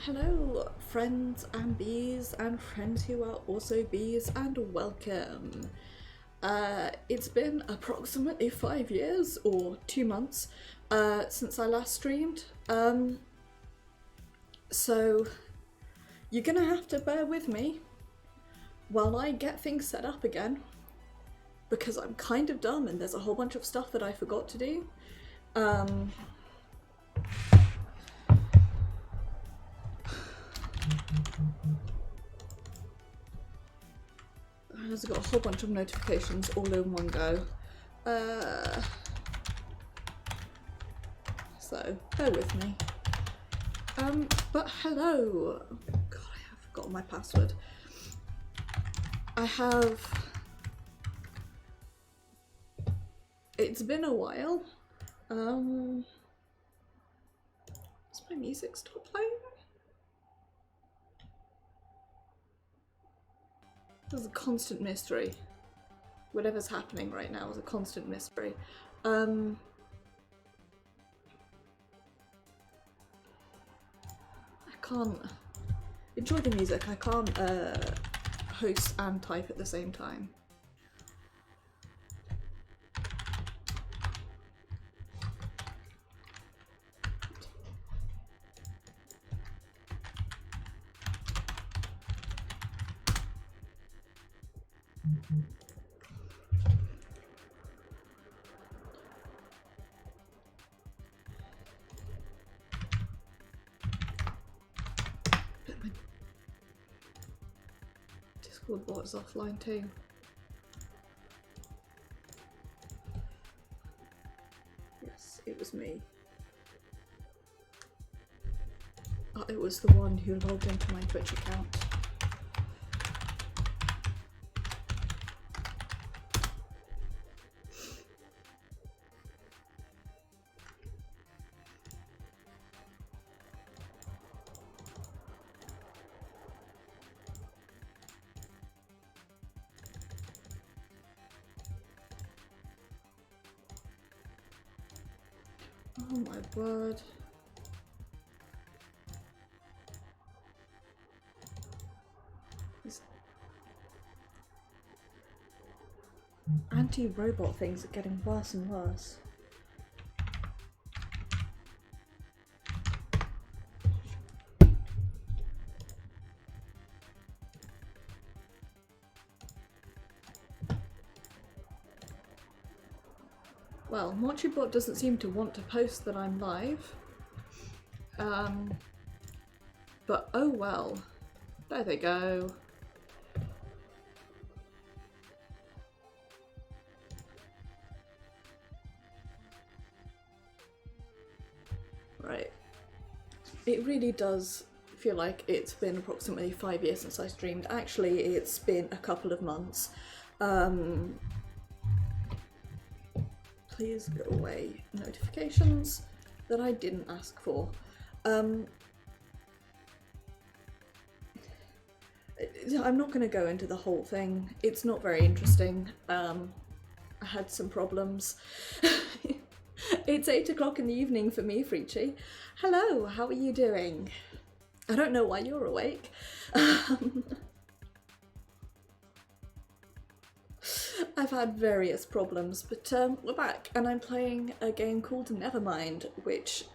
Hello, friends and bees, and friends who are also bees, and welcome. It's been approximately 5 years, or 2 months, since I last streamed. So you're gonna have to bear with me while I get things set up again, because I'm kind of dumb and there's a whole bunch of stuff that I forgot to do. I've got a whole bunch of notifications all in one go. So bear with me. But hello. God, I have forgotten my password. It's been a while. Has my music stopped playing? There's a constant mystery. Whatever's happening right now is a constant mystery. I can't enjoy the music. I can't host and type at the same time. Discord bot is offline too. Yes, it was me. I was the one who logged into my Twitch account. Oh my word. These anti-robot things are getting worse and worse. Well, MochiBot doesn't seem to want to post that I'm live. But oh well. There they go. Right. It really does feel like it's been approximately 5 years since I streamed. Actually, it's been a couple of months. Please go away. Notifications that I didn't ask for. I'm not going to go into the whole thing. It's not very interesting. I had some problems. It's 8 o'clock in the evening for me, Freechy. Hello, how are you doing? I don't know why you're awake. I've had various problems, but we're back and I'm playing a game called Nevermind, which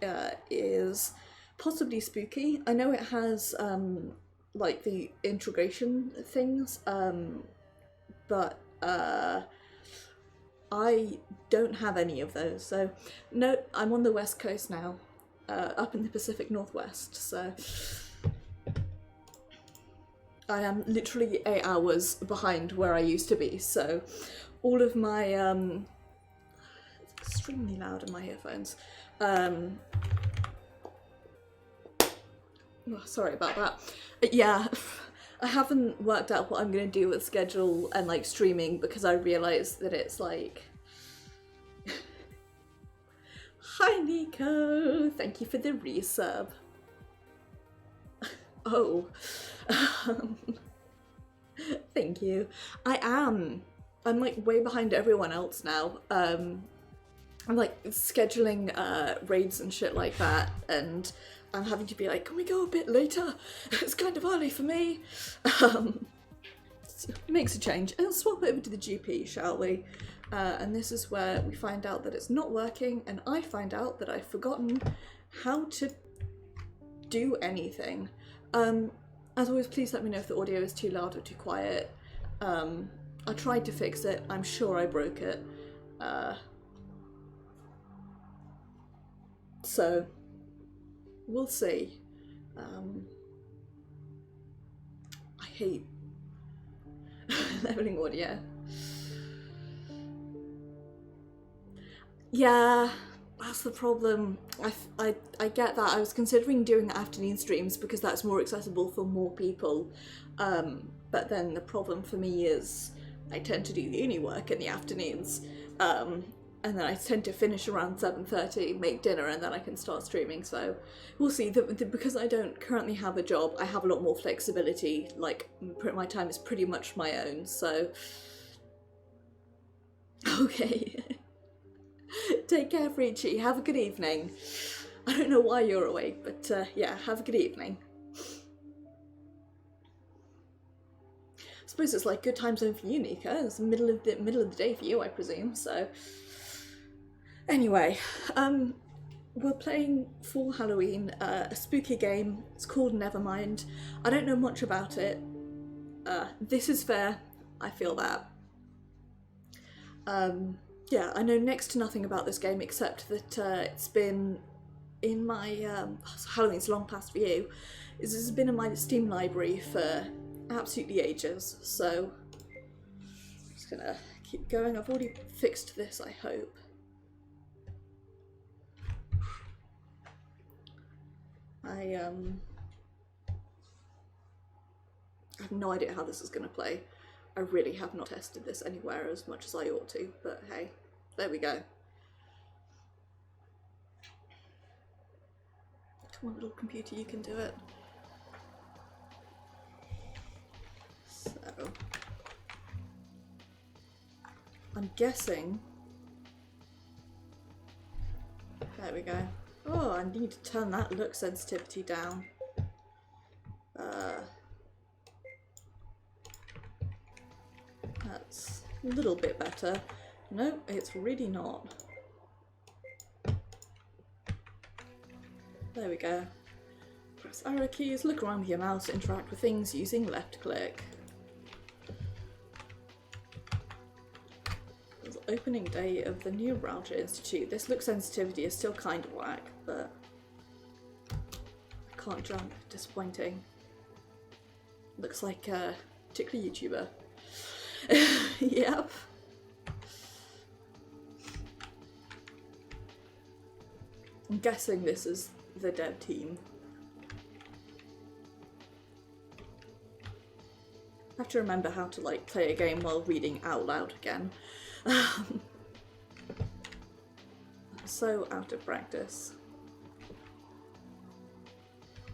is possibly spooky. I know it has like the integration things, but I don't have any of those. So no, I'm on the west coast now, up in the Pacific Northwest, so I am literally 8 hours behind where I used to be, so all of my, it's extremely loud in my earphones. Oh, sorry about that. Yeah, I haven't worked out what I'm going to do with schedule and like streaming because I realised that it's like... Hi Nico, thank you for the resub. Oh, thank you. I'm like way behind everyone else now. I'm like scheduling raids and shit like that, and I'm having to be like, can we go a bit later? It's kind of early for me. So makes a change. And swap over to the GP, shall we? And this is where we find out that it's not working, and I find out that I've forgotten how to do anything. As always, please let me know if the audio is too loud or too quiet. I tried to fix it. I'm sure I broke it. So we'll see. I hate leveling audio. Yeah, that's the problem. I get that. I was considering doing afternoon streams because that's more accessible for more people. But then the problem for me is I tend to do the uni work in the afternoons. And then I tend to finish around 7:30, make dinner, and then I can start streaming. So we'll see. Because I don't currently have a job, I have a lot more flexibility. Like, my time is pretty much my own, so... Okay. Take care, Frici. Have a good evening. I don't know why you're awake, but yeah, have a good evening. I suppose it's like good time zone for you, Nika. It's the middle of the day for you, I presume, so... Anyway, we're playing for Halloween a spooky game. It's called Nevermind. I don't know much about it. This is fair. I feel that. Yeah, I know next to nothing about this game except that it's been in my Halloween's long past for you. This has been in my Steam library for absolutely ages. So I'm just gonna keep going. I've already fixed this, I hope. I have no idea how this is going to play. I really have not tested this anywhere as much as I ought to, but hey, there we go. Come on, little computer, you can do it. So, I'm guessing... There we go. Oh, I need to turn that look sensitivity down. That's a little bit better. No, it's really not. There we go. Press arrow keys, look around with your mouse, interact with things using left click. It's opening day of the new Router Institute. This look sensitivity is still kind of whack, but I can't jump. Disappointing. Looks like a particular YouTuber. Yep. I'm guessing this is the dev team. I have to remember how to like play a game while reading out loud again. I'm so out of practice.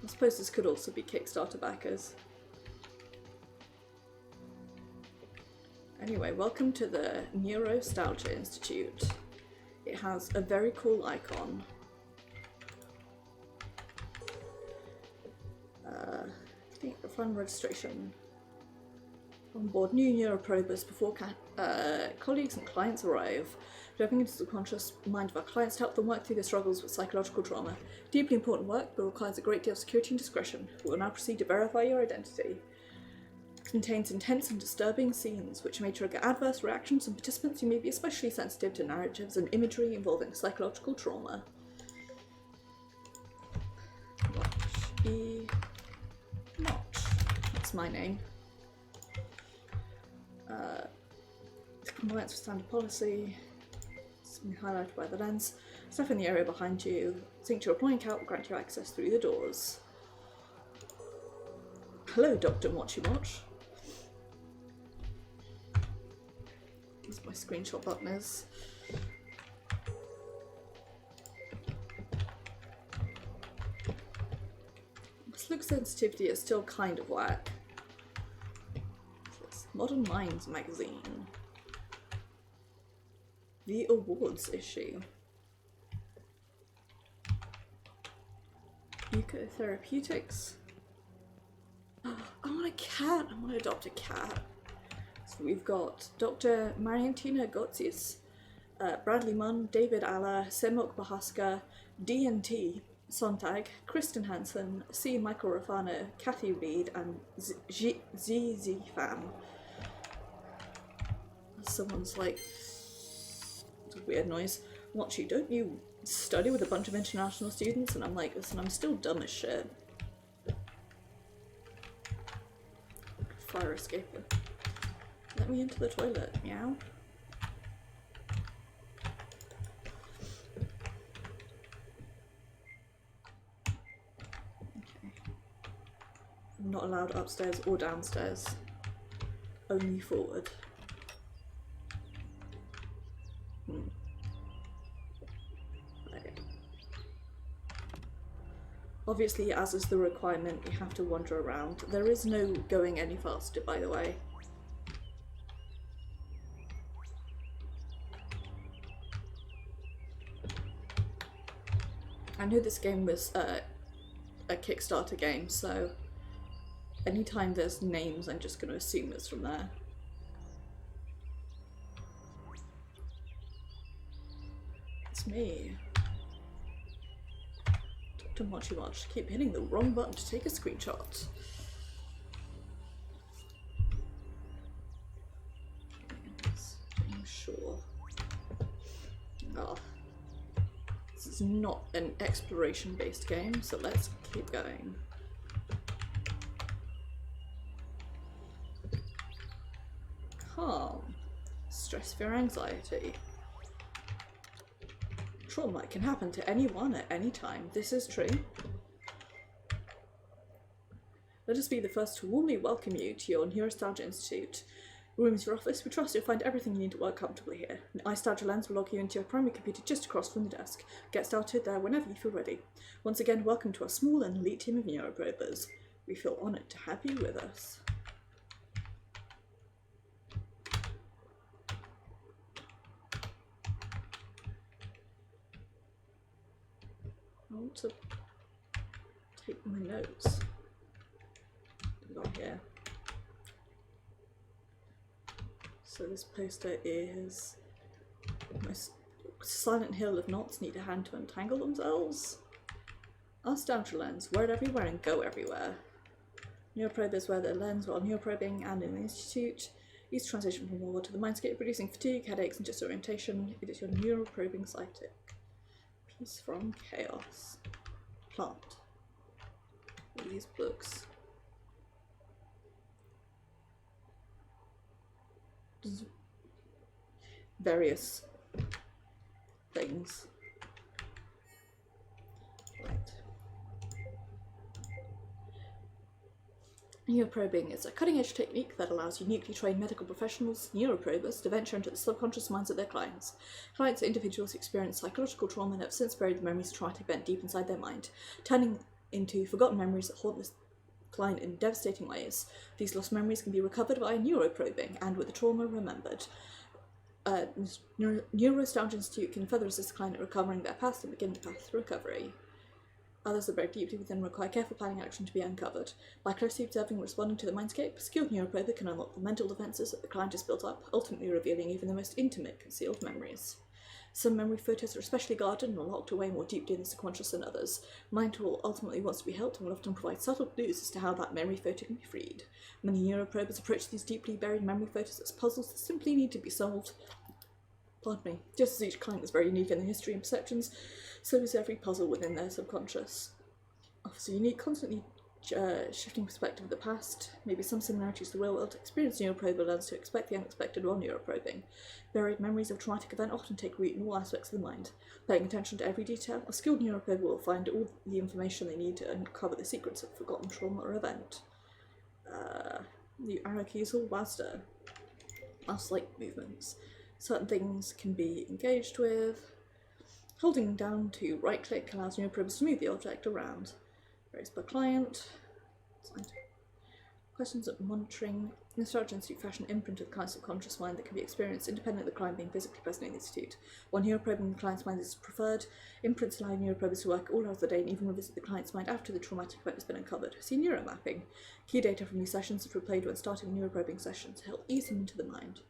I suppose this could also be Kickstarter backers. Anyway, welcome to the Neurostalgia Institute. It has a very cool icon. Fund registration. On board new neuroprobers before colleagues and clients arrive. Diving into the subconscious mind of our clients to help them work through their struggles with psychological trauma. Deeply important work, but requires a great deal of security and discretion. We will now proceed to verify your identity. It contains intense and disturbing scenes, which may trigger adverse reactions in participants who may be especially sensitive to narratives and imagery involving psychological trauma. Watch E. Notch. That's my name. Compliance with standard policy. Something highlighted by the lens. Stuff in the area behind you. Sync to your point out will grant you access through the doors. Hello, Dr. Mochi Moch. That's my screenshot button is. This look sensitivity is still kind of whack. It's Modern Minds magazine. The awards issue. Ecotherapeutics. I want a cat. I want to adopt a cat. So we've got Dr. Mariantina Gotsis, Bradley Munn, David Alla, Semok Bahaska, D&T Sontag, Kristen Hansen, C. Michael Rafano, Kathy Reed, and ZZ Fan. Someone's like, it's a weird noise. What, you don't you study with a bunch of international students? And I'm like, listen, I'm still dumb as shit. Fire escaper. Let me into the toilet, meow. Okay. I'm not allowed upstairs or downstairs. Only forward. Right. Obviously, as is the requirement, we have to wander around. There is no going any faster, by the way. I know this game was a Kickstarter game, so anytime there's names, I'm just going to assume it's from there. It's me. Dr. Mochi Watch. Keep hitting the wrong button to take a screenshot. I'm sure. Oh. This is not an exploration-based game, so let's keep going. Calm. Stress, fear, anxiety. Trauma can happen to anyone at any time. This is true. Let us be the first to warmly welcome you to your Neurostalgia Institute. Room is your office. We trust you'll find everything you need to work comfortably here. An iStalgia lens will log you into your primary computer just across from the desk. Get started there whenever you feel ready. Once again, welcome to our small and elite team of neuroprobers. We feel honoured to have you with us. I want to take my notes. What have we got here? So this poster is most Silent Hill of knots need a hand to untangle themselves. Nostalgia lens, wear it everywhere and go everywhere. Neuroprobers wear their lens while neuroprobing and in the institute. Each transition from war to the mindscape, reducing fatigue, headaches, and disorientation. It is your neuroprobing psychic. Peace from chaos. Plant. All these books. Various things. Right. Neuroprobing is a cutting-edge technique that allows uniquely trained medical professionals, neuroprobers, to venture into the subconscious minds of their clients. Clients are individuals who experience psychological trauma and have since buried the memories of traumatic event deep inside their mind, turning into forgotten memories that haunt this client in devastating ways. These lost memories can be recovered via neuroprobing and with the trauma remembered. Neurostalgia Institute can further assist the client in recovering their past and begin the path to recovery. Others that break deeply within require careful planning action to be uncovered. By closely observing and responding to the mindscape, a skilled neuroprober can unlock the mental defences that the client has built up, ultimately revealing even the most intimate concealed memories. Some memory photos are especially guarded and are locked away more deeply in the subconscious than others. Mind will ultimately wants to be helped and will often provide subtle clues as to how that memory photo can be freed. Many neuroprobers approach these deeply buried memory photos as puzzles that simply need to be solved. Pardon me. Just as each client is very unique in their history and perceptions, so is every puzzle within their subconscious. Offers a unique, constantly shifting perspective of the past, maybe some similarities to the real world. Experienced neuroprober learns to expect the unexpected while neuroprobing. Buried memories of a traumatic event often take root in all aspects of the mind. Paying attention to every detail, a skilled neuroprober will find all the information they need to uncover the secrets of a forgotten trauma or event. The arrow keys or WASDA. Mouse-like movements. Certain things can be engaged with. Holding down to right-click allows neuroprobers to move the object around. Raised by client. Questions of monitoring. The Strategy Institute fashion imprint of the client's subconscious mind that can be experienced independent of the client being physically present in the institute. While neuroprobing the client's mind is preferred, imprints allow neuroprobers to work all hours of the day and even revisit the client's mind after the traumatic event has been uncovered. See neuromapping. Key data from these sessions are replayed when starting neuroprobing sessions to help ease them into the mind.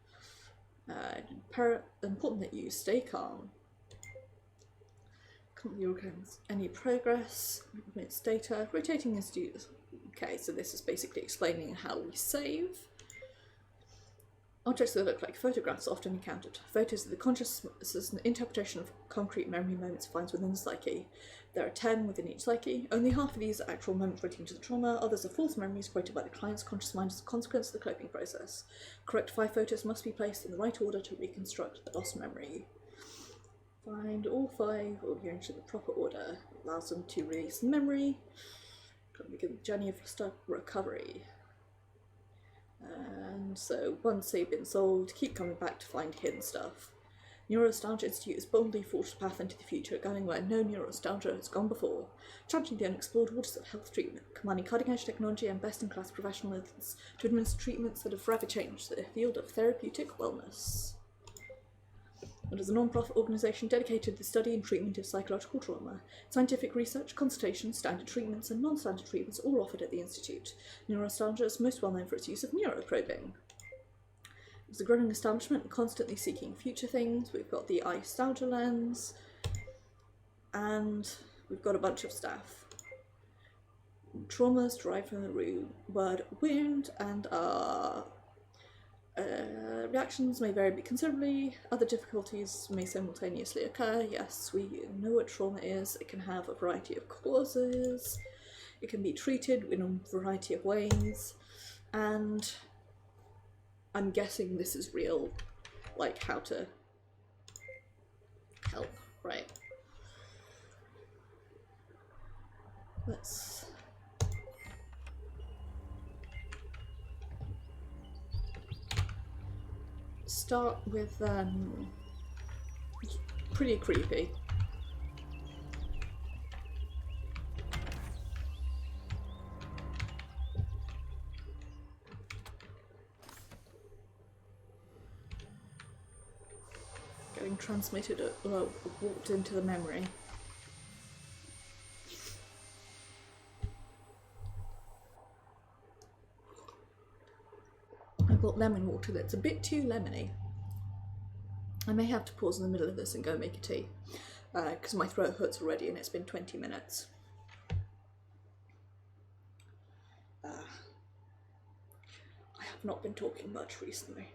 Important that you stay calm. Any progress, its data, rotating institutes. Okay, so this is basically explaining how we save. Objects that look like photographs are often encountered. Photos of the consciousness and interpretation of concrete memory moments finds within the psyche. There are 10 within each psyche. Only half of these are actual moments relating to the trauma, others are false memories created by the client's conscious mind as a consequence of the coping process. Correct 5 photos must be placed in the right order to reconstruct the lost memory. Find all 5 or arrange in the proper order. Allows them to release memory. Begin the journey of recovery. And so once they've been solved, keep coming back to find hidden stuff. Neurostalgia Institute has boldly forged a path into the future, going where no neurostalgia has gone before, charting the unexplored waters of health treatment, combining cutting-edge technology and best-in-class professional methods to administer treatments that have forever changed the field of therapeutic wellness. It is a non-profit organisation dedicated to the study and treatment of psychological trauma. Scientific research, consultations, standard treatments and non-standard treatments are all offered at the Institute. Neurostalgia is most well known for its use of neuroprobing. It's a growing establishment, constantly seeking future things. We've got the eye-stalgia lens, and we've got a bunch of staff. Traumas derived from the word wound and are reactions may vary considerably. Other difficulties may simultaneously occur. Yes, we know what trauma is. It can have a variety of causes. It can be treated in a variety of ways. And I'm guessing this is real, like how to help, right? Let's start with pretty creepy. Getting transmitted or walked into the memory. I've got lemon water that's a bit too lemony. I may have to pause in the middle of this and go make a tea, because my throat hurts already and it's been 20 minutes. I have not been talking much recently.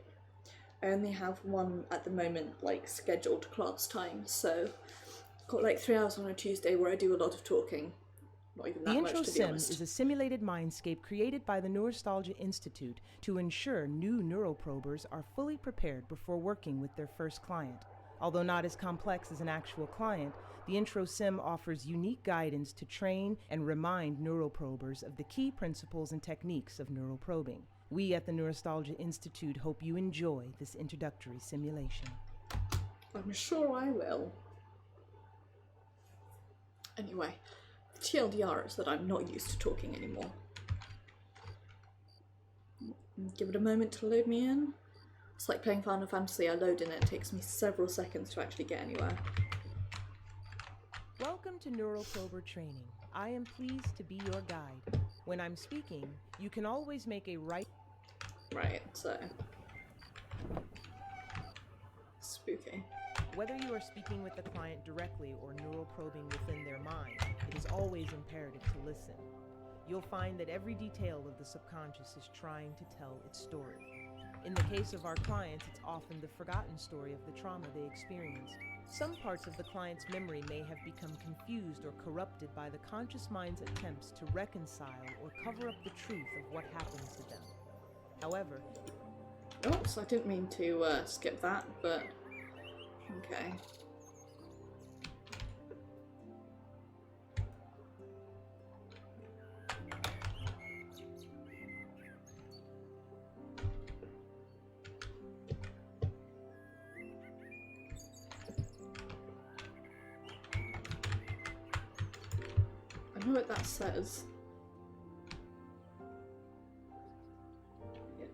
I only have one at the moment, like scheduled class time, so I've got like 3 hours on a Tuesday where I do a lot of talking. Not even that much, to be honest. The Intro Sim is a simulated mindscape created by the Neurostalgia Institute to ensure new neuroprobers are fully prepared before working with their first client. Although not as complex as an actual client, the Intro Sim offers unique guidance to train and remind neuroprobers of the key principles and techniques of neuroprobing. We at the Neurostalgia Institute hope you enjoy this introductory simulation. I'm sure I will. Anyway, the TLDR is that I'm not used to talking anymore. Give it a moment to load me in. It's like playing Final Fantasy. I load in it takes me several seconds to actually get anywhere. Welcome to Neuroprober Training. I am pleased to be your guide. When I'm speaking, you can always make a right... Right, so... Spooky. Whether you are speaking with the client directly or neuroprobing within their mind, it is always imperative to listen. You'll find that every detail of the subconscious is trying to tell its story. In the case of our clients, it's often the forgotten story of the trauma they experienced. Some parts of the client's memory may have become confused or corrupted by the conscious mind's attempts to reconcile or cover up the truth of what happened to them. However... Oops, I didn't mean to skip that, but... Okay. I know what that says. Yeah.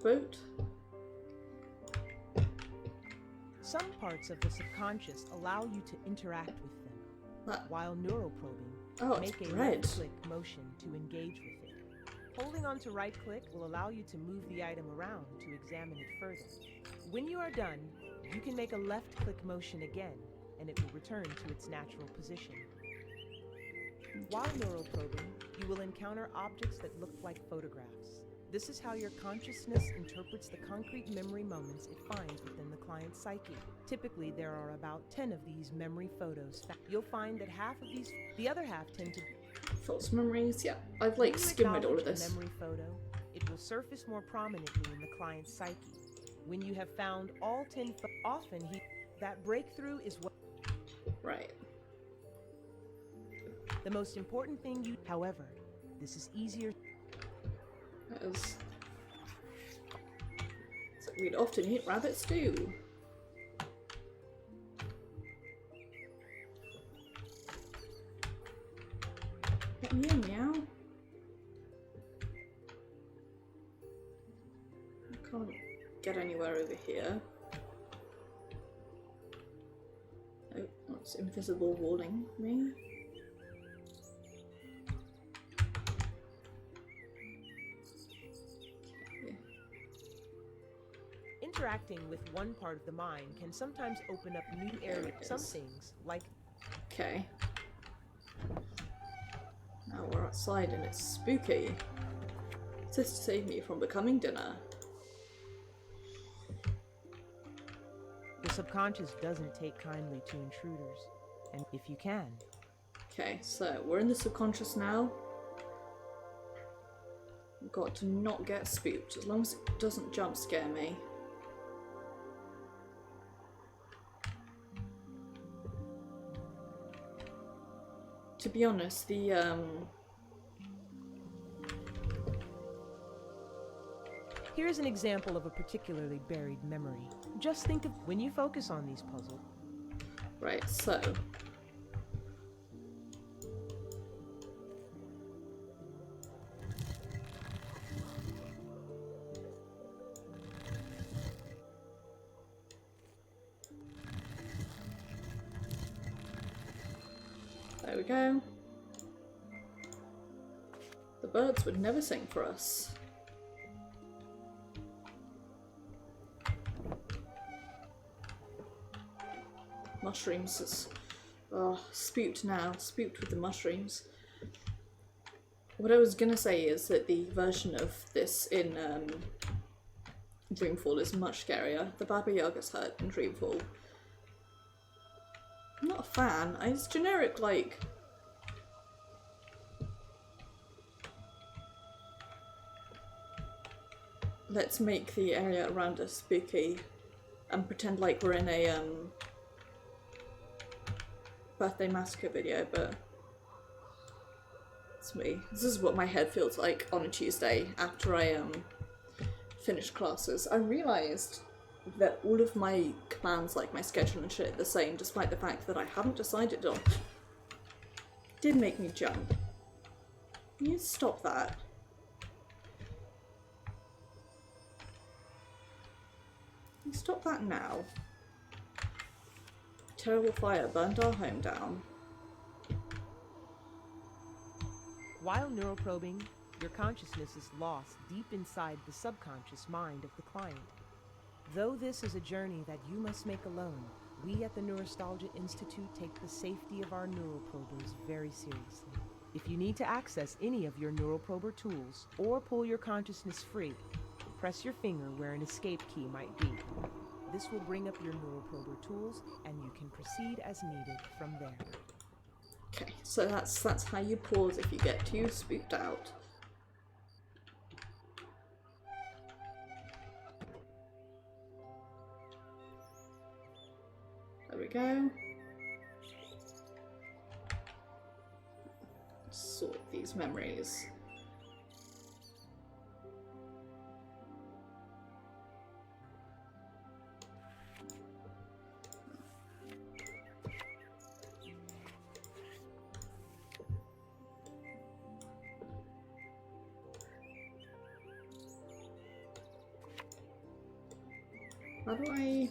Boat. Some parts of the subconscious allow you to interact with them, That. while neuroprobing, Oh, make it's a red. left-click motion to engage with it. Holding on to right-click will allow you to move the item around to examine it further. When you are done, you can make a left-click motion again, and it will return to its natural position. While neuroprobing, you will encounter objects that look like photographs. This is how your consciousness interprets the concrete memory moments it finds within the client's psyche. Typically, there are about 10 of these memory photos. You'll find that the other half tend to be False memories. Yeah, I've when like you skimmed all of acknowledge a this. memory photo, it will surface more prominently in the client's psyche. When you have found all 10 that breakthrough is what Right. the most important thing however, this is easier. As so we'd often eat rabbit stew. Get me in, meow. I can't get anywhere over here. Oh, that's invisible walling me. Interacting with one part of the mind can sometimes open up new areas. Some things, like Okay. Now we're outside and it's spooky. Is this to save me from becoming dinner? the subconscious doesn't take kindly to intruders, and if you can. Okay, so we're in the subconscious now. We've got to not get spooked, as long as it doesn't jump scare me. To be honest, Here's an example of a particularly buried memory. Just think of when you focus on these puzzles. right, so there we go. The birds would never sing for us. Mushrooms is spooked now, spooked with the mushrooms. What I was gonna say is that the version of this in Dreamfall is much scarier. The Baba Yaga's hut in Dreamfall. I'm not a fan. It's generic, like, let's make the area around us spooky and pretend like we're in a birthday massacre video, but it's me. This is what my head feels like on a Tuesday after I finish classes. I realised that all of my commands, like my schedule and shit, are the same, despite the fact that I haven't decided on. Did make me jump. Can you stop that? Can you stop that now? Terrible fire burned our home down. While neuroprobing, your consciousness is lost deep inside the subconscious mind of the client. Though this is a journey that you must make alone, we at the Neurostalgia Institute take the safety of our neuroprobers very seriously. If you need to access any of your neuroprober tools or pull your consciousness free, press your finger where an escape key might be. This will bring up your neuroprober tools and you can proceed as needed from there. Okay, so that's how you pause if you get too spooked out. There we go. Sort these memories. How do I...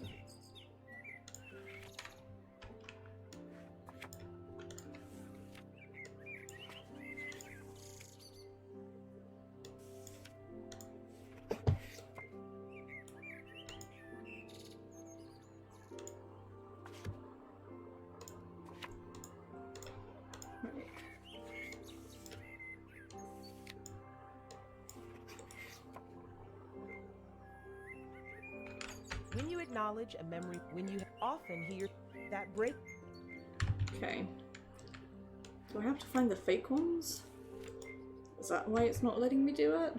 When you acknowledge a memory, when you often hear that break. Okay. Do I have to find the fake ones? Is that why it's not letting me do it?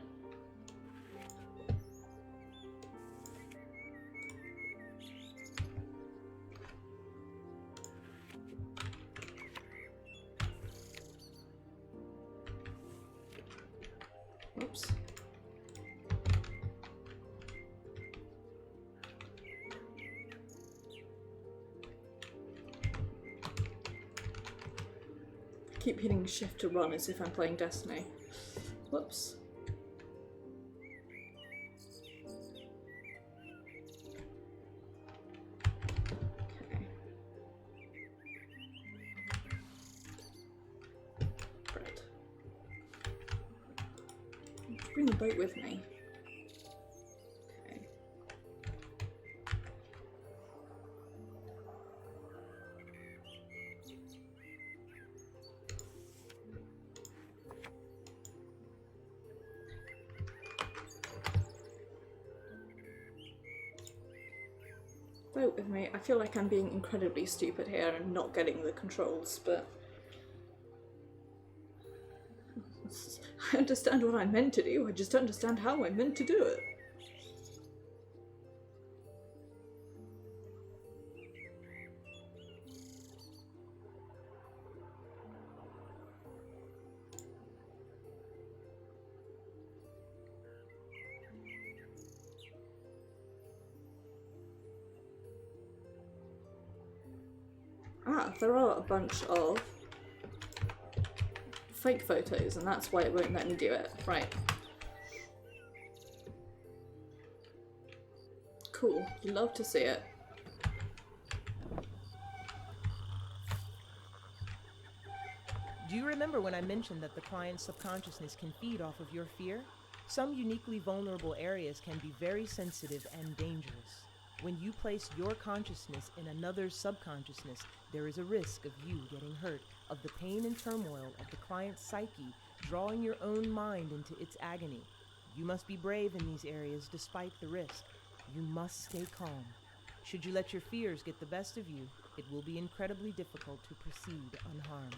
Oops. Keep hitting shift to run as if I'm playing Destiny. Whoops. Okay. Right. Bring the boat with me. Okay. Boat with me. I feel like I'm being incredibly stupid here and not getting the controls, but I understand what I'm meant to do, I just don't understand how I'm meant to do it. Ah, there are a bunch of fake photos, and that's why it won't let me do it. Right. Cool. Love to see it. Do you remember when I mentioned that the client's subconsciousness can feed off of your fear? Some uniquely vulnerable areas can be very sensitive and dangerous. When you place your consciousness in another's subconsciousness, there is a risk of you getting hurt, of the pain and turmoil of the client's psyche drawing your own mind into its agony. You must be brave in these areas despite the risk. You must stay calm. Should you let your fears get the best of you, it will be incredibly difficult to proceed unharmed.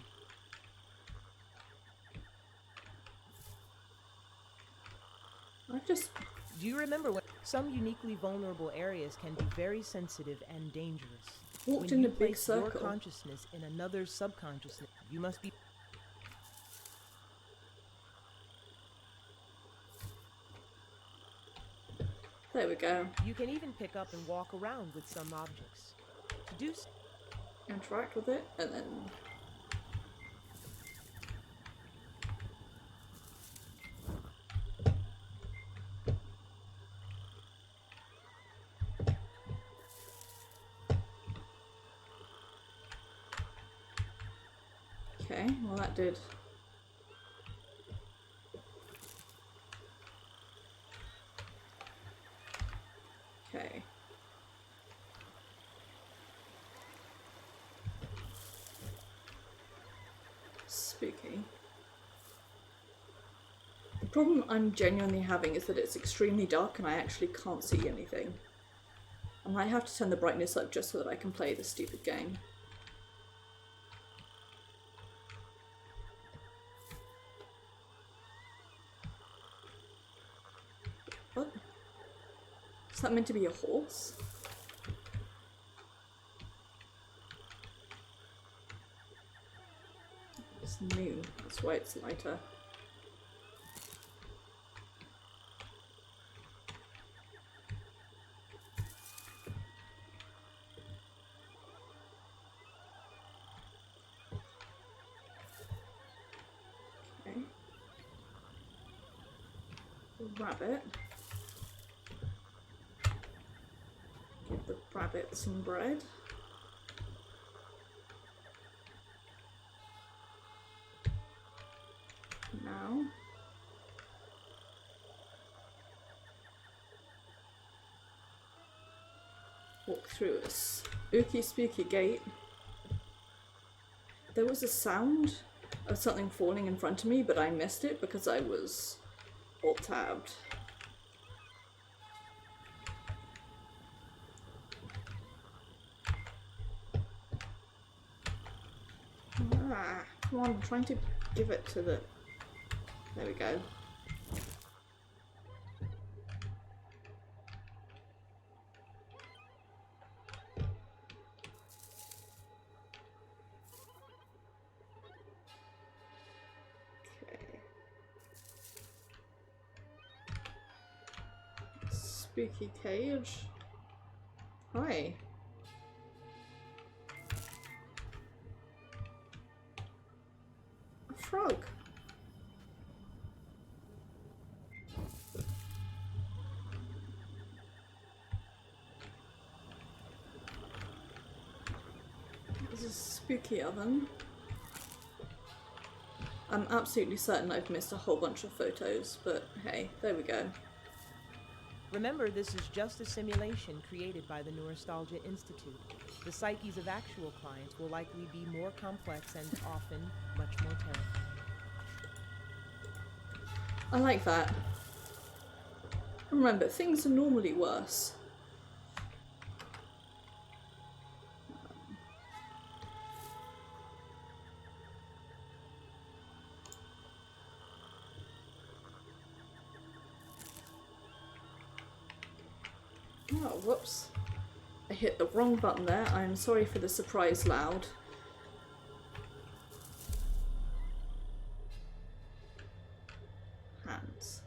Do you remember when some uniquely vulnerable areas can be very sensitive and dangerous? Walked When in you a big place your circle. consciousness in another's subconsciousness, you must be... There we go. You can even pick up and walk around with some objects. To do so, Interact with it, and then... Okay, well that did. Okay. Spooky. The problem I'm genuinely having is that it's extremely dark and I actually can't see anything. I might have to turn the brightness up just so that I can play this stupid game. What? Is that meant to be a horse? It's new, that's why it's lighter. Okay. Rabbit. Give the rabbit some bread. Now. Walk through a spooky gate. There was a sound of something falling in front of me, but I missed it because I was alt-tabbed. Ah, come on, I'm trying to give it to the... There we go. Spooky cage. Hi. A frog. This is a spooky oven. I'm absolutely certain I've missed a whole bunch of photos, but hey, there we go. Remember, this is just a simulation created by the Neurostalgia Institute. The psyches of actual clients will likely be more complex and often much more terrifying. I like that. Remember, things are normally worse. Oh, whoops. I hit the wrong button there. I'm sorry for the surprise loud. Hands.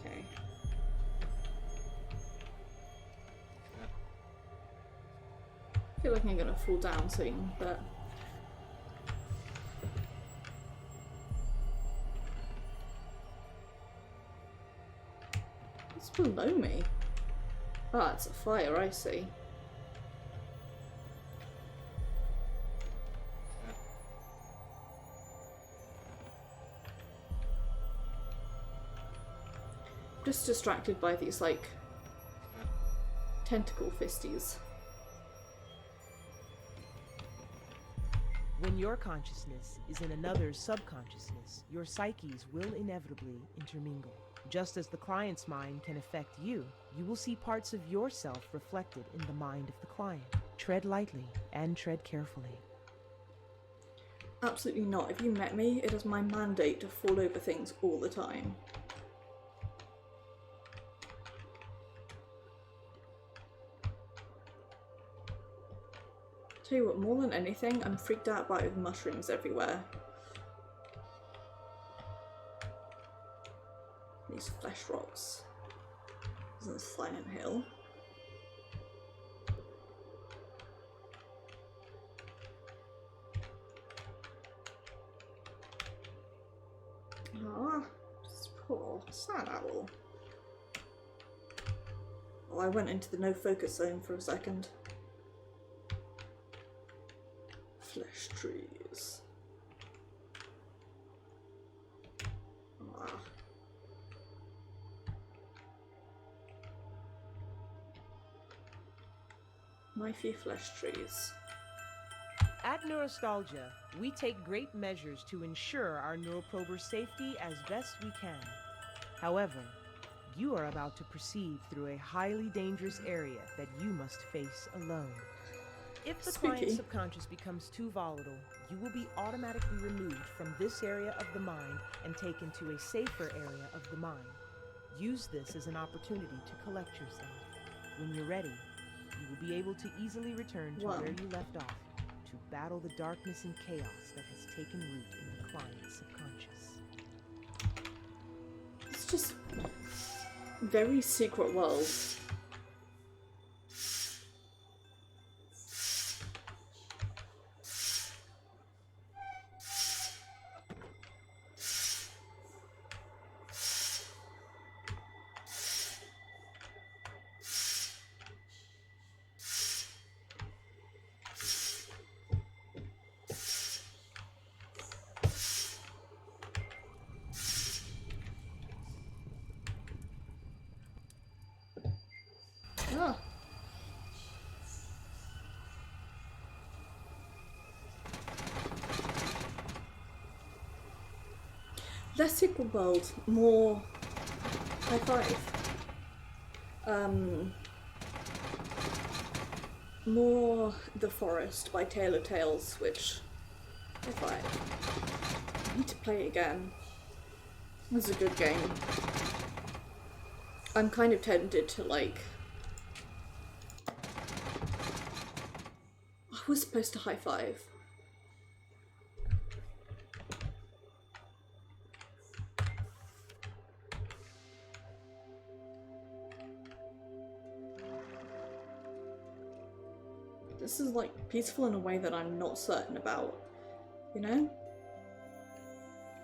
Okay. I feel like I'm gonna fall down soon, but what's below me? Ah, it's a fire, I see. Just distracted by these, like, tentacle fisties. When your consciousness is in another's subconsciousness, your psyches will inevitably intermingle. Just as the client's mind can affect you, you will see parts of yourself reflected in the mind of the client. Tread lightly and tread carefully. Absolutely not. If you met me, it is my mandate to fall over things all the time. Tell you what, more than anything, I'm freaked out by mushrooms everywhere. These flesh rocks. Isn't this Silent Hill? Ah, just poor sad owl. Oh, I went into the no focus zone for a second. Flesh trees. Ah. Knifey flesh trees. At Neurostalgia, we take great measures to ensure our neuroprober's safety as best we can. However, you are about to proceed through a highly dangerous area that you must face alone. If the client's subconscious becomes too volatile, you will be automatically removed from this area of the mind and taken to a safer area of the mind. Use this as an opportunity to collect yourself. When you're ready, you will be able to easily return to where you left off, to battle the darkness and chaos that has taken root in the client's subconscious. It's just very secret world. Ah. Less sequel world, more high five. More The Forest by Tale of Tales, which high five. I need to play again. It's a good game. I'm kind of tempted to like. I was supposed to high five. This is like peaceful in a way that I'm not certain about, you know?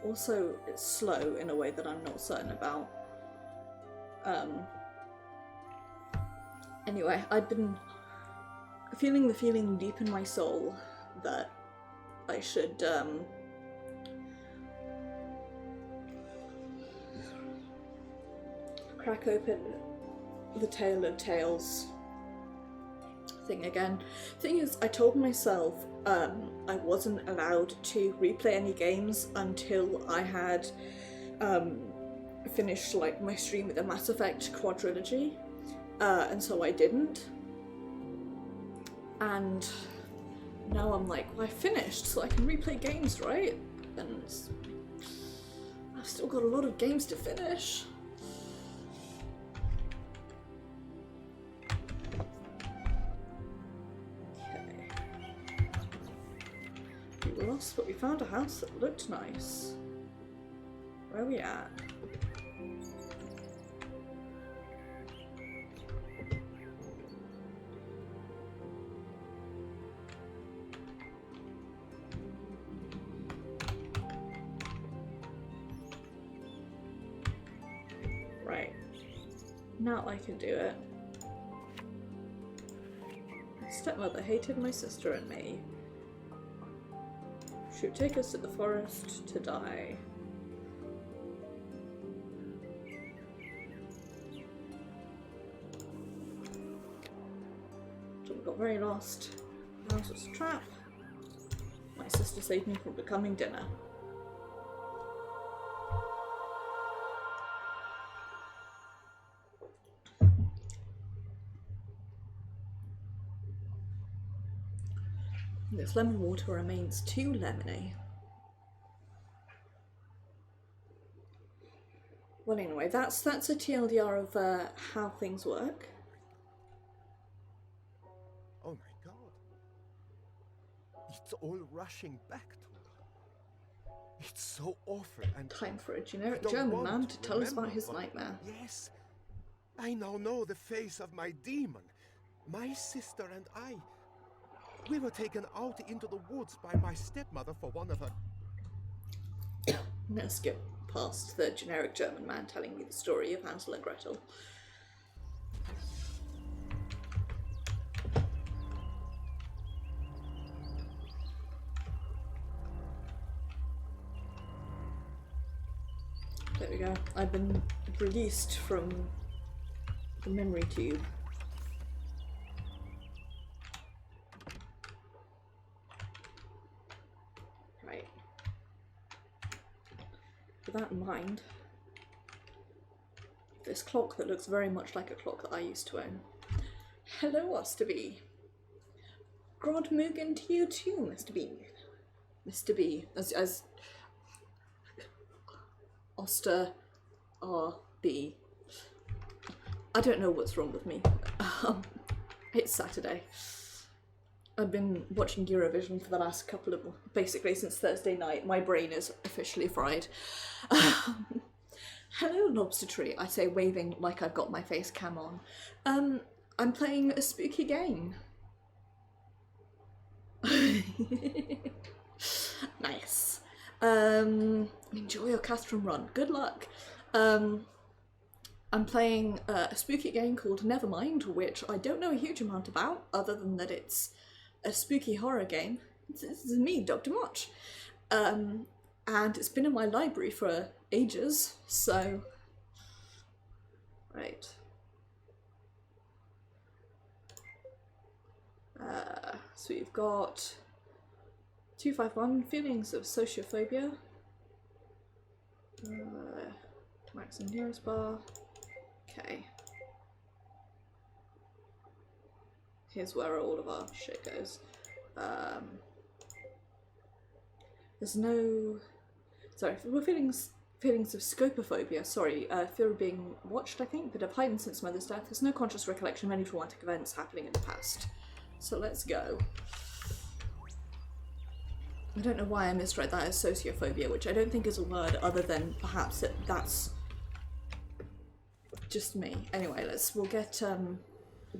Also, it's slow in a way that I'm not certain about. Anyway, I've been feeling the feeling deep in my soul that I should crack open the Tale of Tales thing again. Thing is, I told myself I wasn't allowed to replay any games until I had finished like my stream with the Mass Effect quadrilogy, and so I didn't. And now I'm like, well, I finished, so I can replay games, right? And I've still got a lot of games to finish. We lost, but we found a house that looked nice. Where are we at? Right. Now I can do it. My stepmother hated my sister and me. She would take us to the forest to die. So we got very lost. The house was a trap. My sister saved me from becoming dinner. This lemon water remains too lemony. Well, anyway, that's a TLDR of how things work. Oh my god. It's all rushing back to her. It's so awful and Time for a generic don't German want man to to tell us about remember, his but nightmare. Yes. I now know the face of my demon. My sister and I. We were taken out into the woods by my stepmother for one of her... I'm gonna skip past the generic German man telling me the story of Hansel and Gretel. There we go. I've been released from the memory tube. Right. With that in mind, this clock that looks very much like a clock that I used to own. Hello, Osterby. Grod Mugen to you too, Mr. B. Mr. B. As Oster R B. I don't know what's wrong with me. It's Saturday. I've been watching Eurovision for the last couple of, basically since Thursday night. My brain is officially fried. Hello, Lobster Tree. I say, waving like I've got my face cam on. I'm playing a spooky game. Nice. Enjoy your Castrum run. Good luck. I'm playing a spooky game called Nevermind, which I don't know a huge amount about, other than that it's a spooky horror game. This is me, Dr. Motch. And it's been in my library for ages, so... Right. So we've got 251 feelings of sociophobia. Max and nearest bar. Okay. Here's where all of our shit goes. There's no... Sorry, we're feelings of scopophobia. Sorry, fear of being watched, I think, but have heightened since mother's death. There's no conscious recollection of any traumatic events happening in the past. So let's go. I don't know why I misread that as sociophobia, which I don't think is a word other than perhaps that's just me. Anyway, we'll get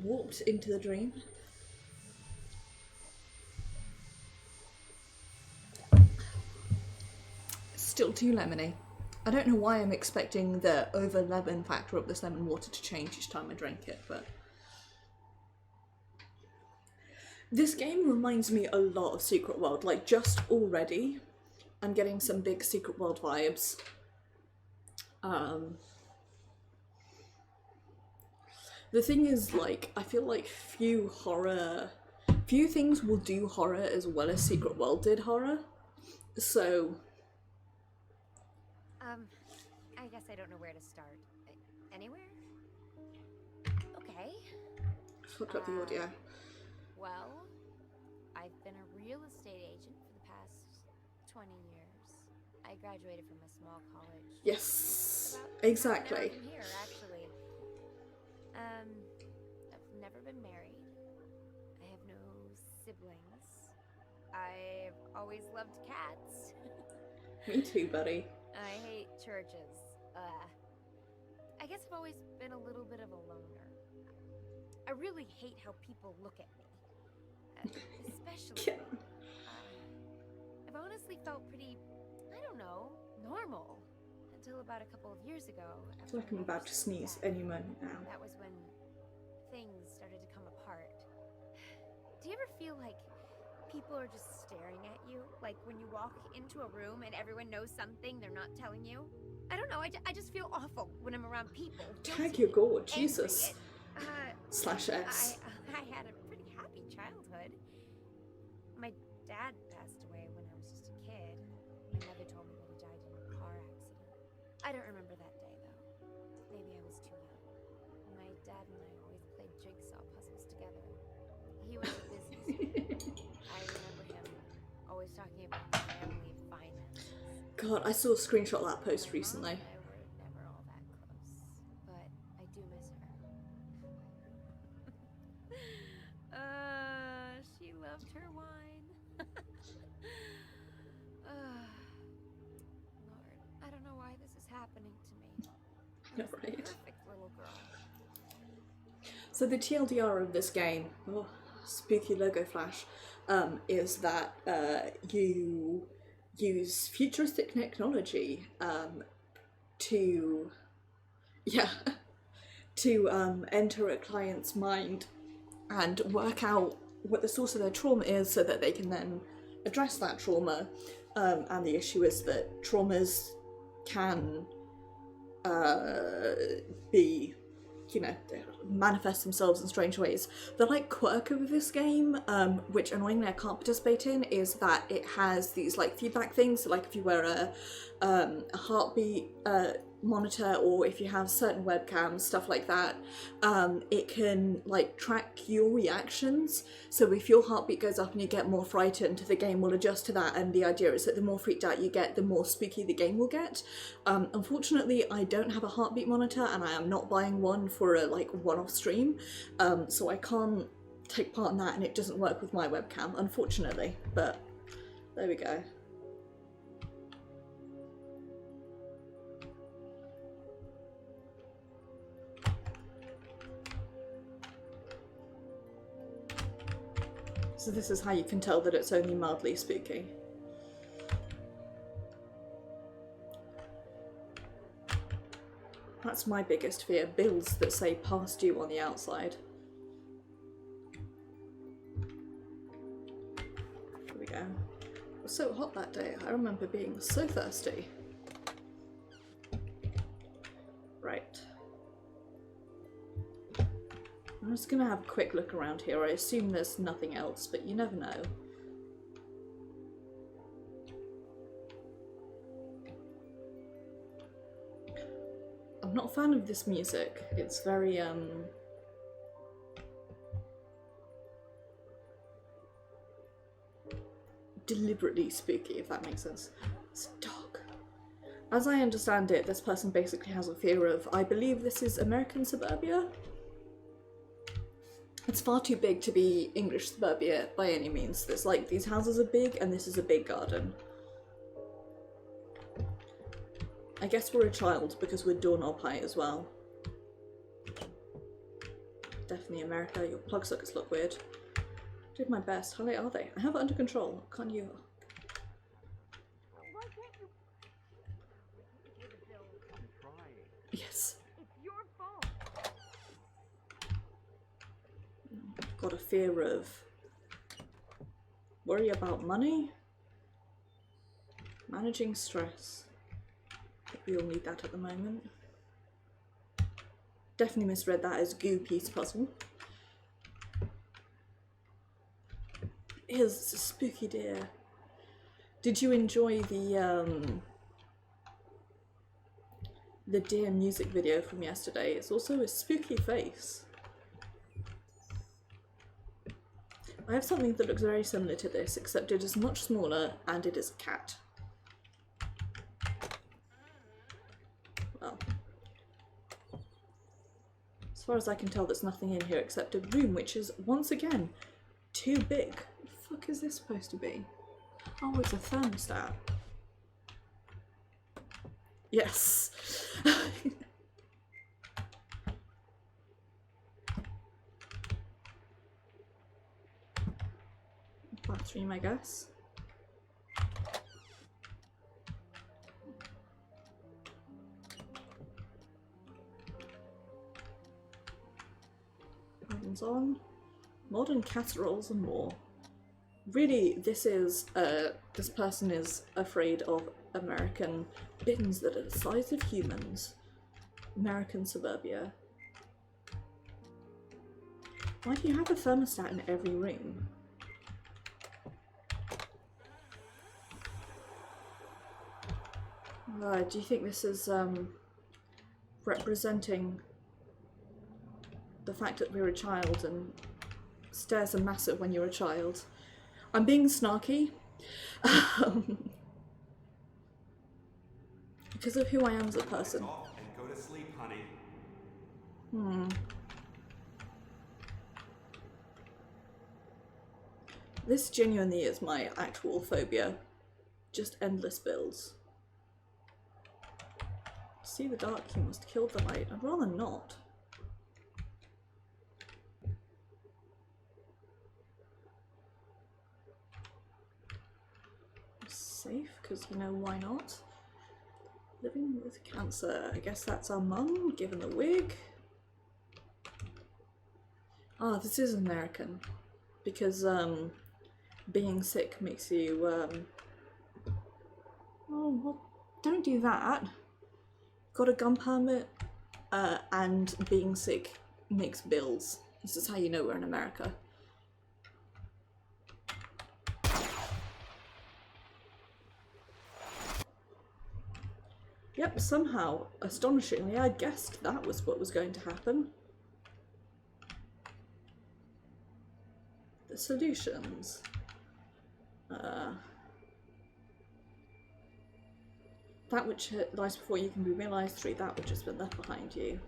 warped into the dream. Still too lemony. I don't know why I'm expecting the over lemon factor of this lemon water to change each time I drink it, but this game reminds me a lot of Secret World. Like, just already I'm getting some big Secret World vibes. The thing is, like, I feel like few things will do horror as well as Secret World did horror. So I guess I don't know where to start. Anywhere? Okay. fucked up the audio. Well, I've been a real estate agent for the past 20 years. I graduated from a small college. Yes, About exactly. an hour from here, actually. I've never been married. I have no siblings. I've always loved cats. Me too, buddy. I hate churches. I guess I've always been a little bit of a loner. I really hate how people look at me. Especially, I've honestly felt pretty, I don't know, normal. Until about a couple of years ago. I feel like I'm about to sneeze any moment now. That was when things started to come apart. Do you ever feel like people are just staring at you? Like when you walk into a room and everyone knows something they're not telling you? I don't know, I just feel awful when I'm around people. Tag your god, Jesus. Slash X. I had a pretty happy childhood. My dad passed away when I was just a kid. My mother told me that he died in a car accident. I don't remember that day, though. Maybe I was too young. My dad and I always played jigsaw puzzles together. He was a businessman. I remember him always talking about family finances. God, I saw a screenshot of that post recently. Mom and I were never all that close, but I do miss her. She loved her wine. Lord, I don't know why this is happening to me. Yeah, I was right. the perfect little girl. So the TLDR of this game, spooky logo flash, is that you use futuristic technology to enter a client's mind and work out what the source of their trauma is so that they can then address that trauma. And the issue is that traumas can be, manifest themselves in strange ways. The quirk of this game, which annoyingly I can't participate in, is that it has these feedback things. So if you wear a heartbeat monitor, or if you have certain webcams, stuff like that, it can track your reactions. So if your heartbeat goes up and you get more frightened, the game will adjust to that, and the idea is that the more freaked out you get, the more spooky the game will get. Unfortunately, I don't have a heartbeat monitor, and I am not buying one for a one-off stream, so I can't take part in that, and it doesn't work with my webcam, unfortunately, but there we go. So this is how you can tell that it's only mildly spooky. That's my biggest fear, bills that say past due on the outside. Here we go. It was so hot that day, I remember being so thirsty. Right. I'm just gonna have a quick look around here. I assume there's nothing else, but you never know. I'm not a fan of this music. It's very, deliberately spooky, if that makes sense. It's dark. As I understand it, this person basically has a fear of, I believe this is American suburbia? It's far too big to be English suburbia by any means. There's like, these houses are big and this is a big garden. I guess we're a child because we're doorknob height as well. Definitely America. Your plug sockets look weird. Did my best. How late are they? I have it under control. Can't you? Why can't you pay the bill? I'm trying. Yes. It's your fault. Got a fear of worry about money, managing stress. I think we all need that at the moment. Definitely misread that as goo piece puzzle. Here's a spooky deer. Did you enjoy the deer music video from yesterday? It's also a spooky face. I have something that looks very similar to this, except it is much smaller and it is a cat. Well, as far as I can tell, there's nothing in here except a room, which is, once again, too big. What the fuck is this supposed to be? Oh, it's a thermostat. Yes. Bathroom, I guess. Ovens on. Modern casseroles and more. Really, this person is afraid of American bins that are the size of humans. American suburbia. Why do you have a thermostat in every room? Do you think this is representing the fact that we're a child and stairs are massive when you're a child? I'm being snarky because of who I am as a person. And go to sleep, honey. This genuinely is my actual phobia. Just endless bills. See the dark, you must kill the light. I'd rather not. Safe, because you know why not? Living with cancer. I guess that's our mum, given the wig. Ah, this is American. Because being sick makes you oh, well, don't do that. Got a gun permit, and being sick makes bills. This is how you know we're in America. Yep, somehow, astonishingly, I guessed that was what was going to happen. The solutions. That which lies before you can be realised through that which has been left behind you.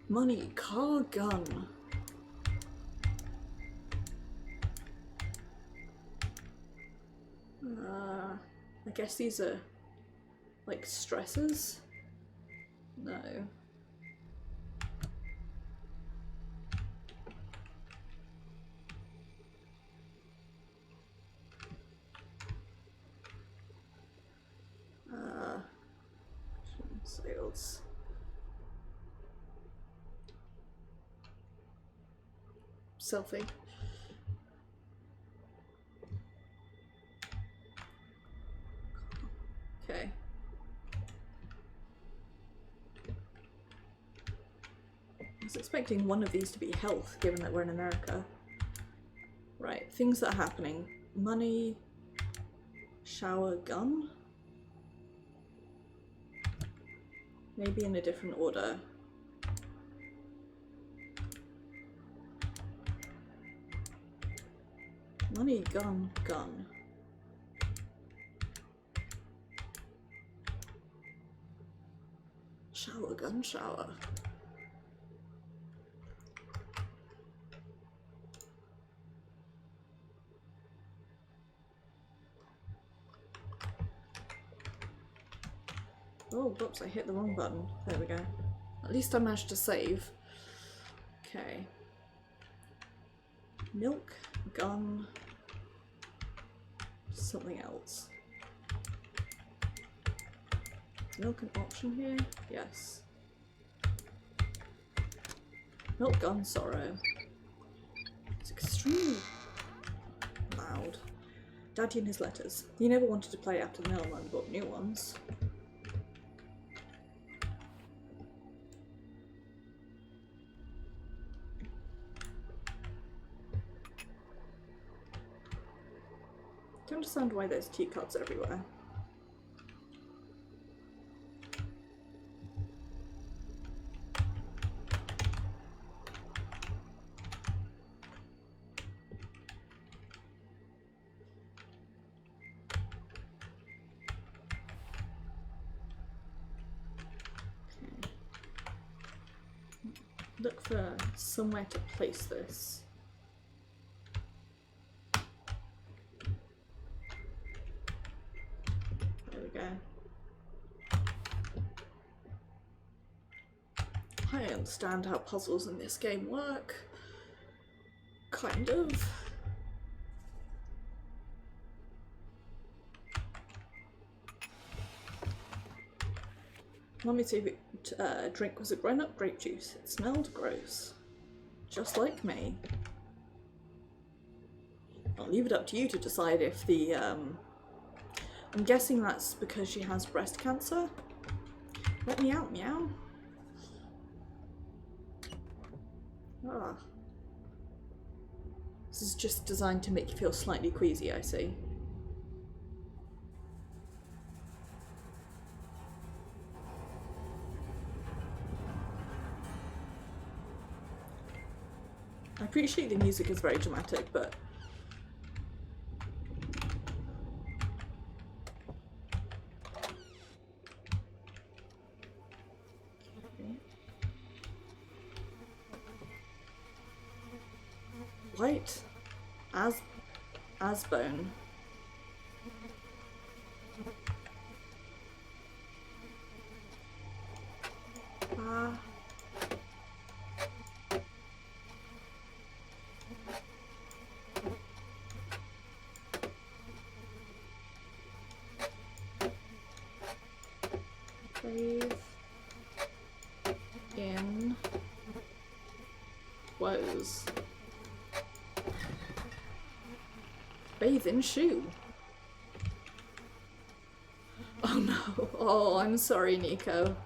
Money, car, gun. I guess these are like stresses? No. Sales. Selfie. Okay. I was expecting one of these to be health, given that we're in America. Right, things that are happening. Money, shower, gun? Maybe in a different order. Money, gun, gun. Shower, gun, shower. Oh, whoops, I hit the wrong button. There we go. At least I managed to save. Okay. Milk, gun, something else. Is milk an option here? Yes. Milk, gun, sorrow. It's extremely loud. Daddy and his letters. He never wanted to play after the Nevermind bought new ones. Don't understand why there's teacups everywhere. Okay. Look for somewhere to place this. I understand how puzzles in this game work. Kind of. Let me see if it drink was a grown-up grape juice. It smelled gross. Just like me. I'll leave it up to you to decide if the I'm guessing that's because she has breast cancer. Let me out, meow. Ah. This is just designed to make you feel slightly queasy, I see. I appreciate the music is very dramatic, but white as bone. Bathe in woes. Bathe in shoe. Oh no. Oh, I'm sorry, Nico.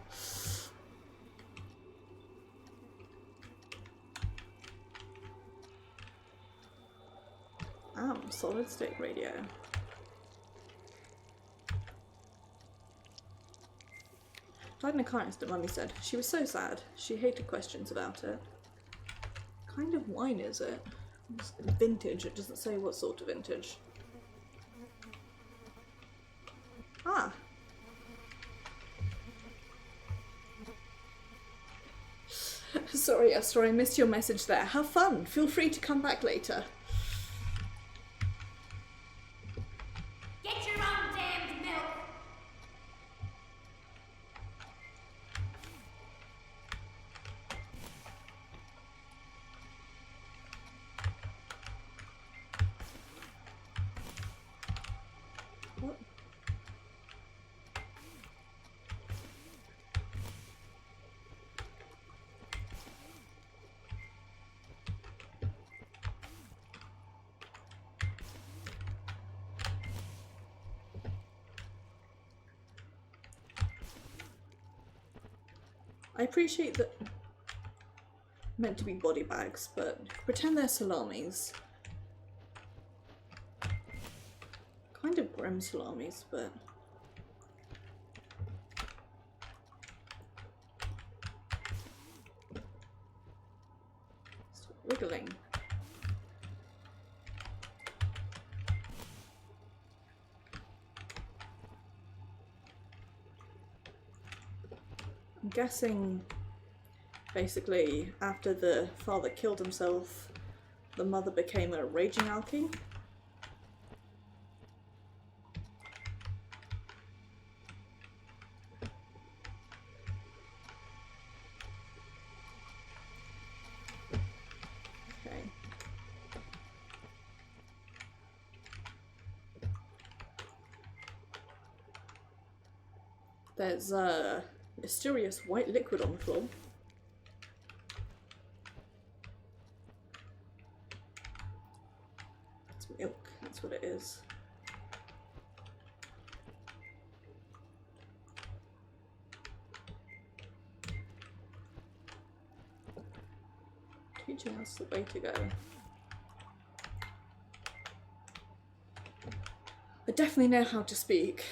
Solid state radio. Died in a car accident, Mummy said. She was so sad. She hated questions about it. What kind of wine is it? It's vintage. It doesn't say what sort of vintage. Ah. Sorry, Esther, I missed your message there. Have fun. Feel free to come back later. Get your own damned milk! What? I appreciate that meant to be body bags, but pretend they're salamis. Kind of grim salamis, but stop wiggling. I'm guessing basically after the father killed himself, the mother became a raging alkie. Okay. There's mysterious white liquid on the floor. It's milk, that's what it is. Teaching us the way to go. I definitely know how to speak.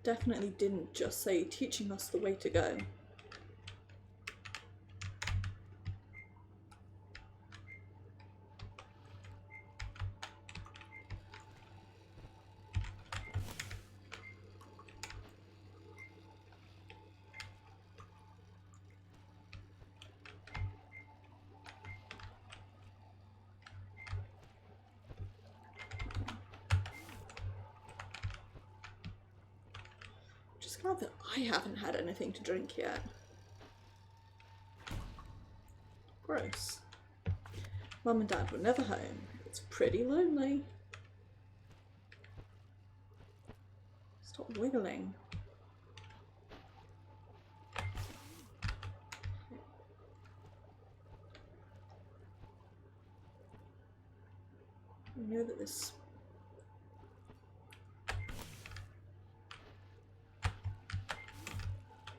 Definitely didn't just say teaching us the way to go. Just glad that I haven't had anything to drink yet. Gross. Mum and Dad were never home. It's pretty lonely. Stop wiggling. I know that this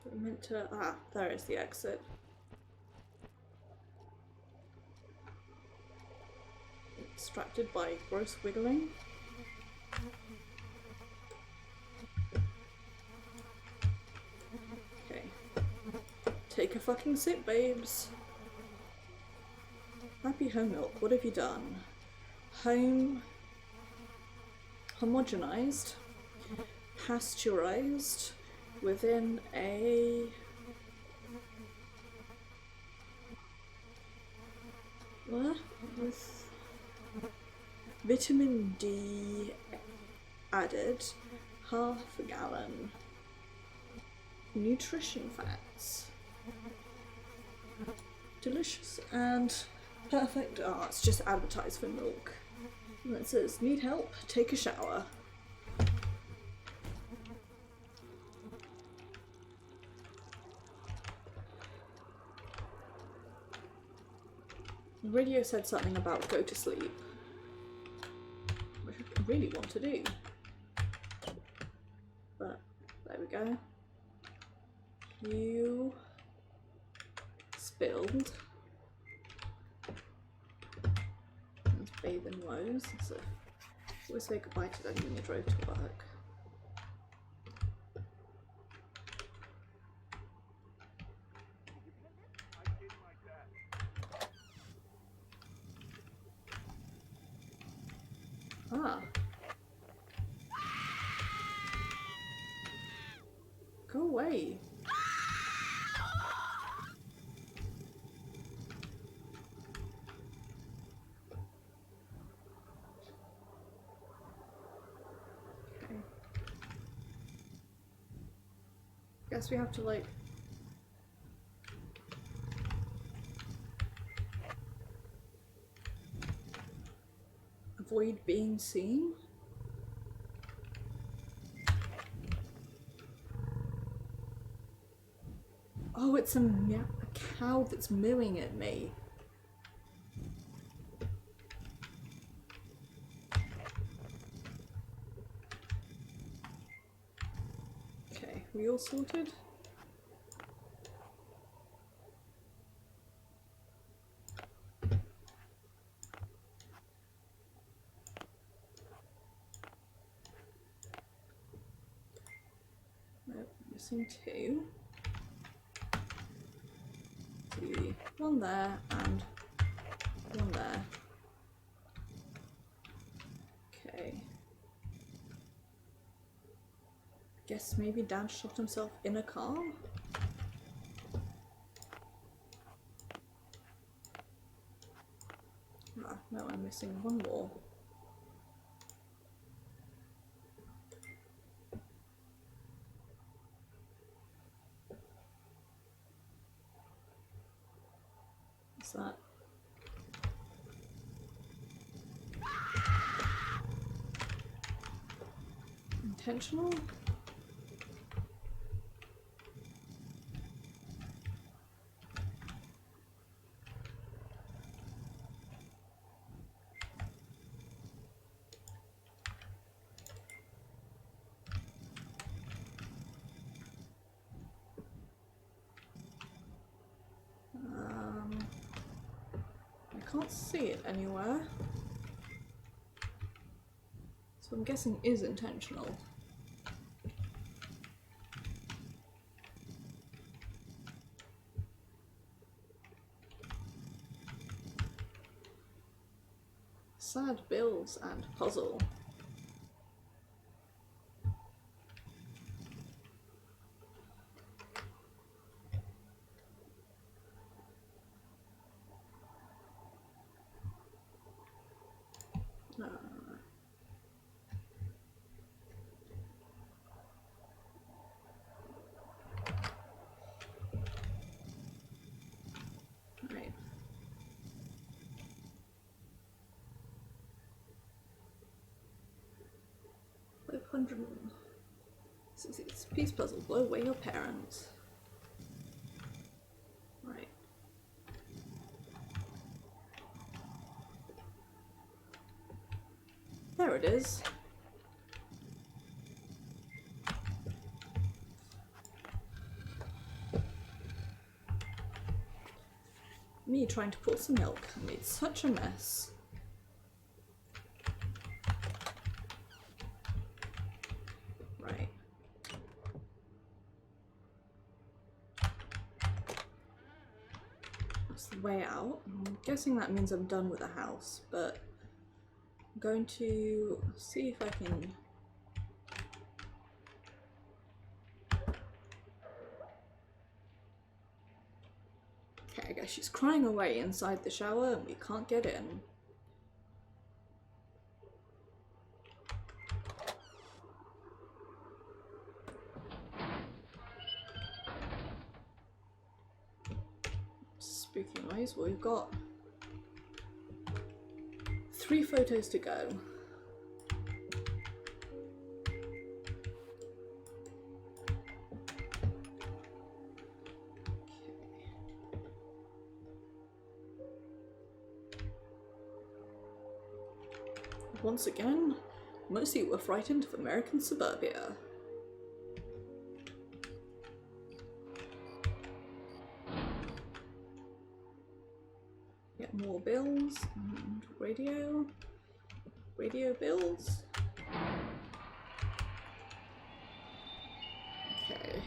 we're meant to there is the exit. Distracted by gross wiggling. Okay. Take a fucking sip, babes. Happy home milk, what have you done? Homogenized, pasteurized within a what? With vitamin D added, half a gallon. Nutrition facts. Delicious and perfect. Oh, it's just advertised for milk. And it says, need help? Take a shower. The radio said something about go to sleep, which I really want to do. But there we go. You spilled. Let's bathe in woes. So always say goodbye to them when you drove to work. Ah. Go away. Okay. Guess we have to like avoid being seen. Oh, it's a cow that's mooing at me. Okay. we all sorted? Nope, missing two. One there and one there. Okay. Guess maybe Dad shot himself in a car? Ah, no, I'm missing one more. What's that? Intentional? I can't see it anywhere. So I'm guessing is intentional. Sad bills and puzzle. Right. It's a piece puzzle. Blow away your parents. Right. There it is. Me trying to pour some milk made such a mess. Right. That's the way out. I'm guessing that means I'm done with the house, but I'm going to see if I can... Okay, I guess she's crying away inside the shower and we can't get in. Spooky noise. Well, we've got 3 photos to go. Once again, mostly we're frightened of American suburbia. Get more bills and radio bills. Okay.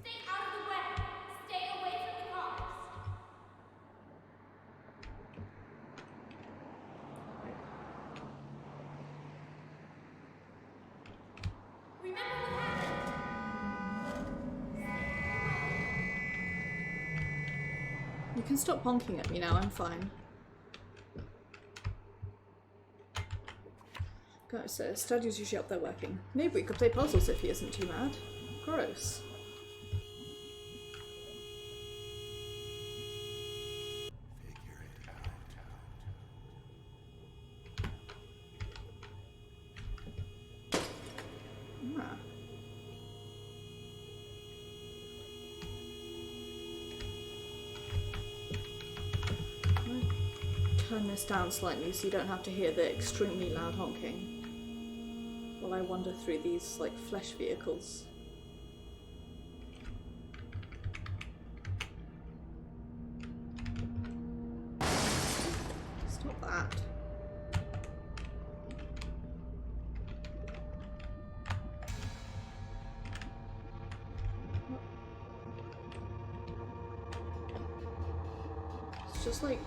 Stay out of the way! Stay away from the cars! Remember what happened? You can stop honking at me now, I'm fine. Guys, so Studio's usually up there working. Maybe we could play puzzles if he isn't too mad. Gross. Figure it out. Ah. turn this down slightly so you don't have to hear the extremely loud honking while I wander through these, like, flesh vehicles. Stop that. It's just like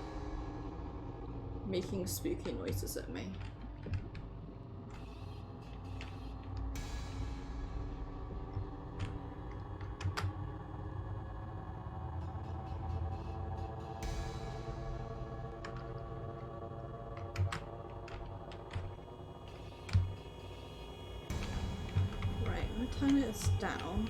making spooky noises at me. Right, I'm gonna turn this down.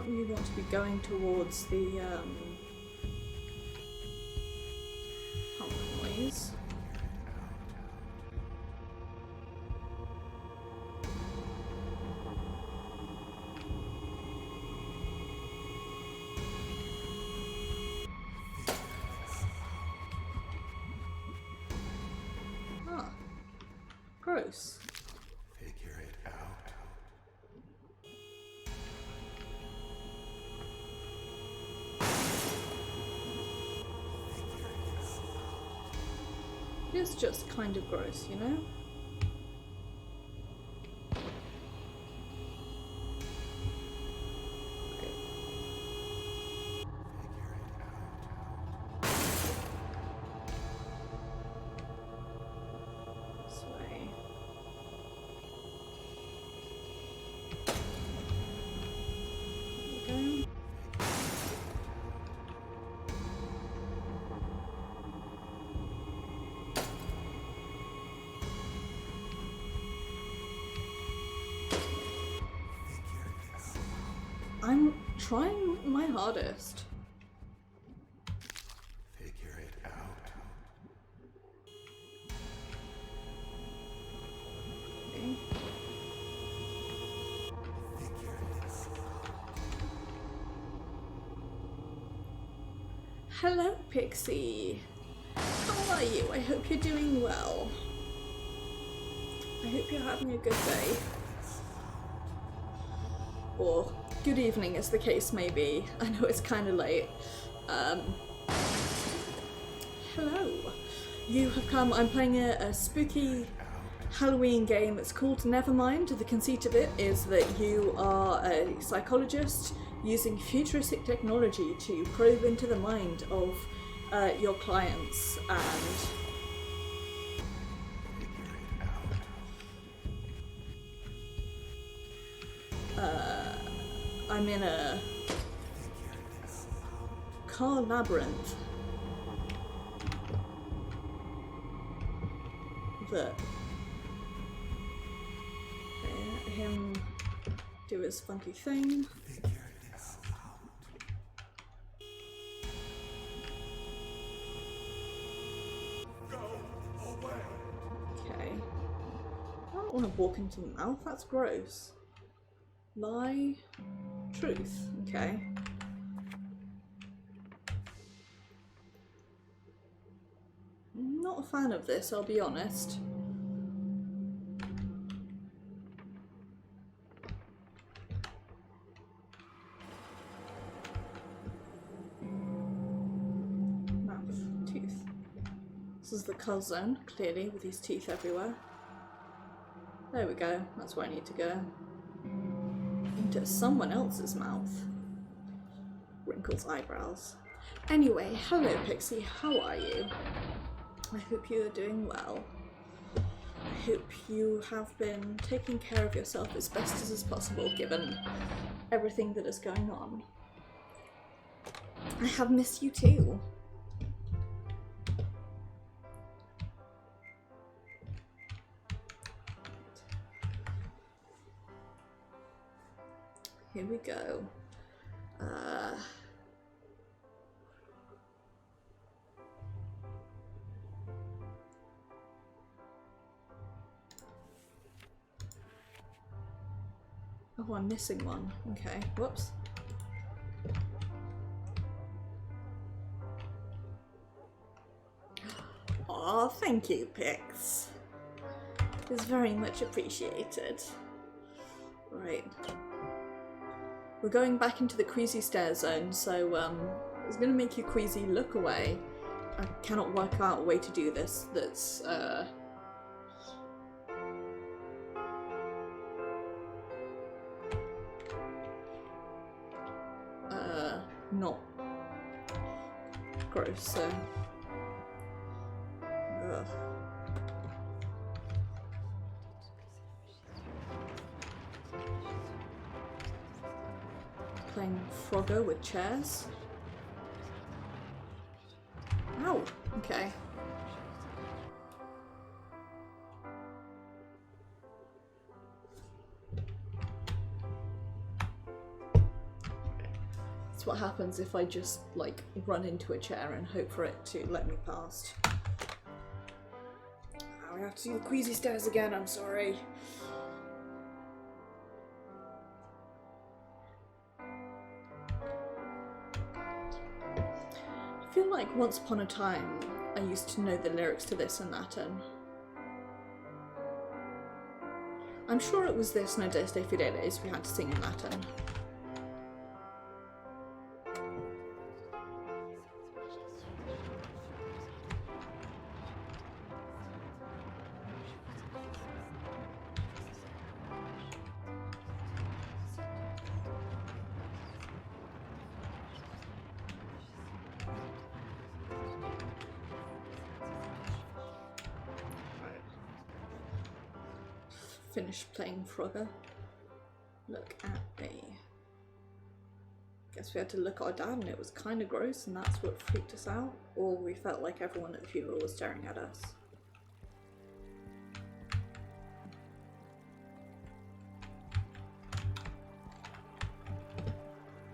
You want to be going towards the pump noise. Ah, gross. Figure it out. It is just kind of gross, you know? This way. There we go. I'm trying my hardest. Figure it out. Okay. Figure this out. Hello, Pixie. How are you? I hope you're doing well. I hope you're having a good day. Or good evening, as the case may be. I know it's kind of late. Hello. You have come. I'm playing a spooky Halloween game. It's called Nevermind. The conceit of it is that you are a psychologist using futuristic technology to probe into the mind of your clients and I'm in a car labyrinth that him do his funky thing. Okay. I don't want to walk into the mouth, that's gross. Lie. Truth. Okay. Not a fan of this, I'll be honest. Mouth. Tooth. This is the cull zone, clearly, with his teeth everywhere. There we go, that's where I need to go. Into someone else's mouth. Wrinkles eyebrows. Anyway, hello Pixie, how are you? I hope you are doing well. I hope you have been taking care of yourself as best as is possible given everything that is going on. I have missed you too. Here we go. Oh, I'm missing one. Okay, whoops. Aw, thank you, Pix. It's very much appreciated. Right. We're going back into the queasy stare zone, so it's gonna make you queasy. Look away. I cannot work out a way to do this that's not gross, so ugh. Playing Frogger with chairs. Ow! Okay. That's what happens if I just, like, run into a chair and hope for it to let me past. Oh, I have to do the queasy stairs again, I'm sorry. I feel like once upon a time I used to know the lyrics to this and that, and I'm sure it was this No Day Stay Fideles we had to sing in Latin. Finished playing Frogger. Look at me. Guess we had to look at our dad and it was kind of gross and that's what freaked us out. Or we felt like everyone at the funeral was staring at us.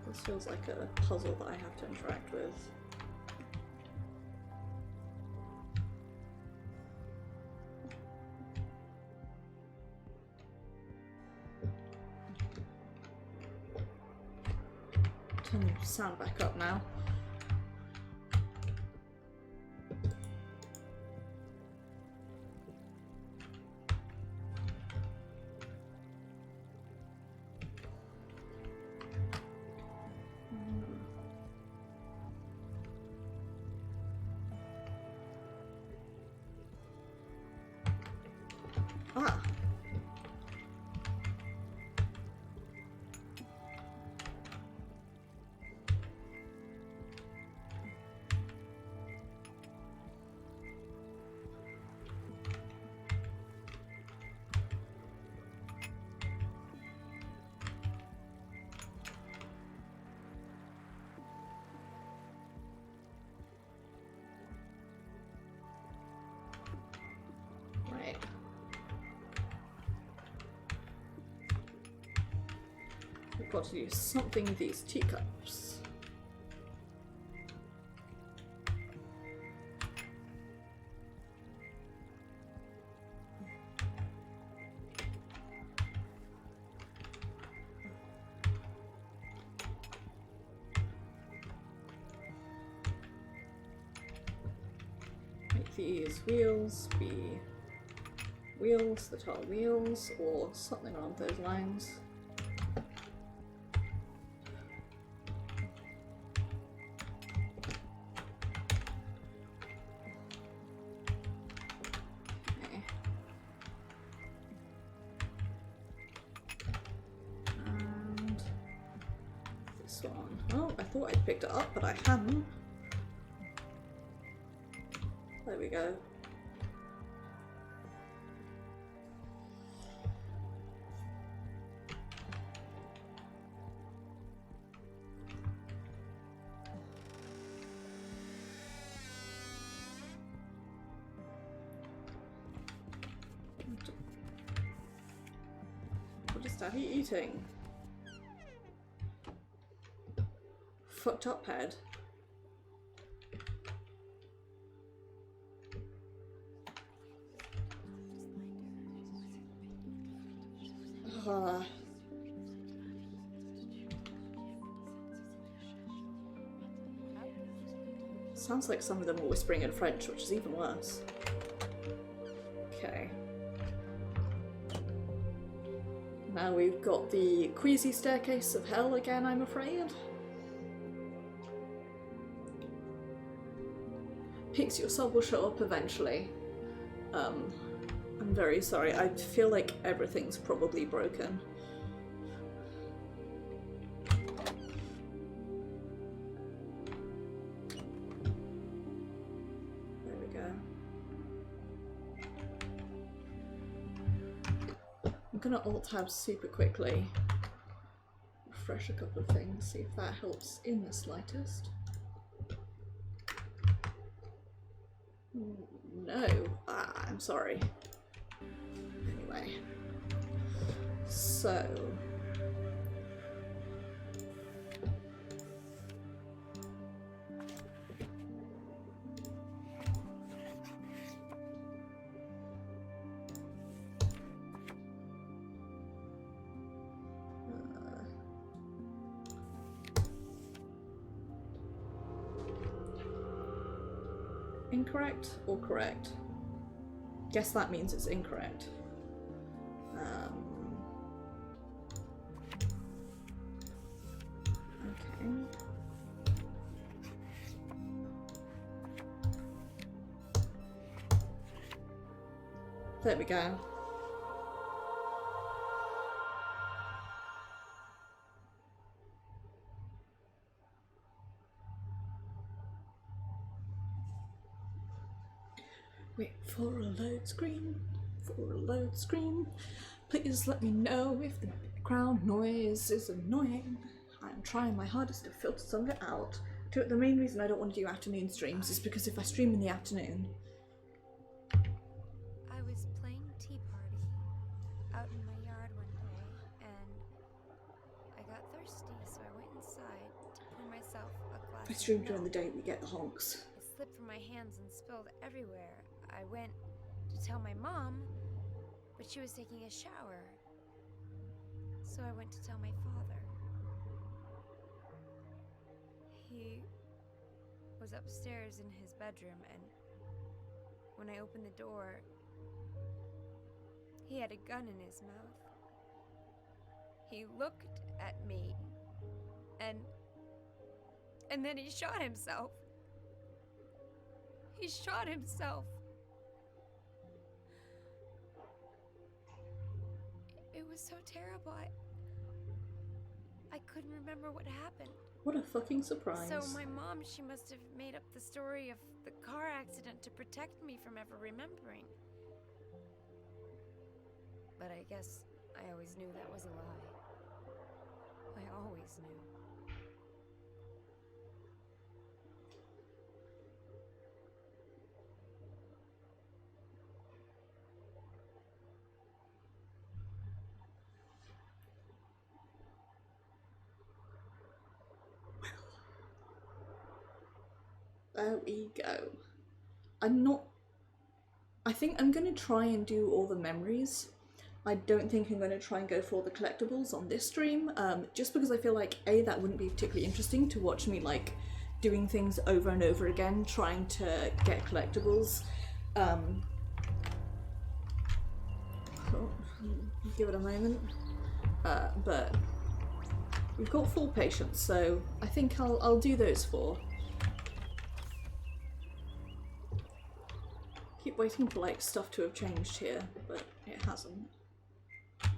This feels like a puzzle that I have to interact with. Turn the sound back up now. Ah. We've got to do something with these teacups. Make these wheels be wheels that are wheels, or something along those lines. I picked it up, but I hadn't. There we go. What is Daddy eating? Fucked up head. Sounds like some of them were whispering in French, which is even worse. Okay. Now we've got the queasy staircase of hell again, I'm afraid. Pixie, your soul will show up eventually. I'm very sorry. I feel like everything's probably broken. There we go. I'm gonna alt-tab super quickly. Refresh a couple of things, see if that helps in the slightest. No, I'm sorry. Anyway, so incorrect or correct? Guess that means it's incorrect. Okay. There we go. Wait for a load screen, for a load screen. Please let me know if the background noise is annoying. I'm trying my hardest to filter some of it out. The main reason I don't want to do afternoon streams is because if I stream in the afternoon... I was playing tea party out in my yard one day, and I got thirsty, so I went inside to pour myself a glass If I stream of during the milk. day, we get the honks. It slipped from my hands and spilled everywhere. I went to tell my mom, but she was taking a shower. So I went to tell my father. He was upstairs in his bedroom, and when I opened the door, he had a gun in his mouth. He looked at me, and then he shot himself. He shot himself. It was so terrible. I couldn't remember what happened. What a fucking surprise. So my mom, she must have made up the story of the car accident to protect me from ever remembering. But I guess I always knew that was a lie. I always knew. There we go. I think I'm going to try and do all the memories. I don't think I'm going to try and go for all the collectibles on this stream, just because I feel like, A, that wouldn't be particularly interesting to watch me, like, doing things over and over again, trying to get collectibles. Oh, give it a moment. But we've got 4 patients, so I think I'll do those 4. Keep waiting for like stuff to have changed here, but it hasn't. Oh,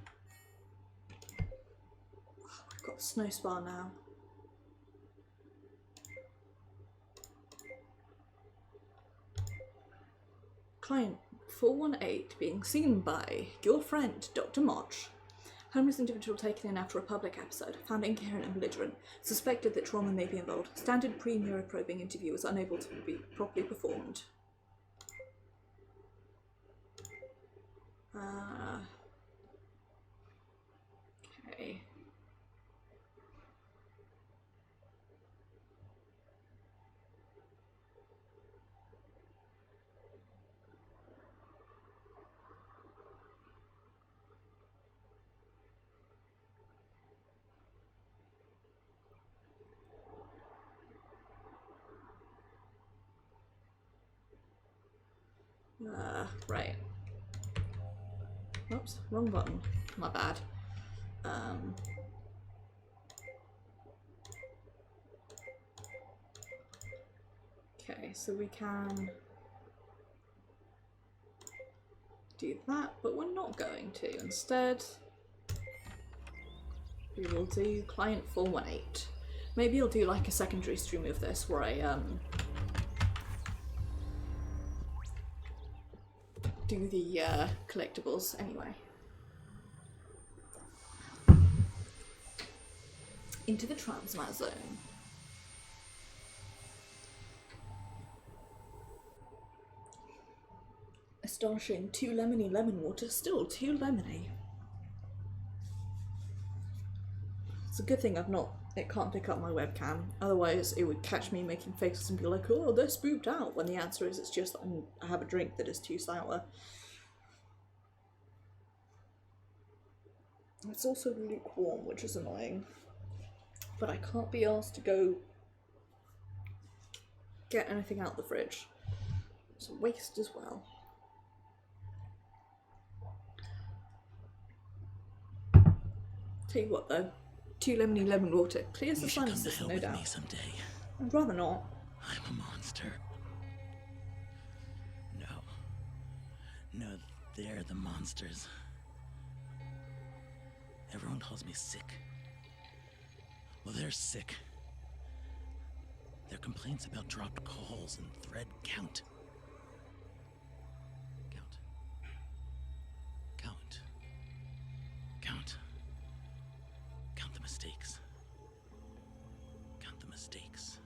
we've got a snow spa now. Client 418 being seen by your friend Dr. March. Homeless individual taken in after a public episode, found incoherent and belligerent, suspected that trauma may be involved. Standard pre-neuroprobing interview was unable to be properly performed. Okay. Right. Oops, wrong button. My bad. Okay, so we can do that, but we're not going to. Instead, we will do client 418. Maybe I'll do like a secondary stream of this where I do the collectibles anyway. Into the transmat zone. Astonishing, 2 lemony lemon water, still 2 lemony. It's a good thing it can't pick up my webcam, otherwise it would catch me making faces and be like, oh, they're spooked out, when the answer is it's just I have a drink that is too sour. It's also lukewarm, which is annoying, but I can't be asked to go get anything out the fridge. It's a waste as well. Tell you what though, 2 lemony lemon water clears the sinus system, no doubt. Someday. I'd rather not. I'm a monster. No, they're the monsters. Everyone calls me sick. Well, they're sick. Their complaints about dropped calls and thread count. Count the mistakes. Count the mistakes.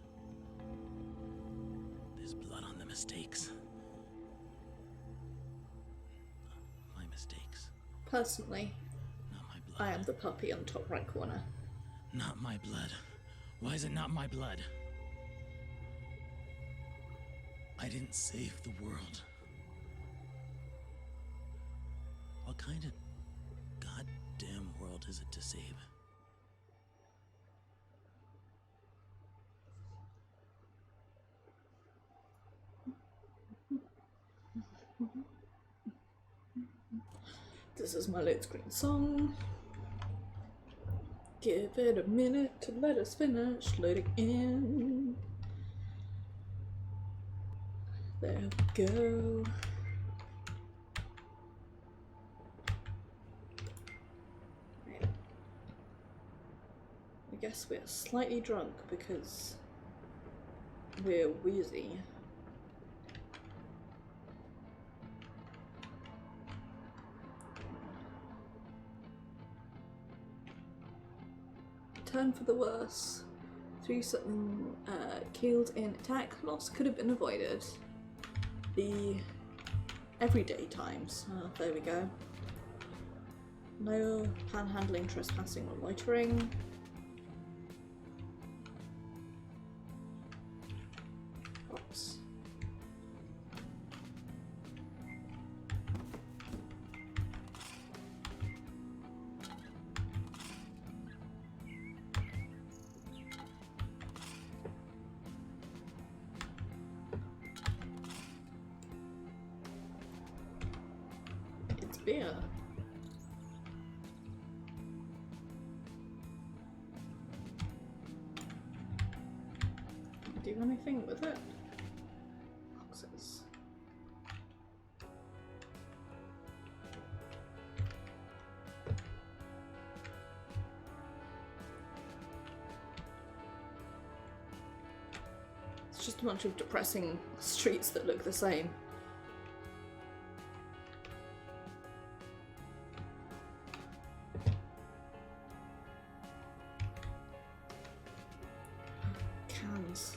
There's blood on the mistakes. My mistakes. Personally, Not my blood. I am the puppy on the top right corner. Not my blood. Why is it not my blood? I didn't save the world. What kind of goddamn world is it to save? This is my load screen song. Give it a minute to let us finish loading in. There we go. Right. I guess we're slightly drunk because we're wheezy. Turn for the worse. 3 something killed in attack. Loss could have been avoided. The everyday times. There we go. No panhandling, trespassing, or loitering. Oops. It's beer. Do anything with it? Boxes. It's just a bunch of depressing streets that look the same. Cans.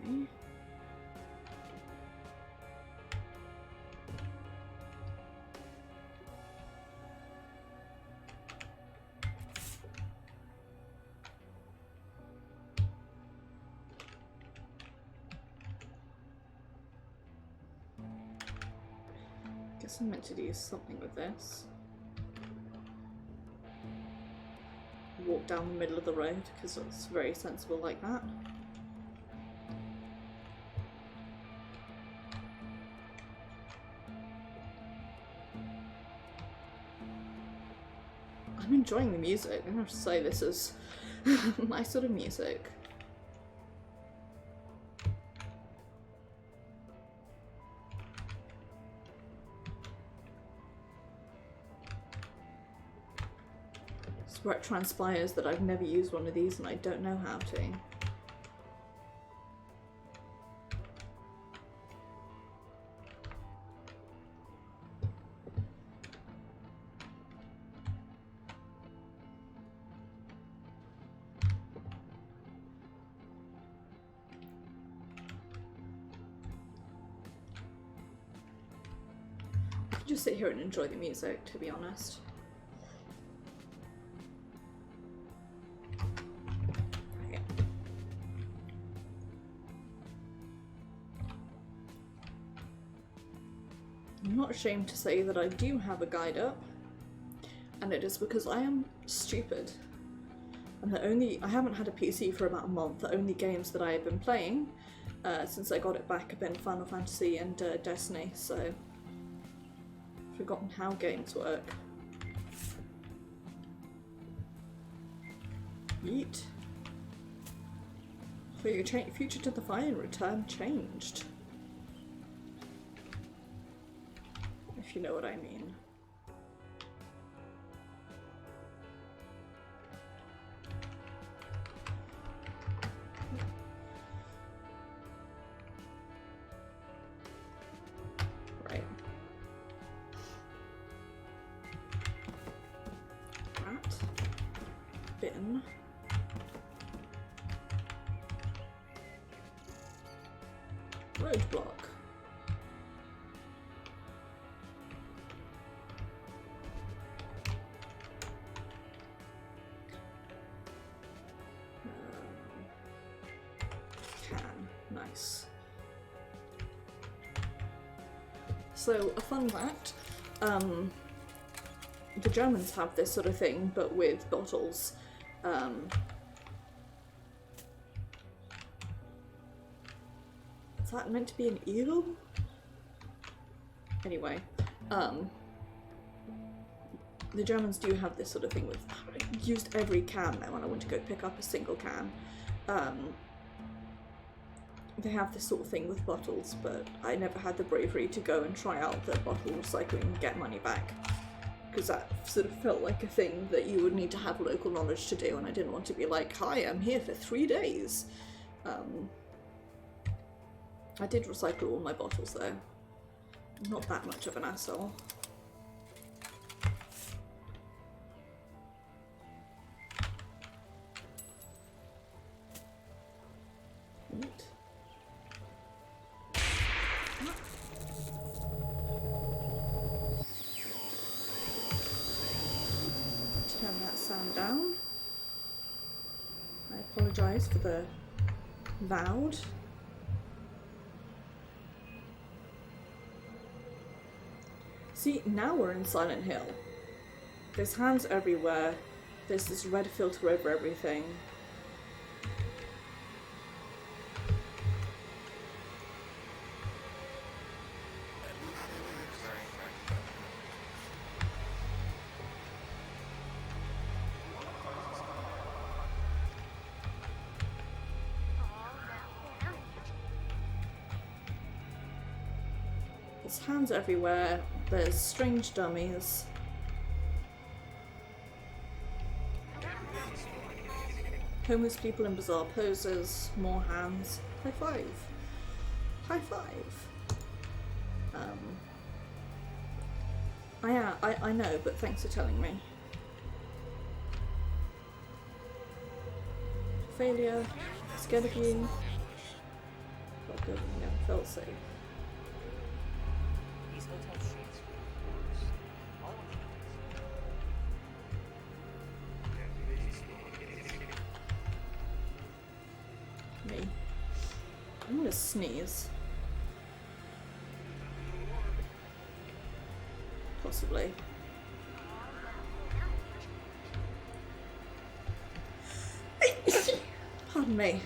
Okay. guess I'm meant to do something with this. Walk down the middle of the road because it's very sensible like that. I'm enjoying the music. I have to say this is my sort of music. It's where it transpires that I've never used one of these and I don't know how to. Just sit here and enjoy the music, to be honest. Okay. I'm not ashamed to say that I do have a guide up, and it is because I am stupid. And I haven't had a PC for about a month. The only games that I have been playing since I got it back have been Final Fantasy and Destiny, so forgotten how games work. Yeet. For your future to the fire and return changed. If you know what I mean. Right. Bin. Roadblock. Can. Nice. So, a fun fact, the Germans have this sort of thing, but with bottles. Is that meant to be an eel? Anyway, the Germans do have this sort of thing with, I used every can now when I went to go pick up a single can. They have this sort of thing with bottles, but I never had the bravery to go and try out the bottle recycling and get money back, because that sort of felt like a thing that you would need to have local knowledge to do, and I didn't want to be like, hi, I'm here for 3 days. I did recycle all my bottles though. I'm not that much of an asshole. Neat. Turn that sound down. I apologise for the loud. See, now we're in Silent Hill. There's hands everywhere. There's this red filter over everything. There's hands everywhere. There's strange dummies. Homeless people in bizarre poses. More hands. High five. High five. I know, but thanks for telling me. Failure. Scared of you. Felt good. Never felt safe. Me. I'm gonna sneeze. possibly. Pardon me.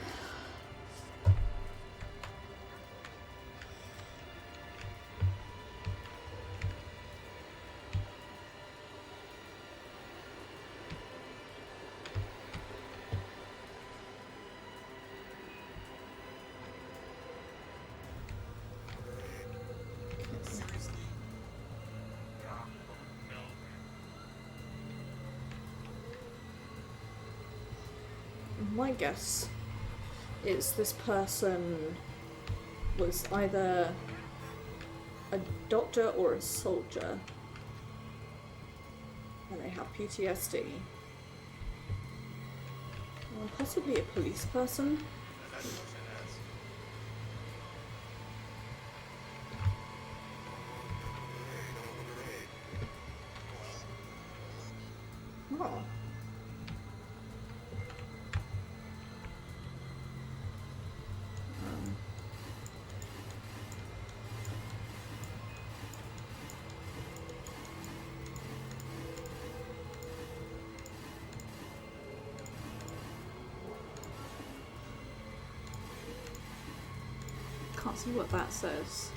My guess is this person was either a doctor or a soldier, and they have PTSD. Or possibly a police person. Oh. Can't see what that says.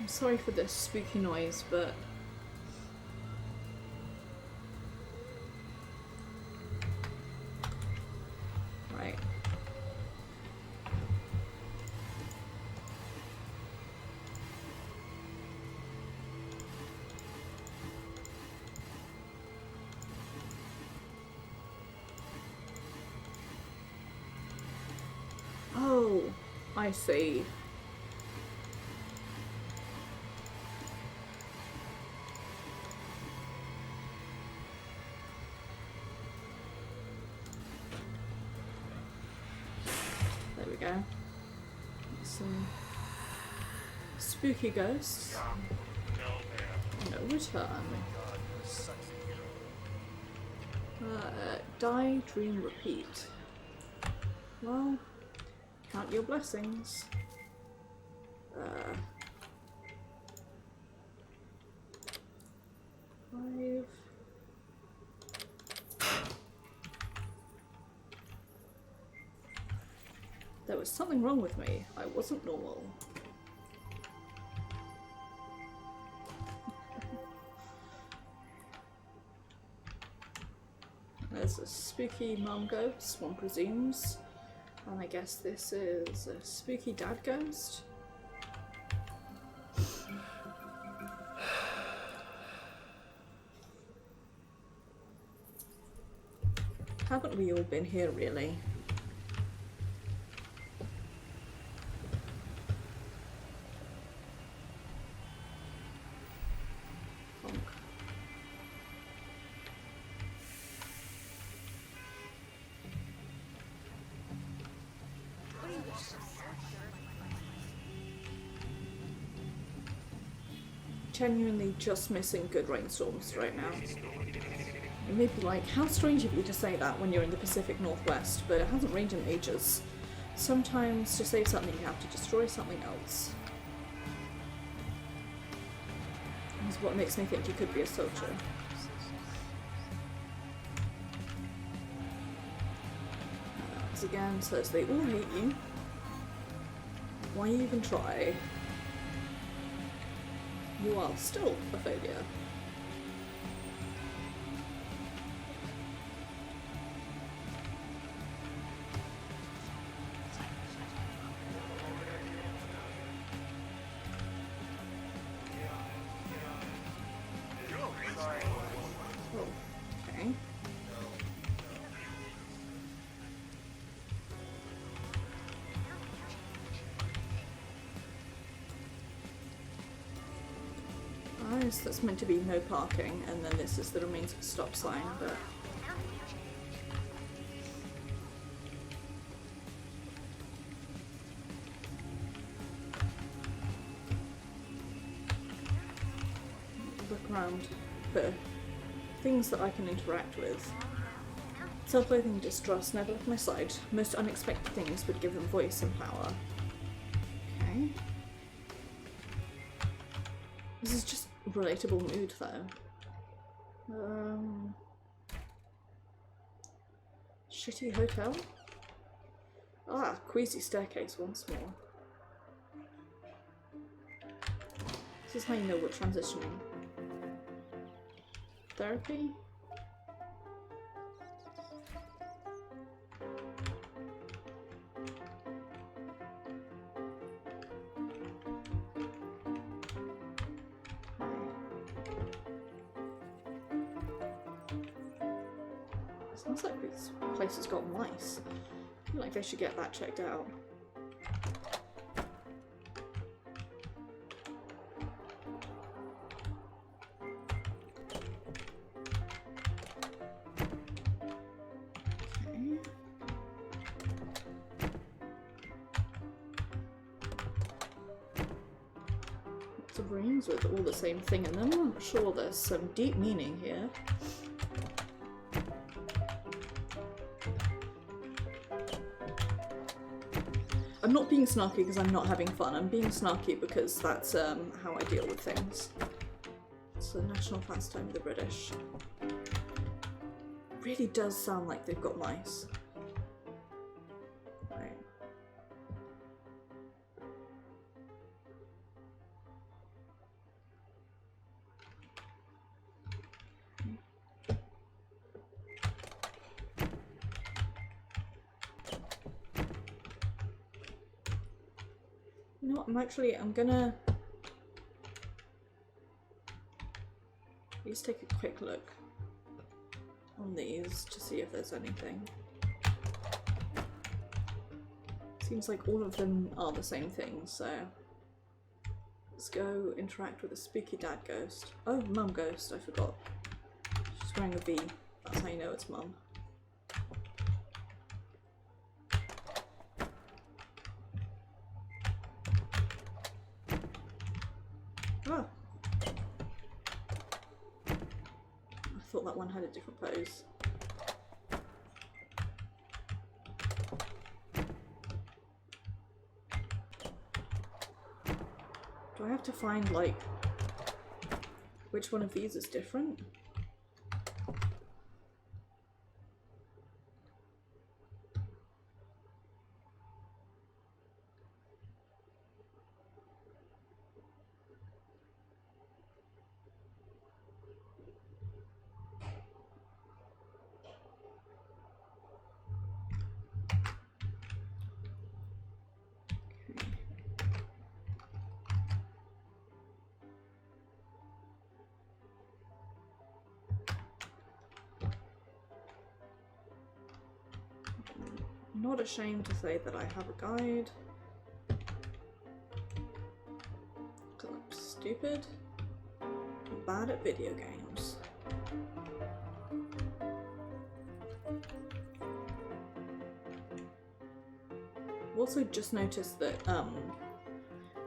I'm sorry for this spooky noise, but right. Oh, I see. There we go. Some spooky ghosts. No return. Die, dream, repeat. Well, count your blessings. 5. There was something wrong with me. I wasn't normal. There's a spooky mum ghost, one presumes. And I guess this is a spooky dad ghost. Haven't we all been here, really? Genuinely just missing good rainstorms right now. You may be like, how strange of you to say that when you're in the Pacific Northwest, but it hasn't rained in ages. Sometimes to save something you have to destroy something else. This is what makes me think you could be a soldier. As again says they all hate you. Why even try? You are still a failure. Oh, okay. guess that's meant to be no parking, and then this is the remains of a stop sign, but... Look around for things that I can interact with. Self-loathing, distrust, never left my side. Most unexpected things would give them voice and power. Okay. This is just relatable mood though. Shitty hotel? Ah, queasy staircase once more. This is how you know we're transitioning. Therapy? Sounds like this place has got mice. I feel like they should get that checked out. Okay. Lots of rooms with all the same thing in them. I'm sure there's some deep meaning here. I'm not being snarky because I'm not having fun. I'm being snarky because that's how I deal with things. It's the national pastime of the British. Really does sound like they've got mice. Right. You know what, I'm gonna just take a quick look on these to see if there's anything. Seems like all of them are the same thing, so let's go interact with a spooky dad ghost. Oh, mum ghost, I forgot. She's wearing a V, that's how you know it's mum. Oh. I thought that one had a different pose. Do I have to find, like, which one of these is different? Not ashamed to say that I have a guide. Because I'm stupid. I'm bad at video games. I've also just noticed that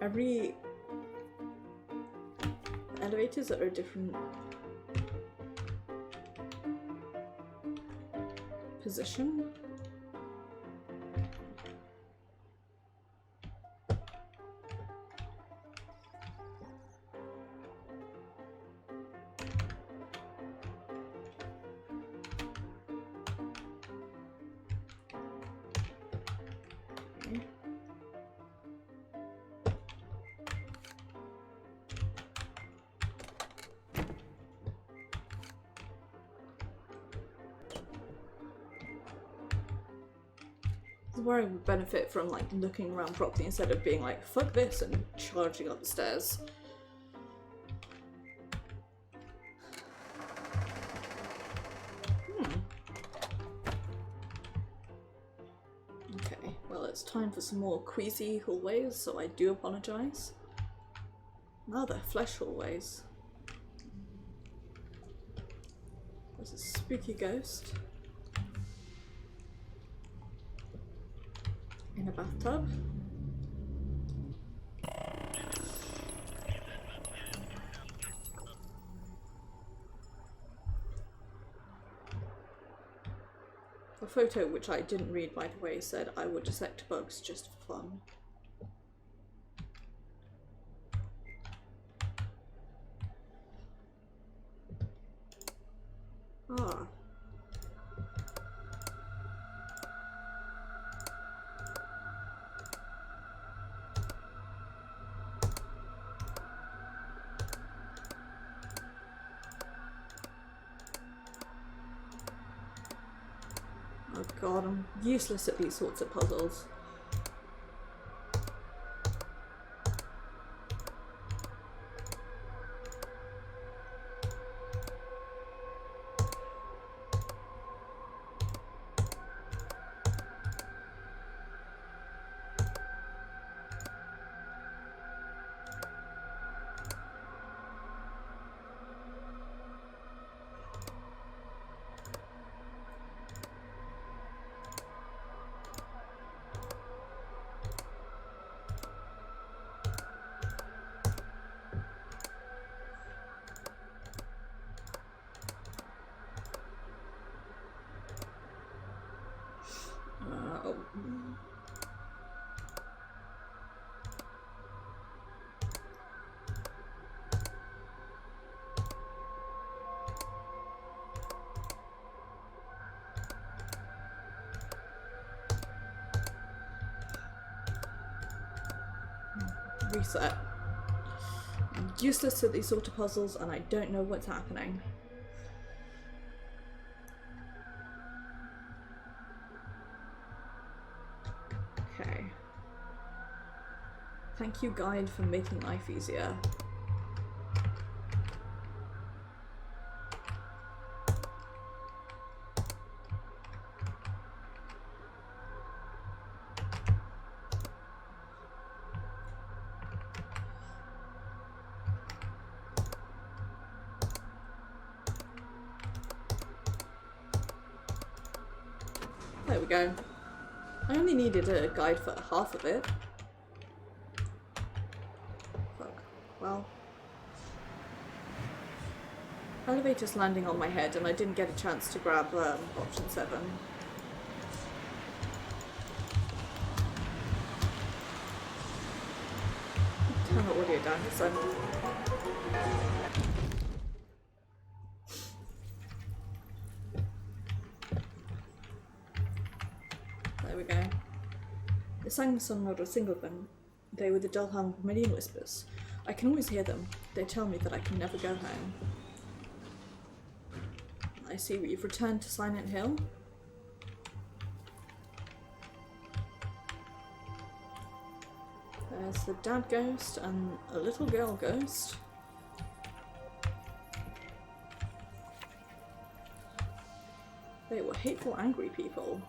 every elevators are a different position. Where I would benefit from like looking around properly instead of being like fuck this and charging up the stairs. Okay, well it's time for some more queasy hallways, so I do apologise. Now they're flesh hallways. There's a spooky ghost in a bathtub. A photo, which I didn't read by the way, said I would dissect bugs just for fun. Ah. Oh god, I'm useless at these sorts of puzzles. Oh. Reset. I'm useless at these sort of puzzles and I don't know what's happening. Okay. Thank you, guide, for making life easier. There we go. I only needed a guide for half of it. Fuck. Well. Elevator's landing on my head and I didn't get a chance to grab option 7. Turn the audio down just so. There we go. They sang the song not a single of them. They were the dull hum of a million whispers. I can always hear them. They tell me that I can never go home. I see you've returned to Silent Hill. There's the dad ghost and a little girl ghost. They were hateful, angry people.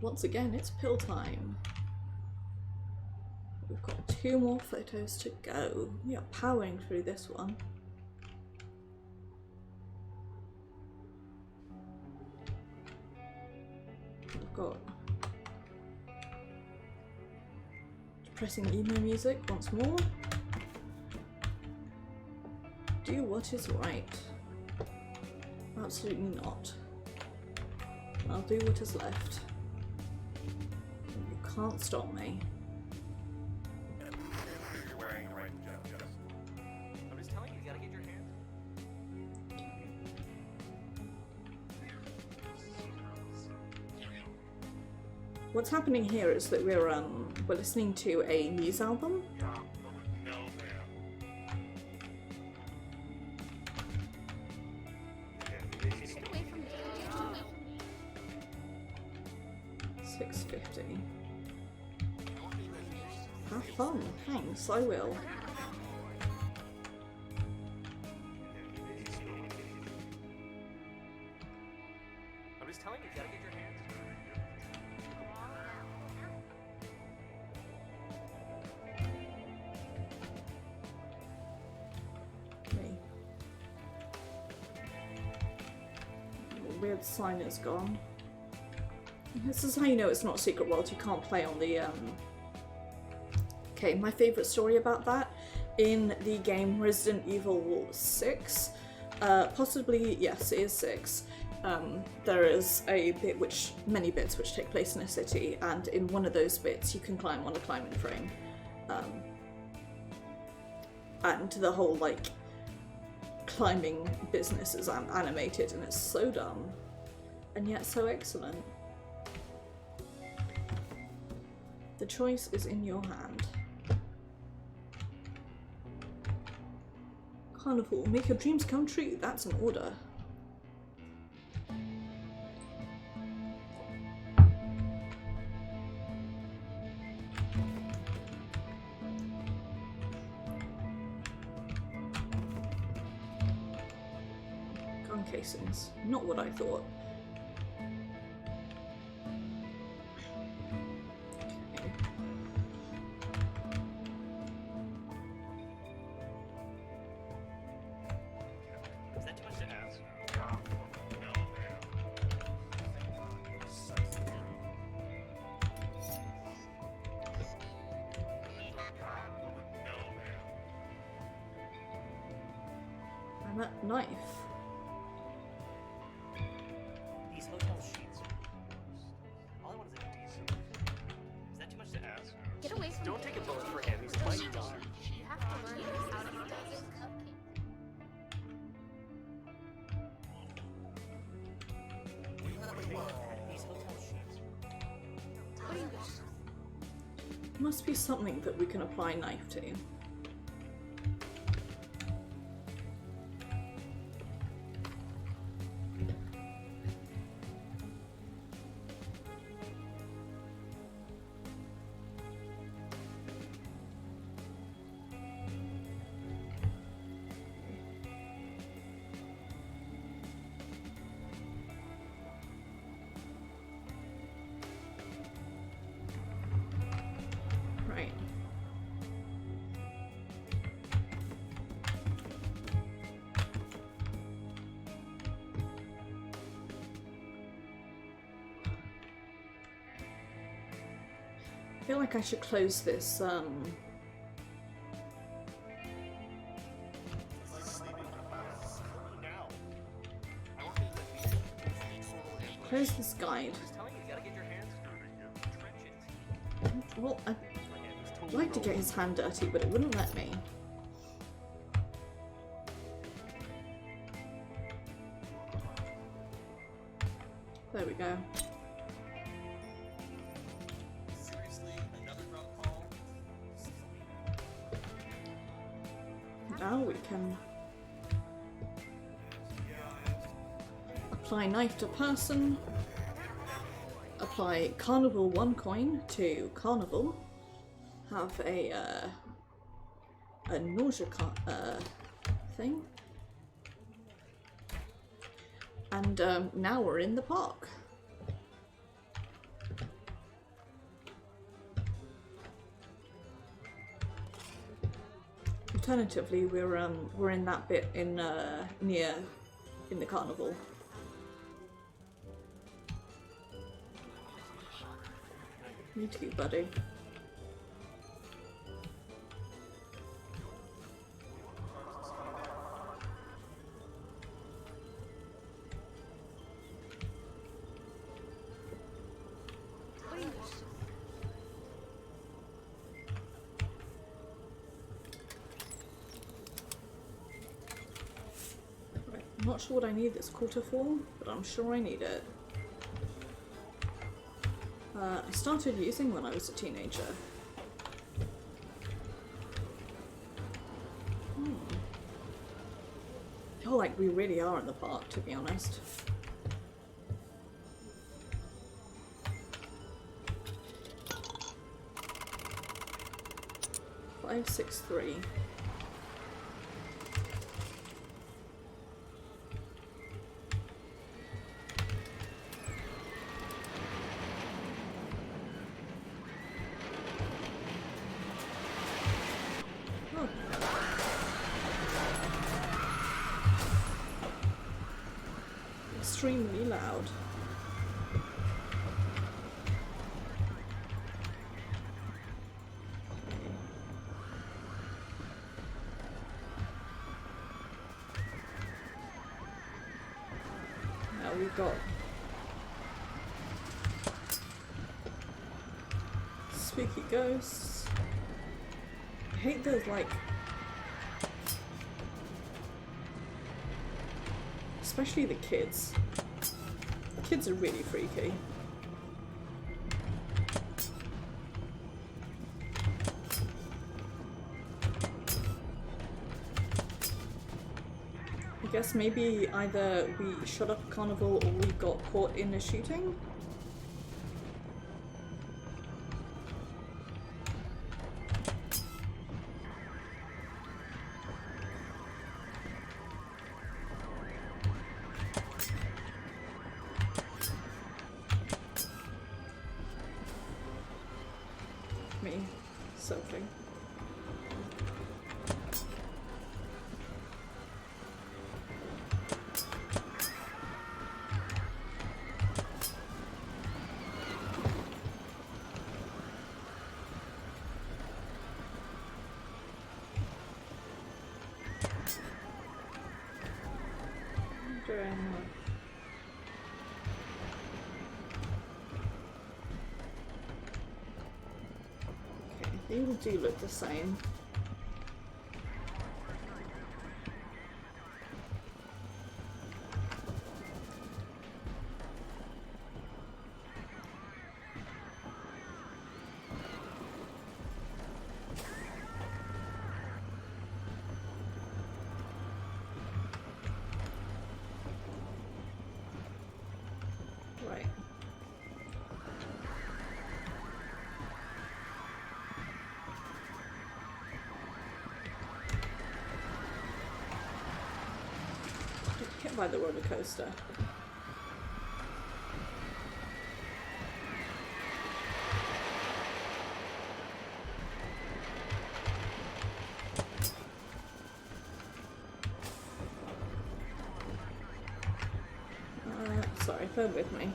Once again, it's pill time. We've got 2 more photos to go. We are powering through this one. We've got depressing emo music once more. Do what is right. Absolutely not. I'll do what is left. Can't stop me. I'm just telling you, you gotta get your hands. What's happening here is that we're listening to a news album. Get away from me. 6:50. Have fun. Thanks, I will. I'm just telling you, you gotta get your hands. weird sign is gone. This is how you know it's not Secret World. You can't play on the Okay, my favourite story about that, in the game Resident Evil 6, possibly, yes, it is 6, there is a bit many bits which take place in a city, and in one of those bits you can climb on a climbing frame. And the whole, like, climbing business is animated, and it's so dumb, and yet so excellent. The choice is in your hand. Carnival, make your dreams come true. That's an order. Gun casings. Not what I thought. And that knife. These hotel sheets are all I want is a decent. Is that too much to ask? Get away from Don't me. take a bullet for him. He's my daughter. You have to learn this out of the These hotel sheets. What do you want? Must be something that we can apply knife to. Right. I feel like I should close this, close this guide. Just telling you, you gotta get your hands dirty. Trench it. Well, I'd like to get his hand dirty, but it wouldn't let me. There we go. Seriously, another drunk call? Now we can apply knife to person, apply carnival 1 coin to carnival, have a nausea thing, and now we're in the park. Alternatively, we're in that bit in near in the carnival. Me too, buddy. What do you want? Right, I'm not sure what I need this quarter for, but I'm sure I need it. I started using when I was a teenager. I feel like we really are in the park, to be honest. Five, 6, 3. Extremely loud. loud. Now we've got spooky ghosts. I hate those, like, especially the kids. The kids are really freaky. I guess maybe either we shut up a carnival or we got caught in a shooting. Me soaking. Okay, they all do look the same. Right. Hit by the roller coaster. Sorry, bear with me.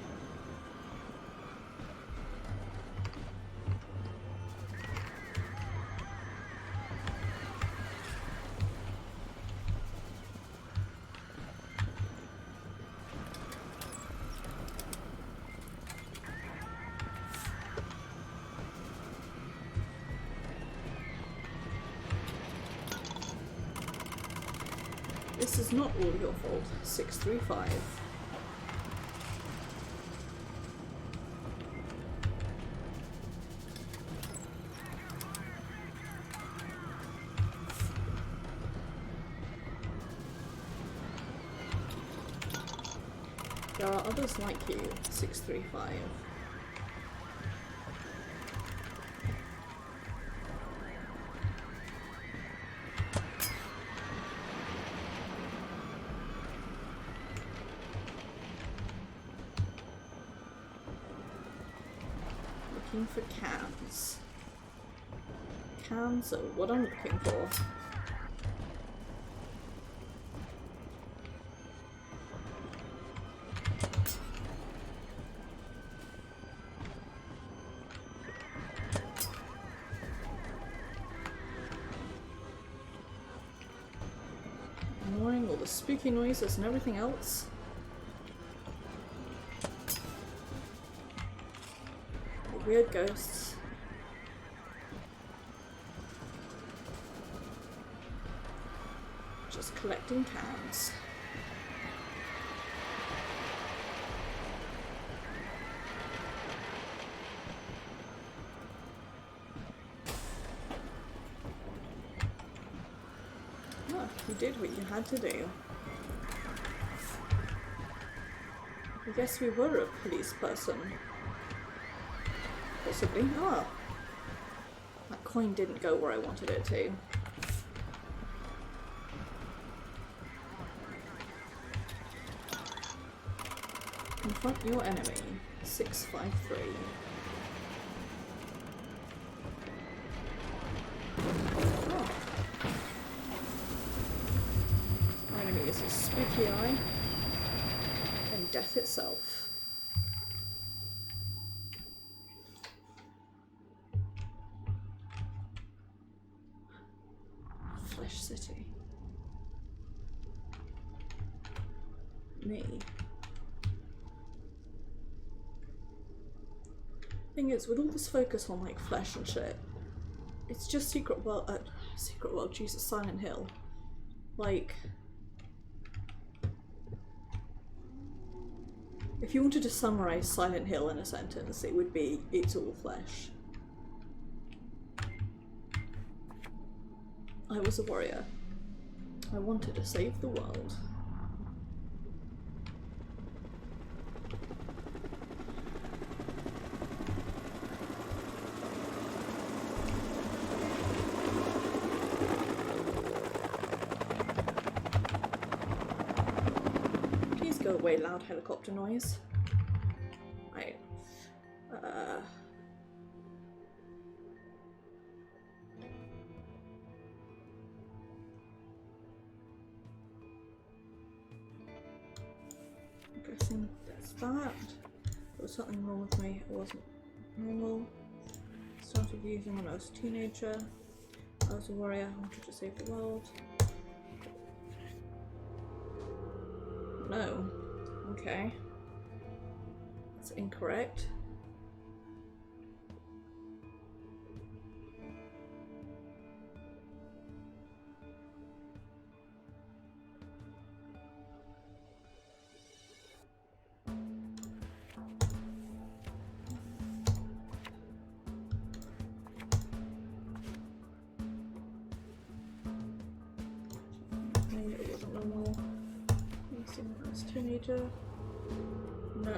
This is not all your fault. 635. There are others like you, 635. Looking for cans. Cans are what I'm looking for. Ignoring all the spooky noises and everything else. The weird ghosts. Just collecting cans. Oh, you did what you had to do. I guess we were a police person. Possibly. Oh. That coin didn't go where I wanted it to. Confront your enemy. 653. Oh. Our enemy is a spooky eye and death death itself. Flesh City. Me. Thing is, with all this focus on like flesh and shit, it's just Secret World, Jesus, Silent Hill. Like, if you wanted to summarize Silent Hill in a sentence, it would be, it's all flesh. I was a warrior. I wanted to save the world. Please go away, loud helicopter noise. Right. I'm guessing that's that. There was something wrong with me. It wasn't normal. Started using when I was a teenager. I was a warrior. I wanted to save the world. No. Okay. That's incorrect. It wasn't normal. Using when I was a teenager. No.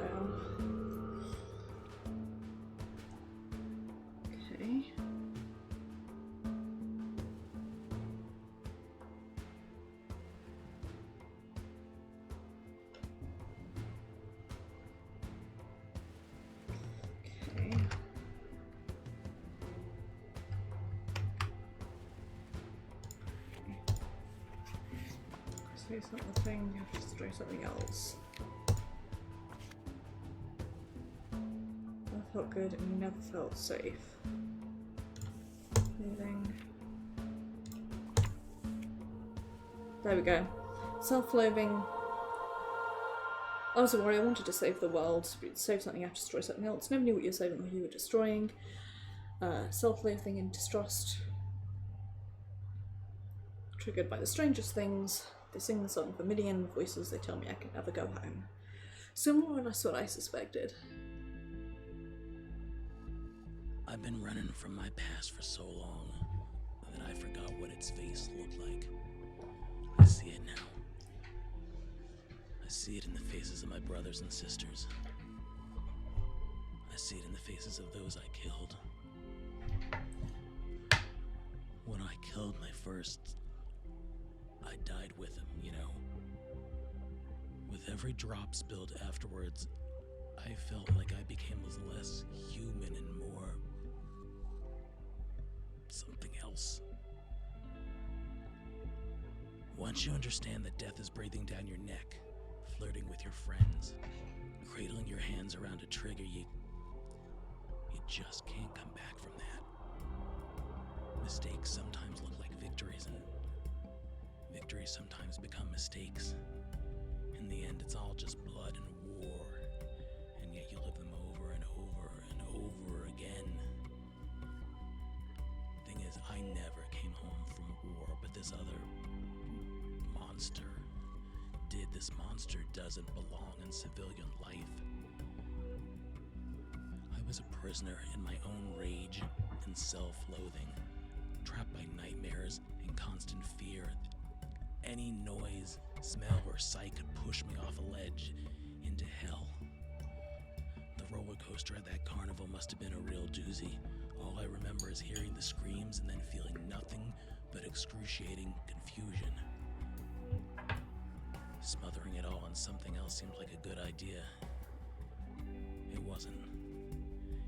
Okay. Okay. Say something, you have to try something else. I felt good and never felt safe. Moving. There we go. Self-loathing. I was a warrior, I wanted to save the world. Save something, you have to destroy something else. Never knew what you were saving or who you were destroying. Self-loathing and distrust. Triggered by the strangest things. They sing the song of a million voices, they tell me I can never go home. So more or less what I suspected. I've been running from my past for so long that I forgot what its face looked like. I see it now. I see it in the faces of my brothers and sisters. I see it in the faces of those I killed. When I killed my first, I died with him, you know. With every drop spilled afterwards, I felt like I became less human and more something else. Once you understand that death is breathing down your neck, flirting with your friends, cradling your hands around a trigger, you just can't come back from that. Mistakes sometimes look like victories, and victories sometimes become mistakes. In the end, it's all just blood and war, and yet you live them over and over and over again. Thing is, I never came home from war, but this other monster did. This monster doesn't belong in civilian life. I was a prisoner in my own rage and self-loathing, trapped by nightmares and constant fear. Any noise, smell, or sight could push me off a ledge into hell. The roller coaster at that carnival must have been a real doozy. All I remember is hearing the screams and then feeling nothing but excruciating confusion. Smothering it all in something else seemed like a good idea. It wasn't.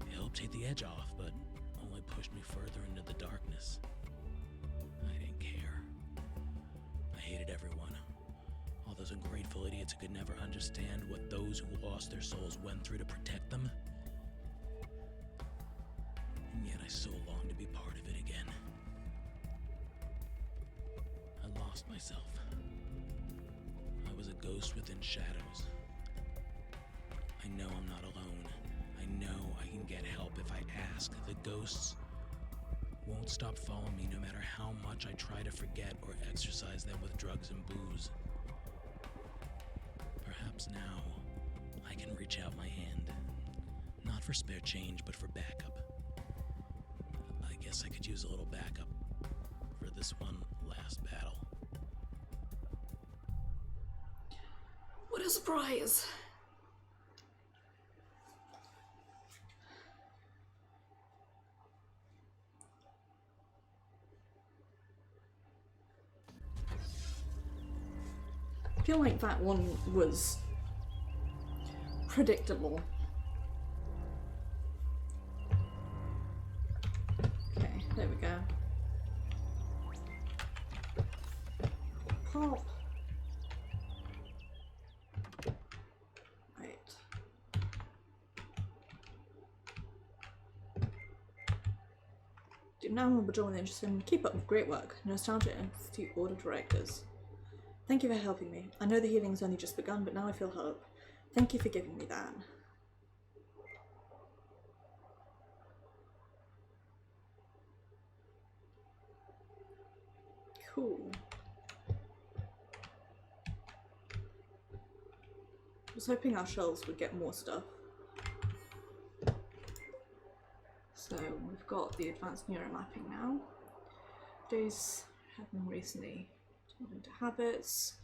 It helped take the edge off, but only pushed me further into the darkness. I didn't care. I hated everyone. All those those ungrateful idiots who could never understand what those who lost their souls went through to protect them. And yet I so long to be part of it again. I lost myself. I was a ghost within shadows. I know I'm not alone. I know I can get help if I ask. The ghosts won't stop following me no matter how much I try to forget or exorcise them with drugs and booze. Perhaps now I can reach out my hand. Not for spare change, but for backup. I guess I could use a little backup for this one last battle. What a surprise! I feel like that one was predictable. Okay, there we go. Pop. Right. Do now remember joining the interest in keep up with great work. Nostalgia Institute Board of Directors. Thank you for helping me. I know the healing's only just begun, but now I feel hope. Thank you for giving me that. Cool. I was hoping our shelves would get more stuff. So we've got the advanced neuromapping now. Days have been recently turned into habits.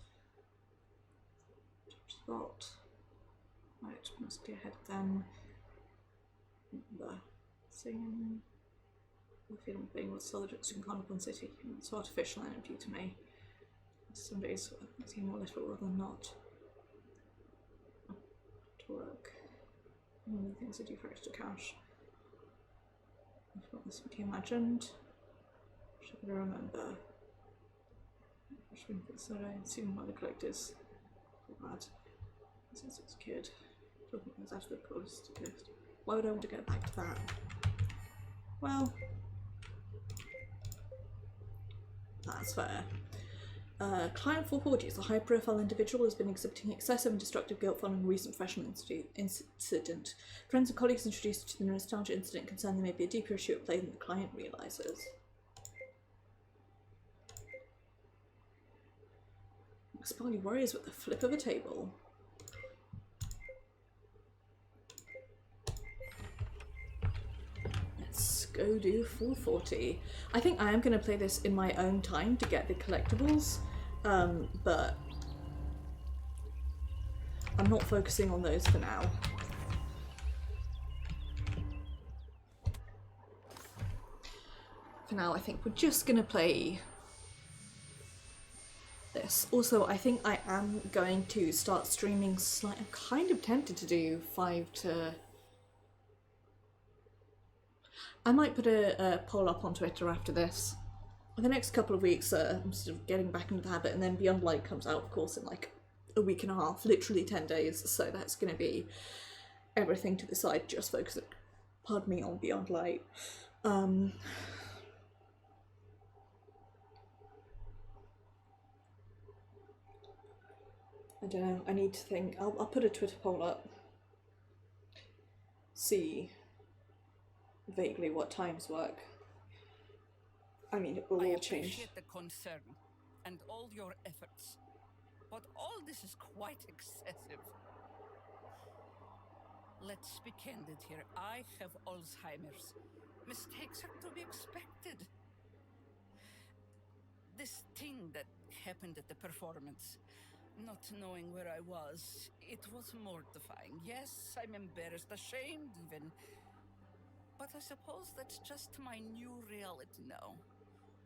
Got right, must be ahead of them. Remember seeing the feeling being with solid in Conopon City. It's artificial and due to me. Some days I seem more literal rather than not. To work. One of the things I do for extra cash. If not this what you imagined. Should I remember? I should be considered seeing why the collectors were bad. Since I was a kid, I was after the post. Why would I want to go back to that? Well, that's fair. Client 440 is a high-profile individual who has been exhibiting excessive and destructive guilt following a recent professional incident. Friends and colleagues introduced to the nostalgia incident concern there may be a deeper issue at play than the client realises. Expel your worries with the flip of a table. Let's go do 440. I think I am going to play this in my own time to get the collectibles, but I'm not focusing on those for now. For now, I think we're just going to play this. Also, I think I am going to start streaming I'm kind of tempted to do 5 to... I might put a poll up on Twitter after this. For the next couple of weeks, I'm sort of getting back into the habit, and then Beyond Light comes out, of course, in like a week and a half, literally 10 days, so that's going to be everything to the side, just focus, pardon me, on Beyond Light. I don't know, I need to think. I'll put a Twitter poll up. See vaguely what times work. I mean, it will all change. I appreciate the concern and all your efforts, but all this is quite excessive. Let's be candid here. I have Alzheimer's. Mistakes are to be expected. This thing that happened at the performance, not knowing where I was, it was mortifying. Yes, I'm embarrassed, ashamed even. But I suppose that's just my new reality now.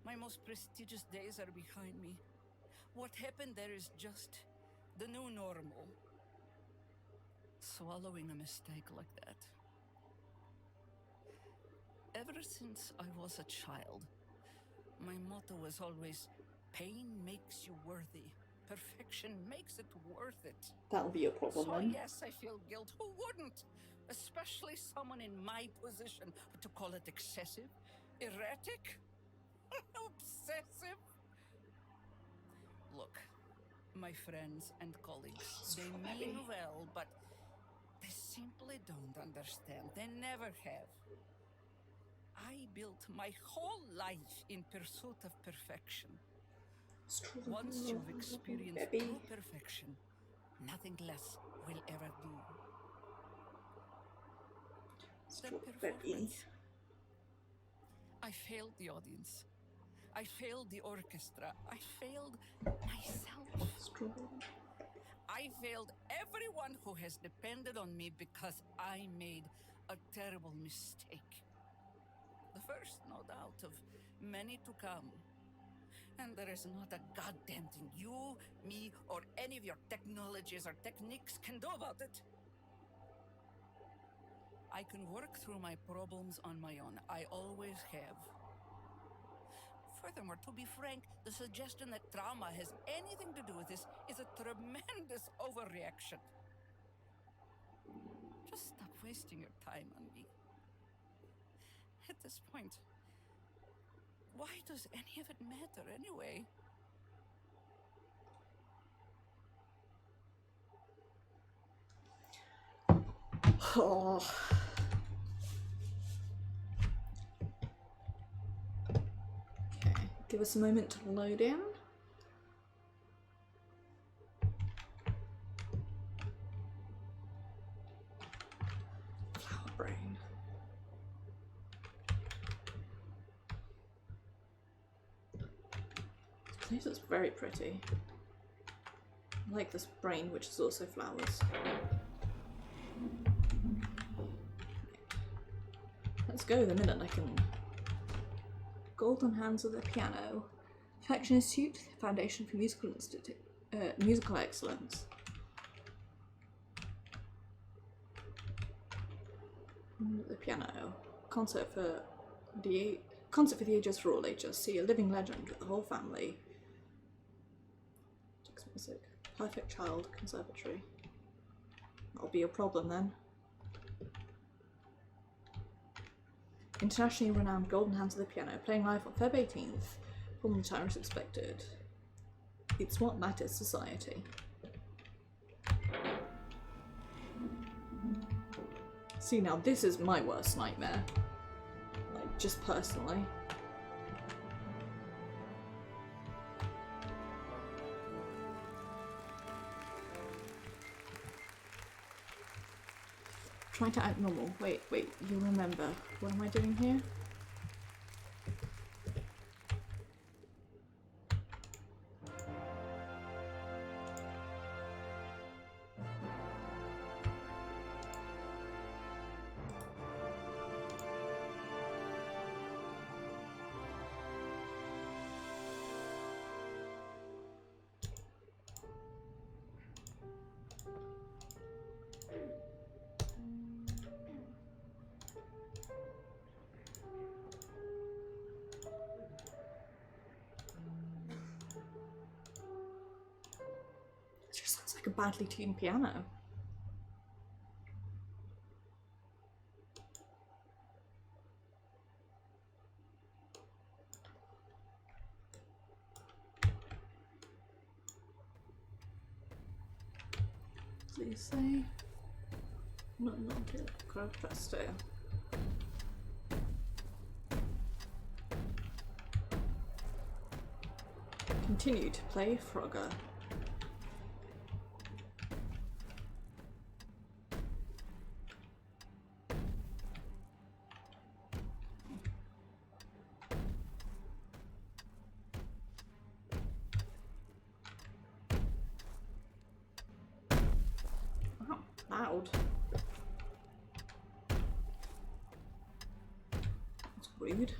My most prestigious days are behind me. What happened there is just the new normal. Swallowing a mistake like that. Ever since I was a child, my motto was always, pain makes you worthy. perfection makes it worth it. That'll be a problem So then. yes, I feel guilt. Who wouldn't? Especially someone in my position. But to call it excessive, erratic, obsessive. Look, my friends and colleagues, they mean well, but they simply don't understand. They never have. I built my whole life in pursuit of perfection. Once you've experienced true perfection, nothing less will ever do. The performance. I failed the audience. I failed the orchestra. I failed myself. I failed everyone who has depended on me because I made a terrible mistake. The first, no doubt, of many to come. And there is not a goddamn thing you, me, or any of your technologies or techniques can do about it. I can work through my problems on my own. I always have. Furthermore, to be frank, the suggestion that trauma has anything to do with this is a tremendous overreaction. Just stop wasting your time on me. At this point, why does any of it matter anyway? Oh. Okay, give us a moment to load in. Flower brain. This place is very pretty. I like this brain, which is also flowers. Let's go the minute I can. Golden hands of the piano. Perfection is the foundation for musical excellence. The piano. Concert for the ages for all ages. See a living legend with the whole family. Text music. Perfect child conservatory. That'll be a problem then. Internationally renowned Golden Hands of the Piano, playing live on Feb 18th. From the time is expected. It's what matters, society. See, now this is my worst nightmare. Like, just personally. Try to act normal. Wait, you remember. What am I doing here? Like a badly tuned piano. Please say not it. Crowd presto. Continue to play Frogger. Loud. That's rude.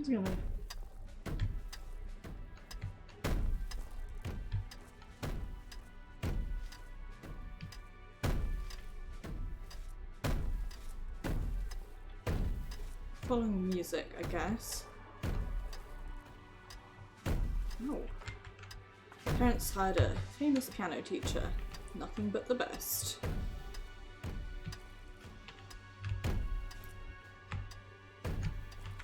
He's gonna. Following music, I guess. Oh. Parents hired a famous piano teacher. Nothing but the best.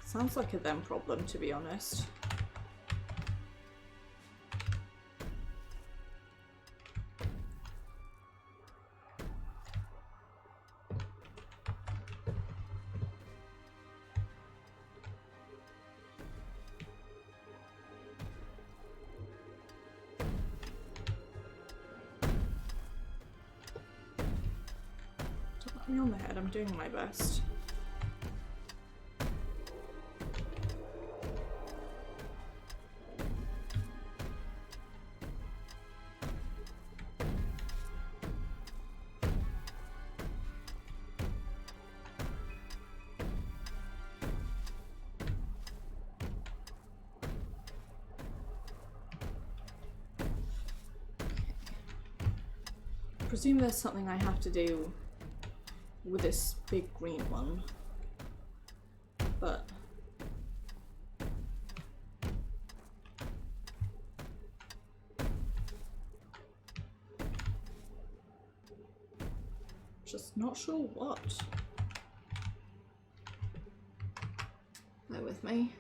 Sounds like a them problem, to be honest. Don't let me on the head, I'm doing my best. I presume there's something I have to do with this big green one, but just not sure what. Bear with me.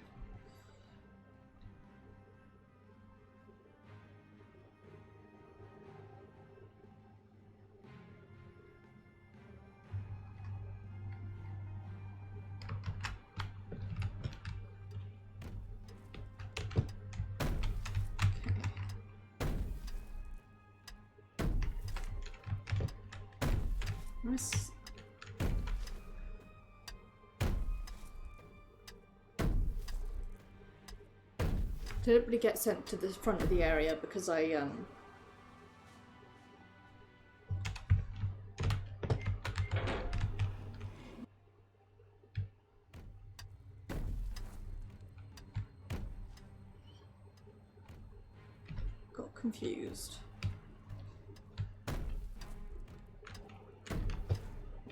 Nice. Deliberately get sent to the front of the area because I got confused.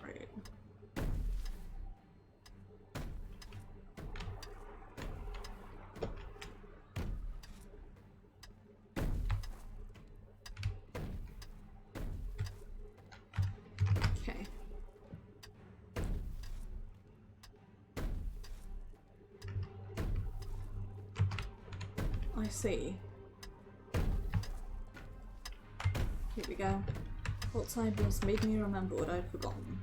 Right. Okay. I see. Here we go. Outside was making me remember what I'd forgotten.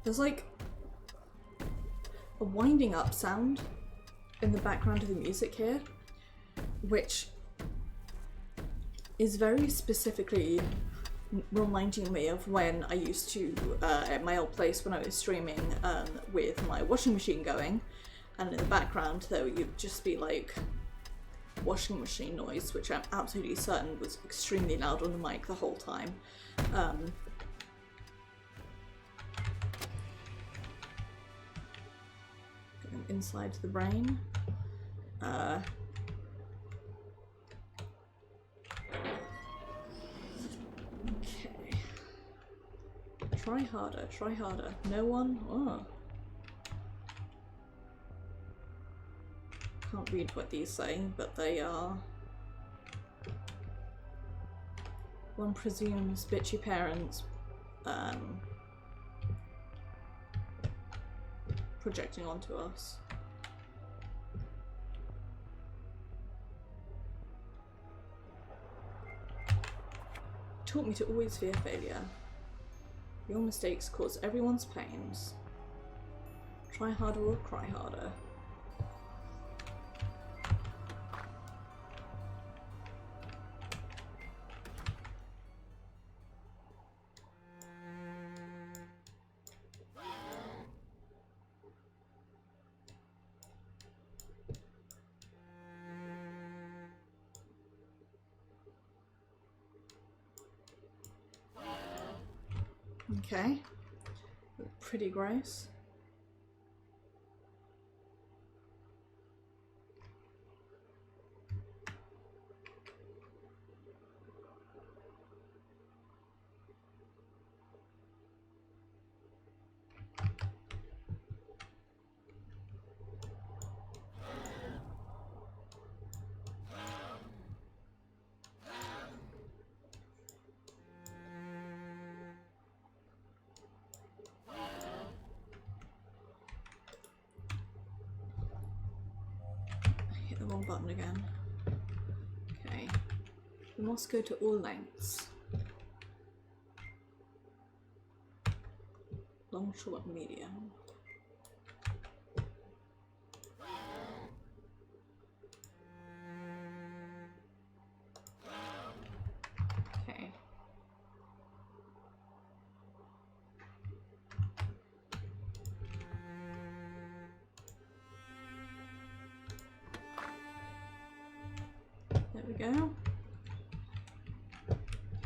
There's like a winding up sound in the background of the music here, which is very specifically reminding me of when I used to, at my old place when I was streaming with my washing machine going, and in the background there would just be like washing machine noise, which I'm absolutely certain was extremely loud on the mic the whole time. Going inside the brain. Okay. Try harder, try harder. No one? Oh. Can't read what these say, but they are... One presumes bitchy parents projecting onto us. Taught me to always fear failure. Your mistakes cause everyone's pains. Try harder or cry harder. Okay. Pretty gross. Hit the wrong button again. Okay. We must go to all lengths. Long, short, medium. Okay. There we go.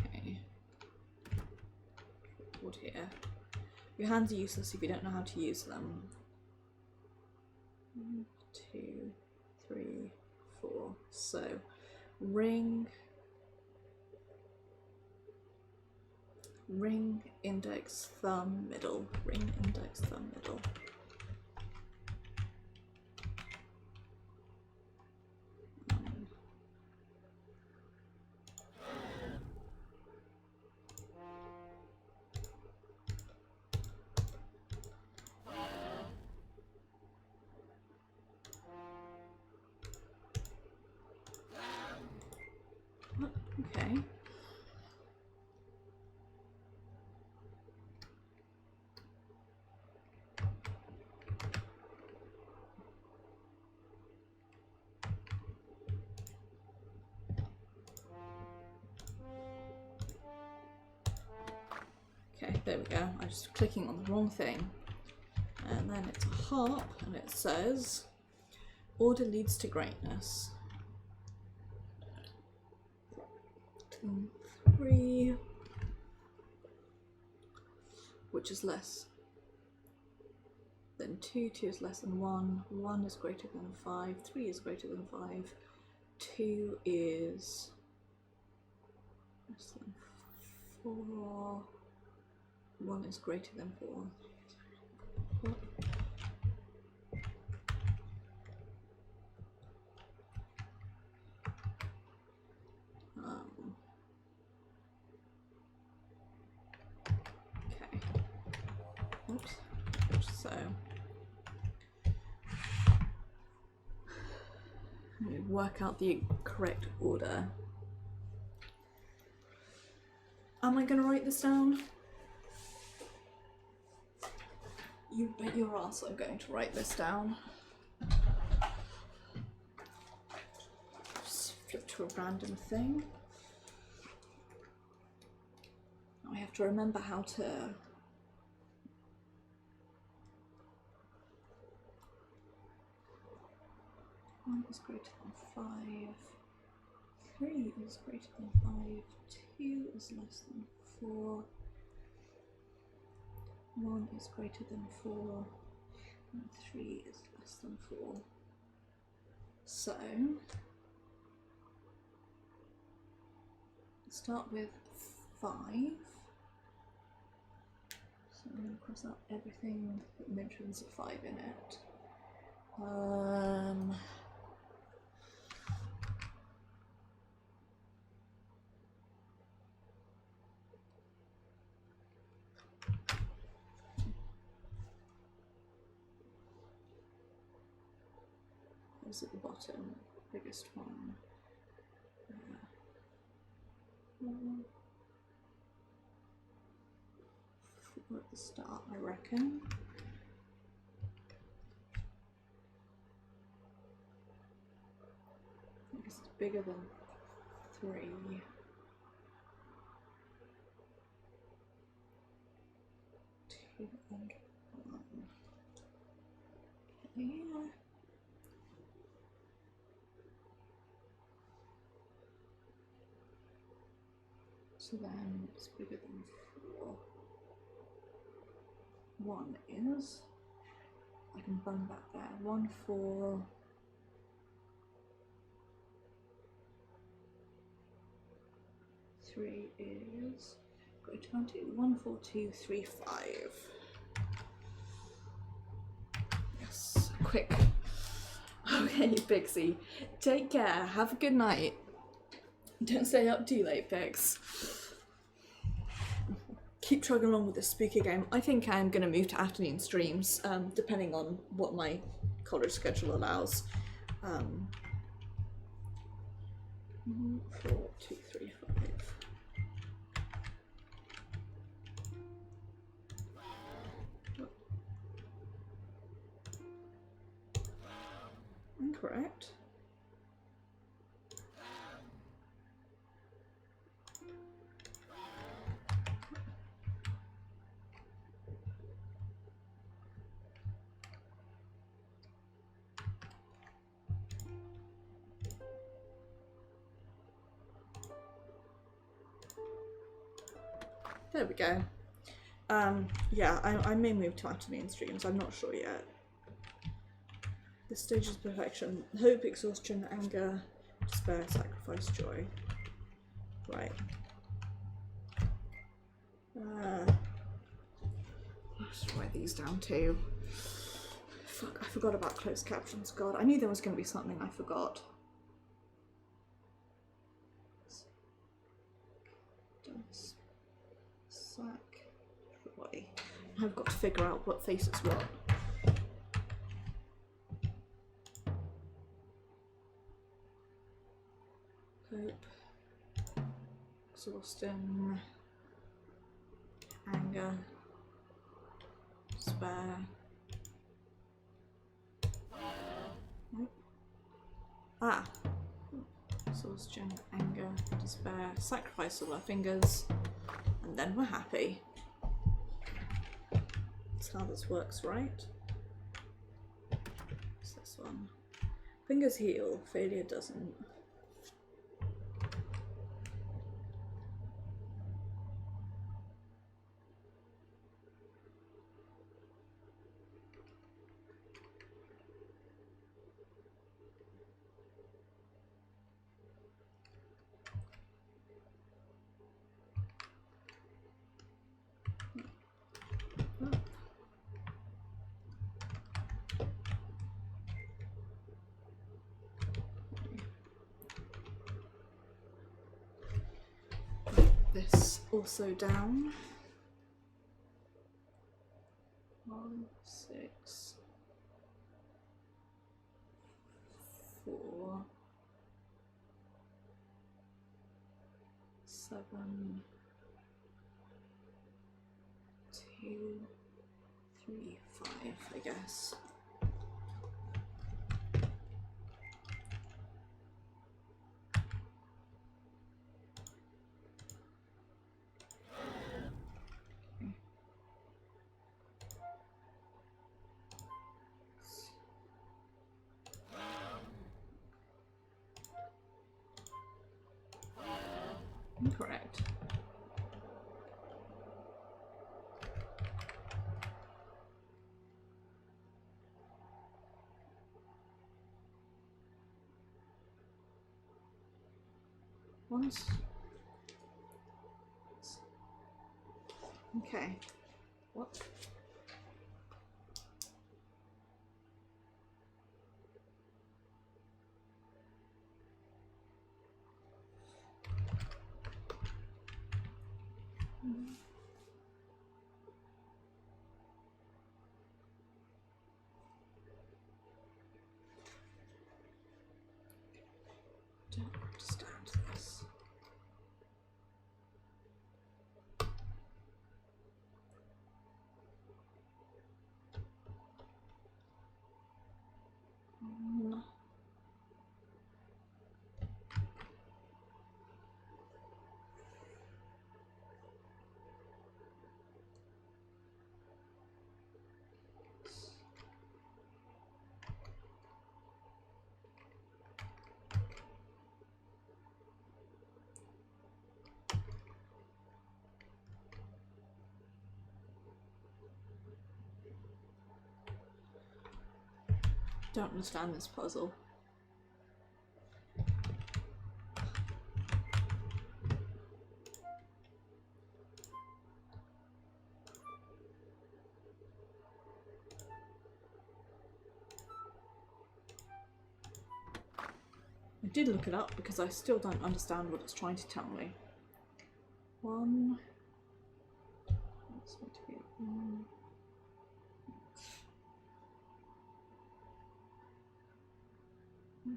Okay. Wood here. Your hands are useless if you don't know how to use them. 1, 2, 3, 4. So, ring, index, thumb, middle. Ring, index, thumb, middle. Okay. Okay, there we go. I'm just clicking on the wrong thing. And then it's a harp, and it says, order leads to greatness. 2, 3, which is less than 2, 2 is less than 1, 1 is greater than 5, 3 is greater than 5, 2 is less than 4, 1 is greater than 4. Okay. Oops. So let me work out the correct order. Am I going to write this down? You bet your ass I'm going to write this down. Just flip to a random thing. I have to remember how to... One is greater than 5. 3 is greater than 5. 2 is less than 4. 1 is greater than 4. And 3 is less than 4. So, start with 5. So I'm going to cross out everything that mentions a 5 in it. What's at the bottom? Biggest one. Four at the start, I reckon. I guess it's bigger than 3. 2 and 1. Okay. So then it's bigger than 4. 1 is, I can bung that there. 1, 4. 3 is, go down to 1, 4, 2, 3, 5. Yes, quick. Okay, Pixie, take care, have a good night. Don't stay up too late, Pix. Keep trugging along with this spooky game. I think I'm going to move to afternoon streams, depending on what my college schedule allows. 1, 4, 2, 3, 5. Incorrect. There we go. Yeah, I may move to afternoon streams, I'm not sure yet. This stage is perfection. Hope, exhaustion, anger, despair, sacrifice, joy. Right. Let's write these down too. Fuck, I forgot about closed captions. God, I knew there was going to be something I forgot. Sack, joy. I've got to figure out what face is what. Hope, exhaustion, anger, despair. Nope. Ah, exhaustion, anger, despair, sacrifice all our fingers, and then we're happy. That's how this works, right? What's this one? Fingers heal, failure doesn't. This also down. 1, 6, 4, 7, 2, 3, 5, I guess. Incorrect. Once. Okay. What? Don't understand this. Don't understand this puzzle. I did look it up because I still don't understand what it's trying to tell me. One. That's going to be one.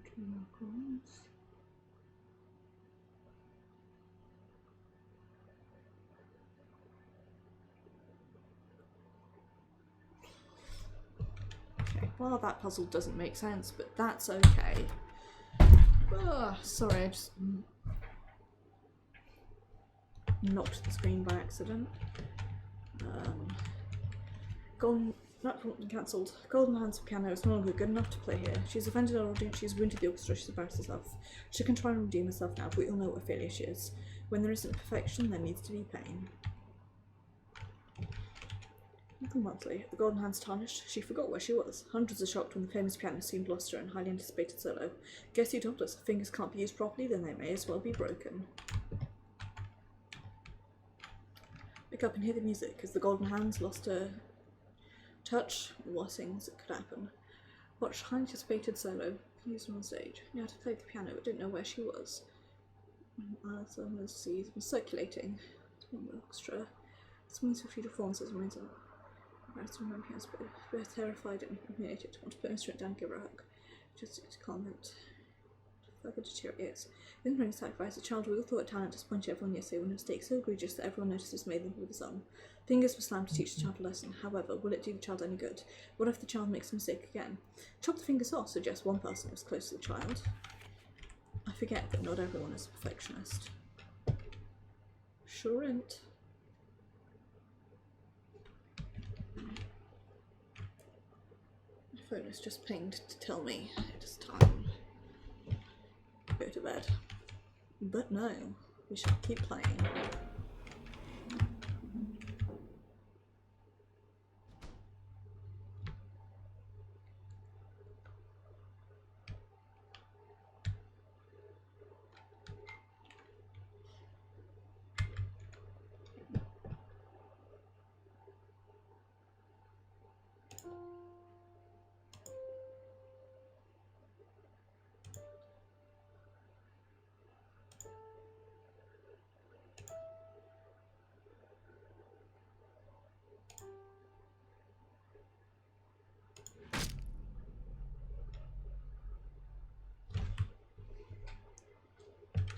Two more coins. Okay, well that puzzle doesn't make sense, but that's okay. Oh, sorry, I just knocked the screen by accident. Not cancelled. Golden Hands piano is no longer good enough to play here. She's offended our audience, she's wounded the orchestra, she's embarrassed herself. She can try and redeem herself now, but we all know what a failure she is. When there isn't perfection, there needs to be pain. Uncle Monthly, the Golden Hands tarnished, she forgot where she was. Hundreds are shocked when the famous pianist seemed lost her in highly anticipated solo. Guess who told us? If fingers can't be used properly, then they may as well be broken. Wake up and hear the music. As the Golden Hands lost her touch, the worst things that could happen. Watch highly anticipated solo used on stage. Knew how to play the piano, but didn't know where she was. Someone sees was circulating. Orchestra. Someone swiftly reforms as remains on. Both terrified and humiliated. Want to put her instrument down and give her a hug. Just to comment. Further deteriorates. In the sacrifice, a child with a thought talent disappointed everyone yesterday when a mistake so egregious that everyone notices made them with his own. Fingers were slammed to teach the child a lesson. However, will it do the child any good? What if the child makes a mistake again? Chop the fingers off, suggests one person who was close to the child. I forget that not everyone is a perfectionist. Sure ain't. My phone is just pinged to tell me it is time to go to bed. But no, we shall keep playing.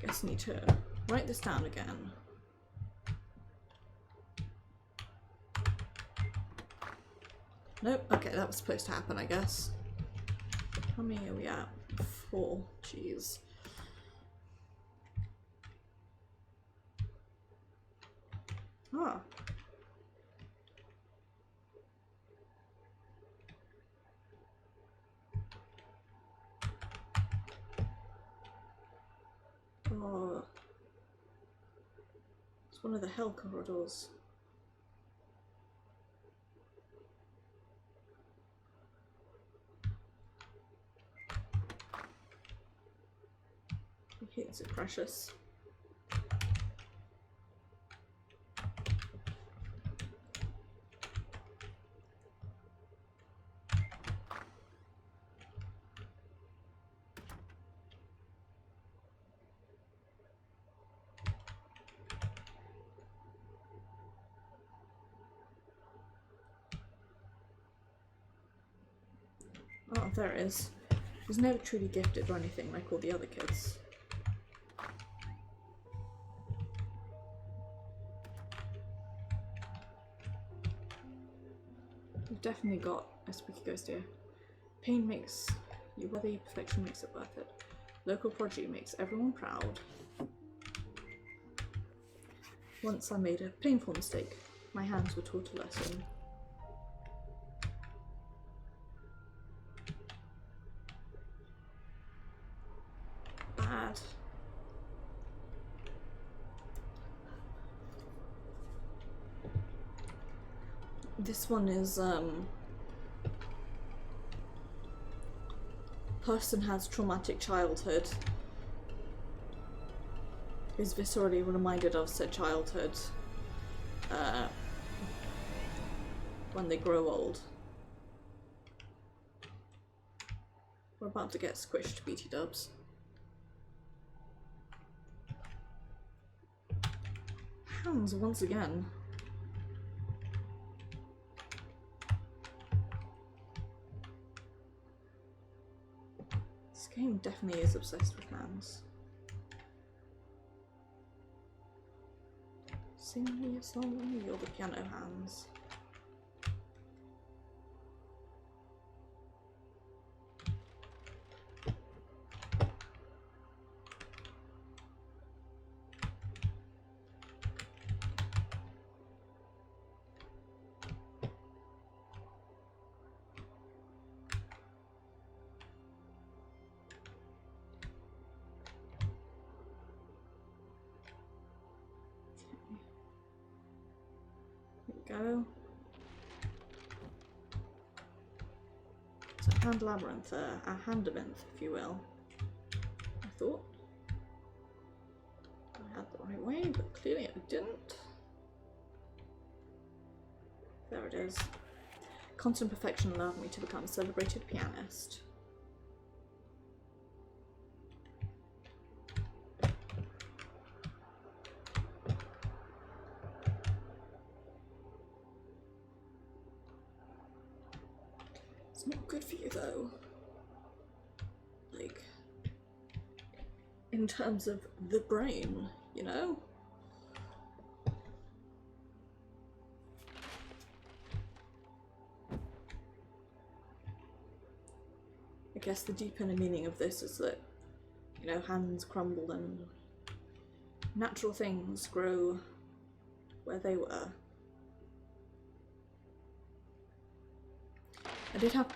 Guess I need to write this down again. Nope, okay, that was supposed to happen, I guess. How many are we at? 4. Jeez. Ah. Oh. It's one of the hell corridors. Okay, is it precious? Oh, there it is. He's never truly gifted or anything like all the other kids. We've definitely got a spooky ghost here. Pain makes you worthy, perfection makes it worth it. Local prodigy makes everyone proud. Once I made a painful mistake. My hands were taught a lesson. Bad. This one is person has traumatic childhood is viscerally reminded of said childhood when they grow old. We're about to get squished, BT dubs. Hands once again. This game definitely is obsessed with hands. Sing me a song, you're the piano hands. Go. It's a hand labyrinth, a handabyrinth, if you will. I thought I had the right way, but clearly I didn't. There it is. Constant perfection allowed me to become a celebrated pianist. Not good for you though. Like, in terms of the brain, you know? I guess the deep inner meaning of this is that, you know, hands crumble and natural things grow where they were. I did have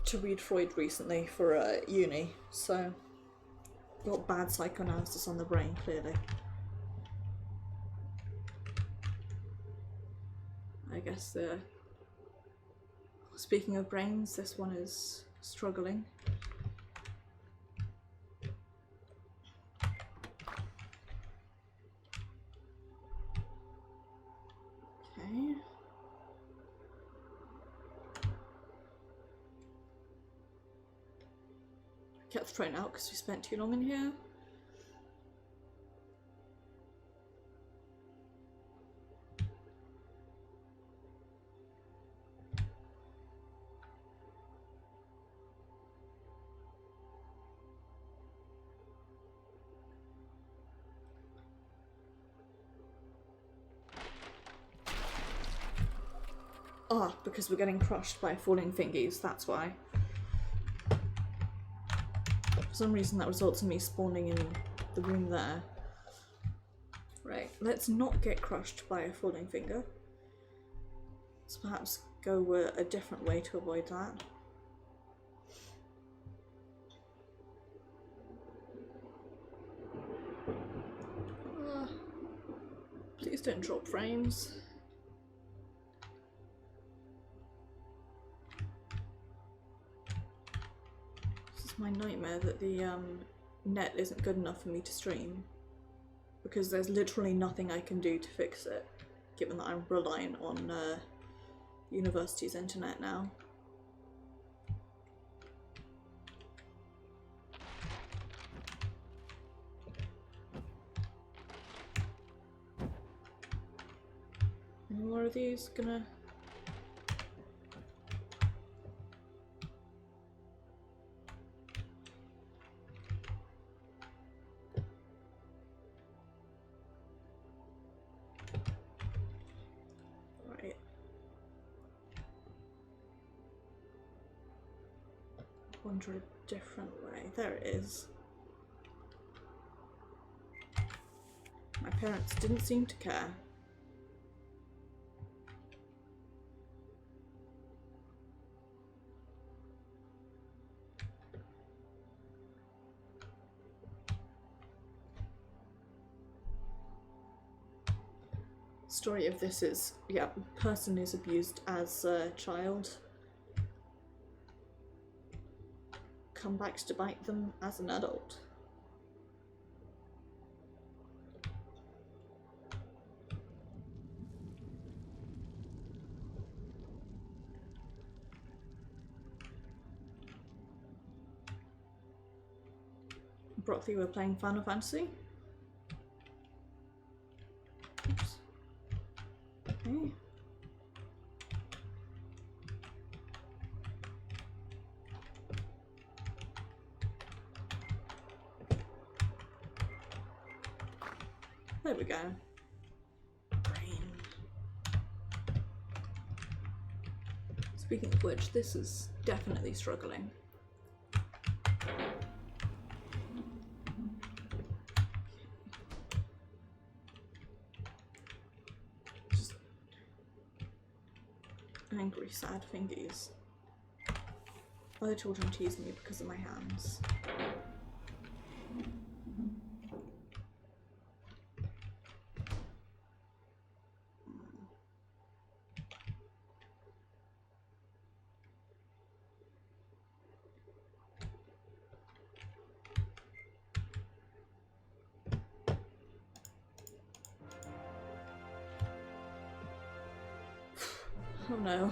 to read Freud recently for uni, so got bad psychoanalysis on the brain, clearly. I guess speaking of brains, this one is struggling. Okay. Kept thrown out because we spent too long in here. Ah, because we're getting crushed by falling fingies, that's why. For some reason that results in me spawning in the room there. Right, let's not get crushed by a falling finger. Let's perhaps go a different way to avoid that. Please don't drop frames. My nightmare that the net isn't good enough for me to stream, because there's literally nothing I can do to fix it, given that I'm relying on the university's internet now. Any more of these gonna... Wander a different way. There it is. My parents didn't seem to care. Story of this is, yeah, person is abused as a child. come back to bite them as an adult. Broccoli, we're playing Final Fantasy. Oops. Okay. There we go. Brain. Speaking of which, this is definitely struggling. Just angry, sad fingies. Other children tease me because of my hands. Oh no.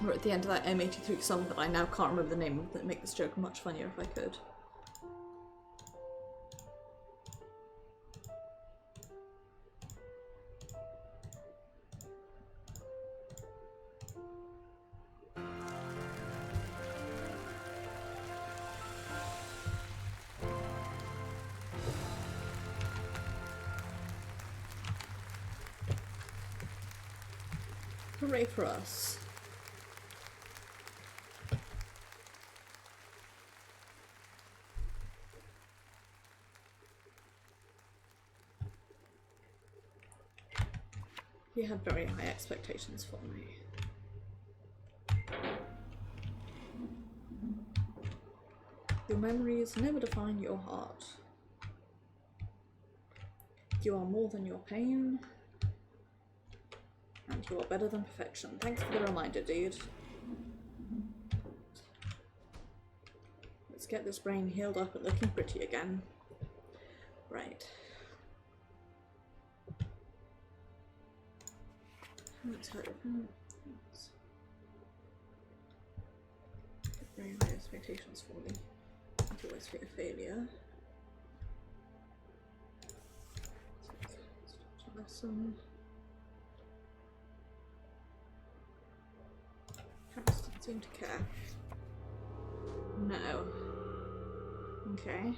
We're at the end of that M83 song that I now can't remember the name of that make this joke much funnier if I could. Hooray for us. You had very high expectations for me. Your memories never define your heart. You are more than your pain. And you are better than perfection. Thanks for the reminder, dude. Let's get this brain healed up and looking pretty again. Right. Let's hope. Very high expectations for me. I always fear failure. Lesson. Parents didn't seem to care. No. Okay.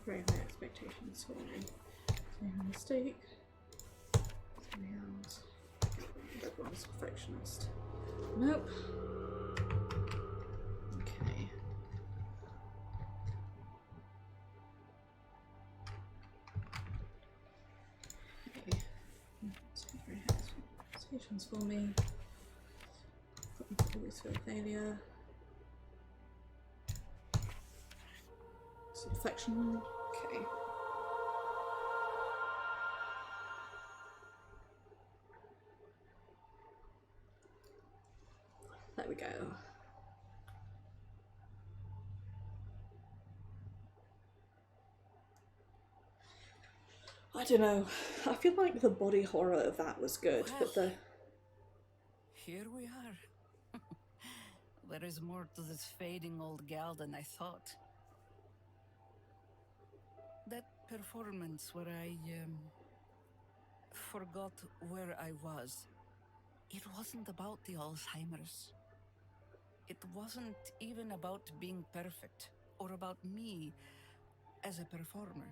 Very high expectations for me. Made a mistake. And everyone's a perfectionist. Nope. Okay. Okay. Very high expectations for me. Always feel failure. Perfection. Okay. There we go. I don't know. I feel like the body horror of that was good, but the... Here we are. There is more to this fading old gal than I thought. That performance where I forgot where I was, it wasn't about the Alzheimer's. It wasn't even about being perfect or about me as a performer.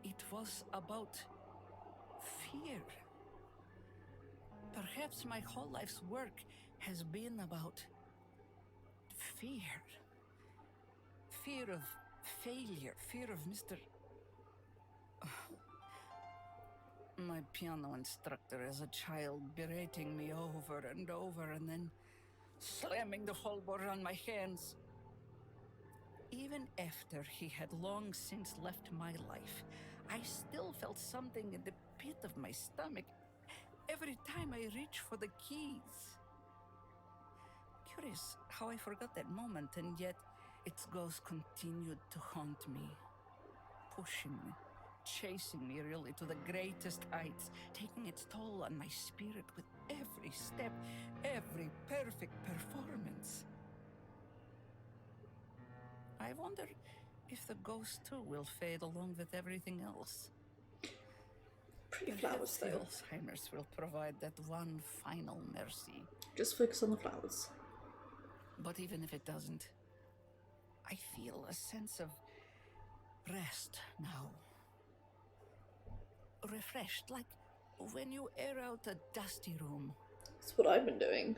It was about fear. Perhaps my whole life's work has been about fear. Fear of failure, fear of Mr. My piano instructor as a child berating me over and over and then slamming the whole on my hands. Even after he had long since left my life, I still felt something in the pit of my stomach every time I reached for the keys. Curious how I forgot that moment, and yet its ghost continued to haunt me, pushing me, chasing me really to the greatest heights, taking its toll on my spirit with every step, every perfect performance. I wonder if the ghost too will fade along with everything else. Pretty flowers, The though. Alzheimer's will provide that one final mercy. Just focus on the flowers. But even if it doesn't, I feel a sense of rest now. Refreshed, like when you air out a dusty room. That's what I've been doing.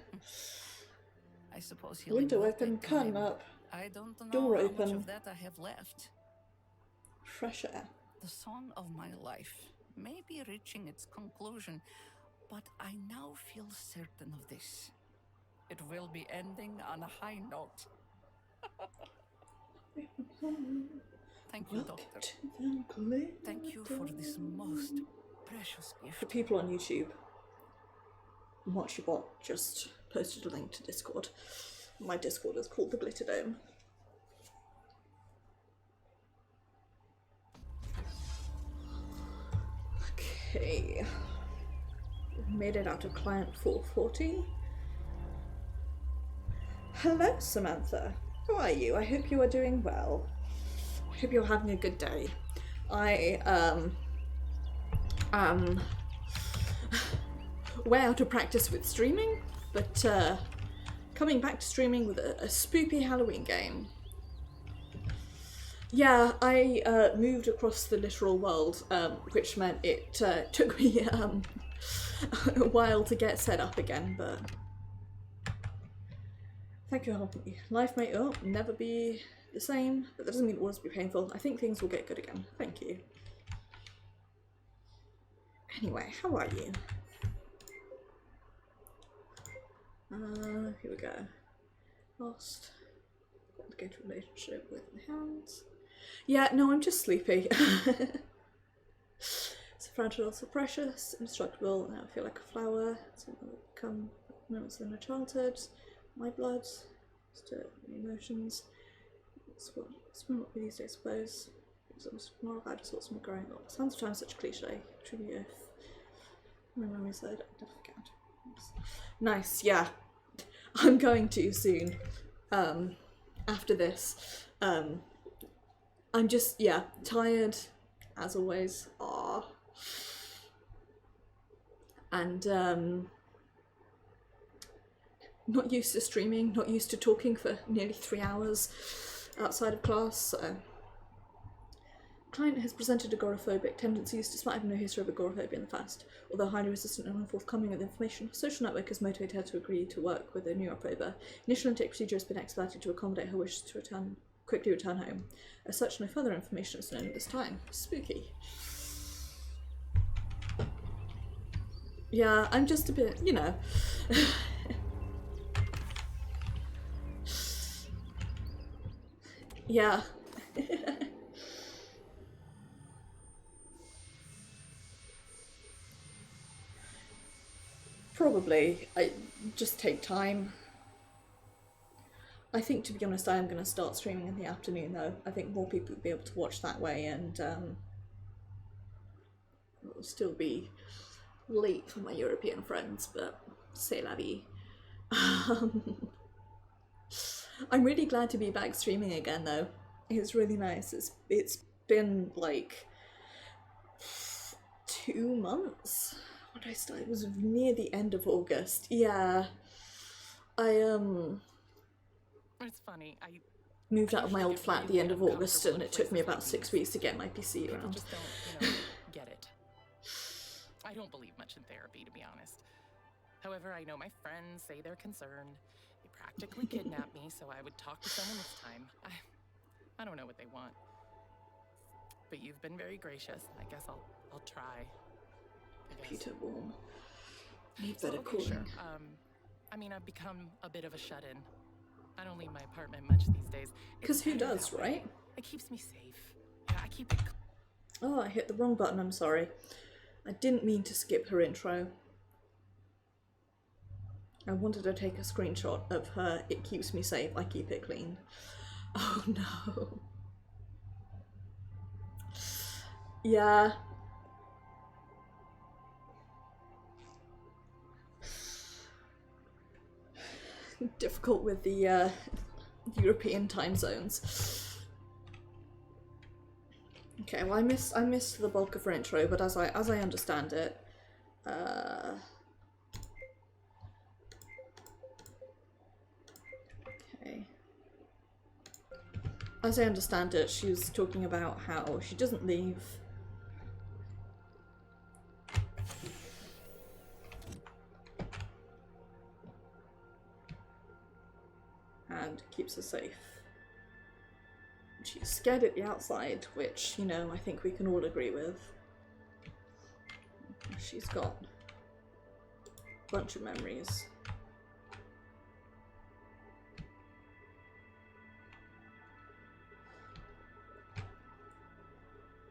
I suppose Window open, curtain up. I don't know Door how open. much of that I have left. Fresh air. The song of my life may be reaching its conclusion, but I now feel certain of this. It will be ending on a high note. Thank you, Doctor. Thank you for this most precious gift. For people on YouTube, WatchYourBot just posted a link to Discord. My Discord is called the Glitter Dome. Okay. Made it out of client 440. Hello, Samantha. How are you? I hope you are doing well. I hope you're having a good day. I way out of practice with streaming, but coming back to streaming with a spoopy Halloween game. Yeah, I moved across the literal world, which meant it took me a while to get set up again, but thank you for helping me. Life may never be the same, but that doesn't mean it will always be painful. I think things will get good again. Thank you. Anyway, how are you? Here we go. Lost. Complicated relationship with the hounds. Yeah, no, I'm just sleepy. So fragile, so precious, indestructible. Now I feel like a flower. Something will become moments in my childhood. My blood, stir emotions. Swim up with these days, I suppose. I'm more about to sort some growing up. Sounds sometimes such a cliche. Truly, if my memory said, I never forget. Nice, yeah. I'm going to soon. After this. I'm just, yeah, tired, as always. Aww. And, not used to streaming, not used to talking for nearly 3 hours outside of class, so. Client has presented agoraphobic tendencies despite having no history of agoraphobia in the past. Although highly resistant and unforthcoming with information, her social network has motivated her to agree to work with a neuroprober. Initial intake procedure has been expedited to accommodate her wishes to quickly return home. As such, no further information is known at this time. Spooky. Yeah, I'm just a bit, you know. Yeah. Probably. I just take time. I think, to be honest, I am going to start streaming in the afternoon though. I think more people will be able to watch that way, and it'll still be late for my European friends, but c'est la vie. I'm really glad to be back streaming again though. It's really nice. It's been like 2 months. When did I start? It was near the end of August. Yeah. It's funny. I moved out of my old flat at the end of August, and it took me about 6 weeks to get my PC People around. just don't, get it. I don't believe much in therapy, to be honest. However, I know my friends say they're concerned. They practically kidnapped me, so I would talk to someone this time. I don't know what they want. But you've been very gracious. I guess I'll try. I guess. Peter warm. Need So, better okay, cooling. sure. I mean, I've become a bit of a shut-in. I don't leave my apartment much these days. Because who better does, that way. right? It keeps me safe. Yeah, I keep it. Oh, I hit the wrong button, I'm sorry. I didn't mean to skip her intro. I wanted to take a screenshot of her, it keeps me safe, I keep it clean. Oh no. Yeah. Difficult with the European time zones. Okay, well I missed the bulk of her intro, but as I understand it, okay. As I understand it, she was talking about how she doesn't leave. And keeps her safe. She's scared at the outside, which, you know, I think we can all agree with. She's got a bunch of memories.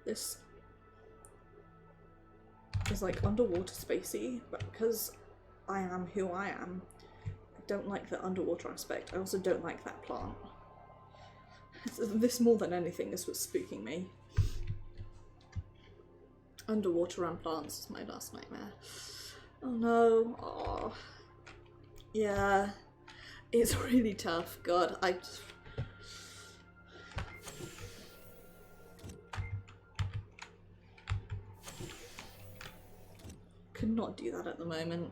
This is like underwater spacey, but because I am who I am, I don't like the underwater aspect. I also don't like that plant. This more than anything, this was spooking me. Underwater and plants is my last nightmare. Oh no. Oh. Yeah. It's really tough. God, I just... could not do that at the moment.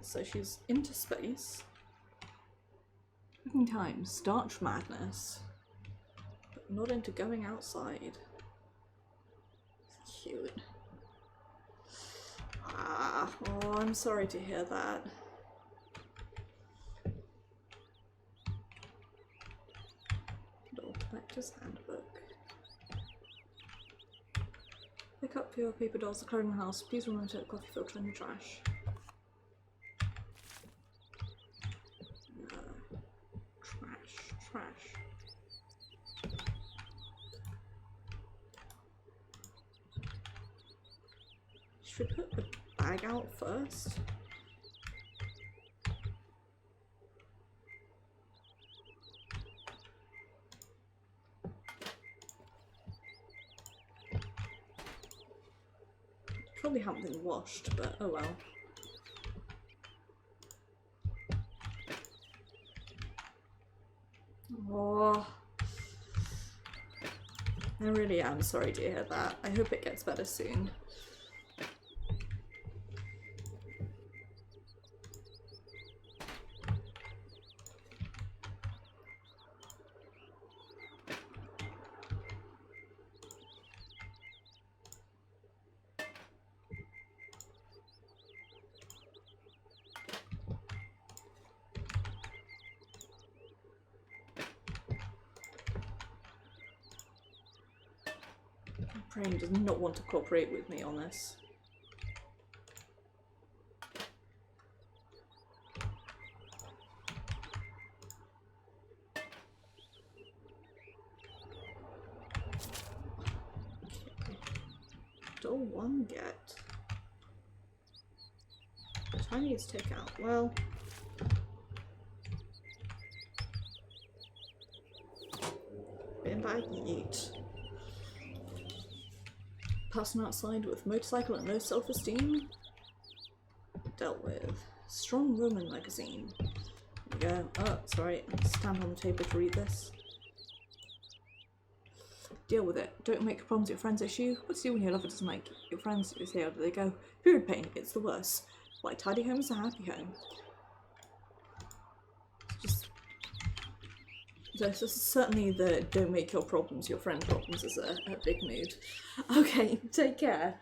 So she's into space. Cooking time, starch madness. But not into going outside. Cute. Ah, oh, I'm sorry to hear that. Little collector's handbook. Pick up your paper dolls that are in the house. Please remember to put the coffee filter in the trash. Should we put the bag out first? Probably haven't been washed, but oh well. Oh, I really am sorry to hear that. I hope it gets better soon. Brain does not want to cooperate with me on this. Okay. Doll 1 get. Chinese takeout. Well. Bin bag eat. Person outside with motorcycle and no self-esteem. Dealt with. Strong Woman magazine. There we go. Oh, sorry. Stand on the table to read this. Deal with it. Don't make problems your friend's issue. What to do when your lover doesn't like your friends? You say, how do they go? Period pain. It's the worst. Why tidy home is a happy home. Just... this is certainly the don't make your problems your friend problems is a big mood. Okay, take care.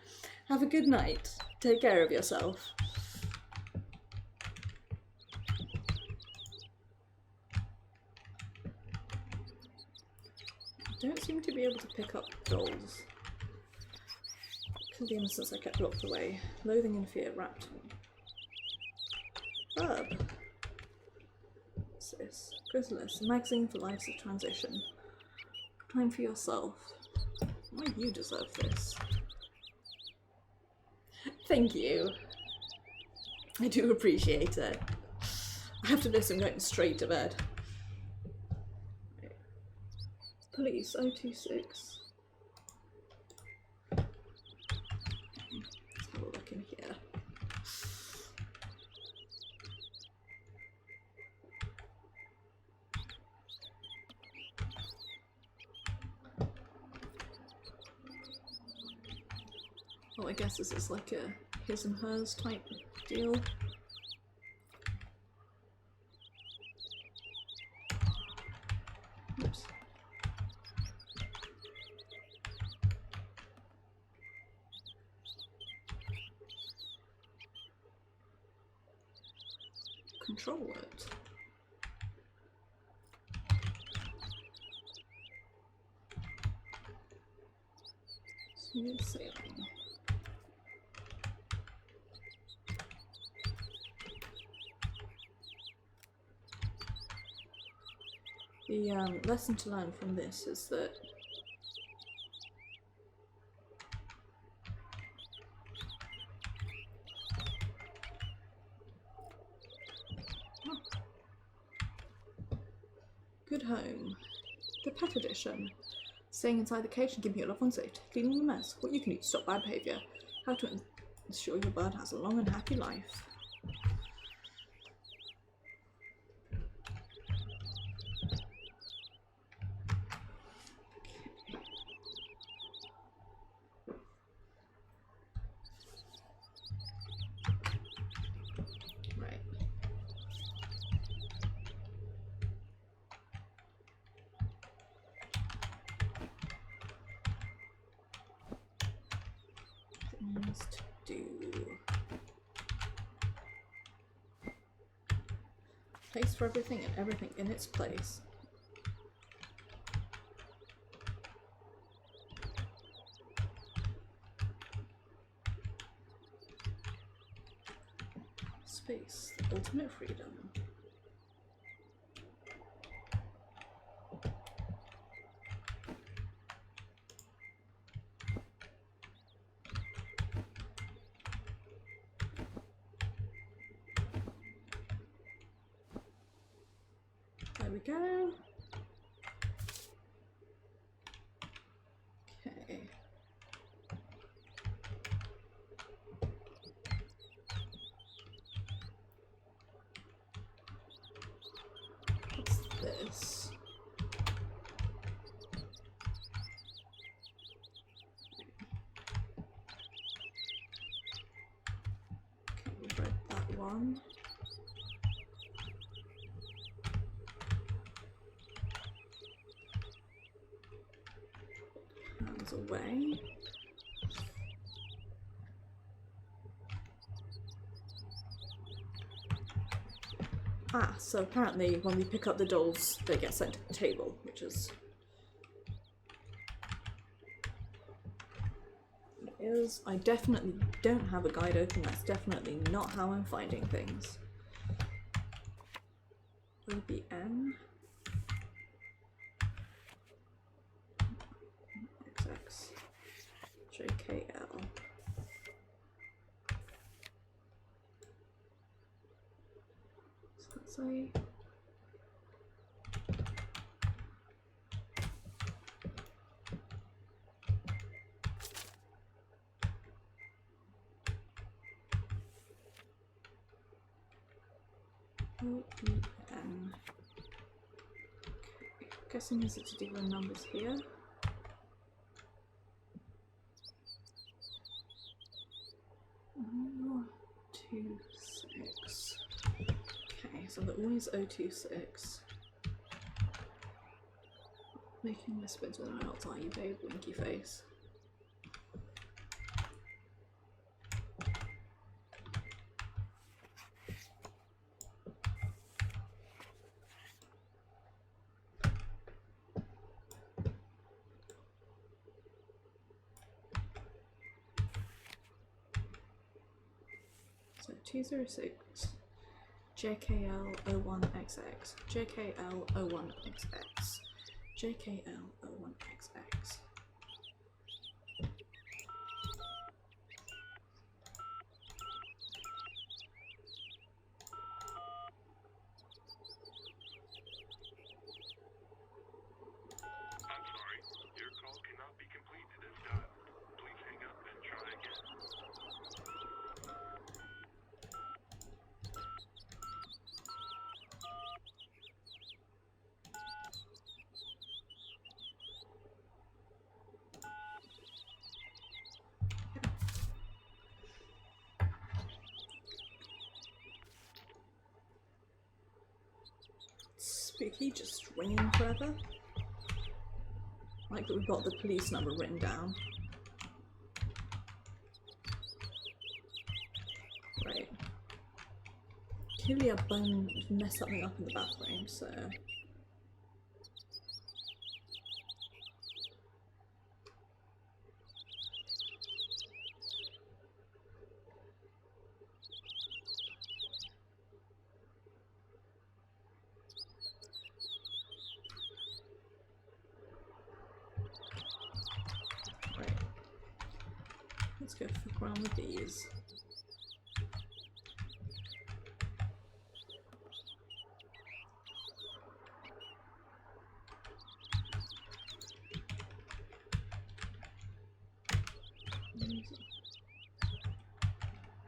Have a good night. Take care of yourself. don't seem to be able to pick up dolls. To the innocence I kept locked away. Loathing and fear wrapped me. Herb. What's this? Chrysalis, a magazine for lives of transition. Time for yourself. Why you deserve this? Thank you. I do appreciate it. After this I'm going straight to bed. Police 026. Let's have a look in here. Well, I guess this is like a his and hers type deal. Oops. Control it. Smooth sailing. The lesson to learn from this is that Good home. The pet edition. Staying inside the cage and keeping your loved ones safe. Cleaning the mess. What you can do to stop bad behaviour. How to ensure your bird has a long and happy life. To do. Place for everything and everything in its place. Space, the ultimate freedom. There we go. Okay. What's this? Okay, we've read that one. Away. Ah, so apparently when we pick up the dolls, they get sent to the table, which is what it is. I definitely don't have a guide open. That's definitely not how I'm finding things. OBN. XX. JKL. So let's say OEN. Okay, guessing is it to do with numbers here. O26. Okay, so the always O26. Making misspins with an else, are you, babe? Winky face. 206 JKL01XX JKL01XX JKL01XX. Spooky, just ringing forever. Like that we've got the police number written down. Right. Clearly our bone messed something up in the bathroom, so... Let's go fuck around with these.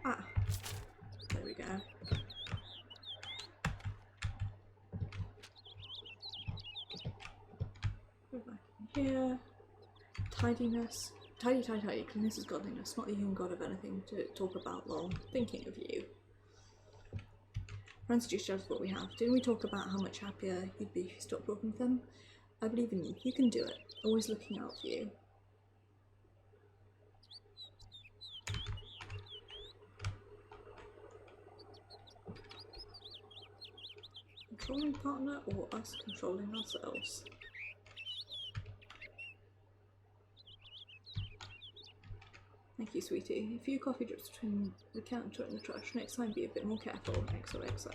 Ah, there we go. Go back in here. Tidiness. Tidy, tidy, tidy. Cleanness is godliness, not the human god of anything to talk about, lol. Thinking of you. Friends just judge what we have. Didn't we talk about how much happier you'd be if you stopped talking with them? I believe in you. You can do it. Always looking out for you. Controlling partner or us controlling ourselves? Thank you, sweetie. A few coffee drips between the counter and the trash. Next time, be a bit more careful. XOXO.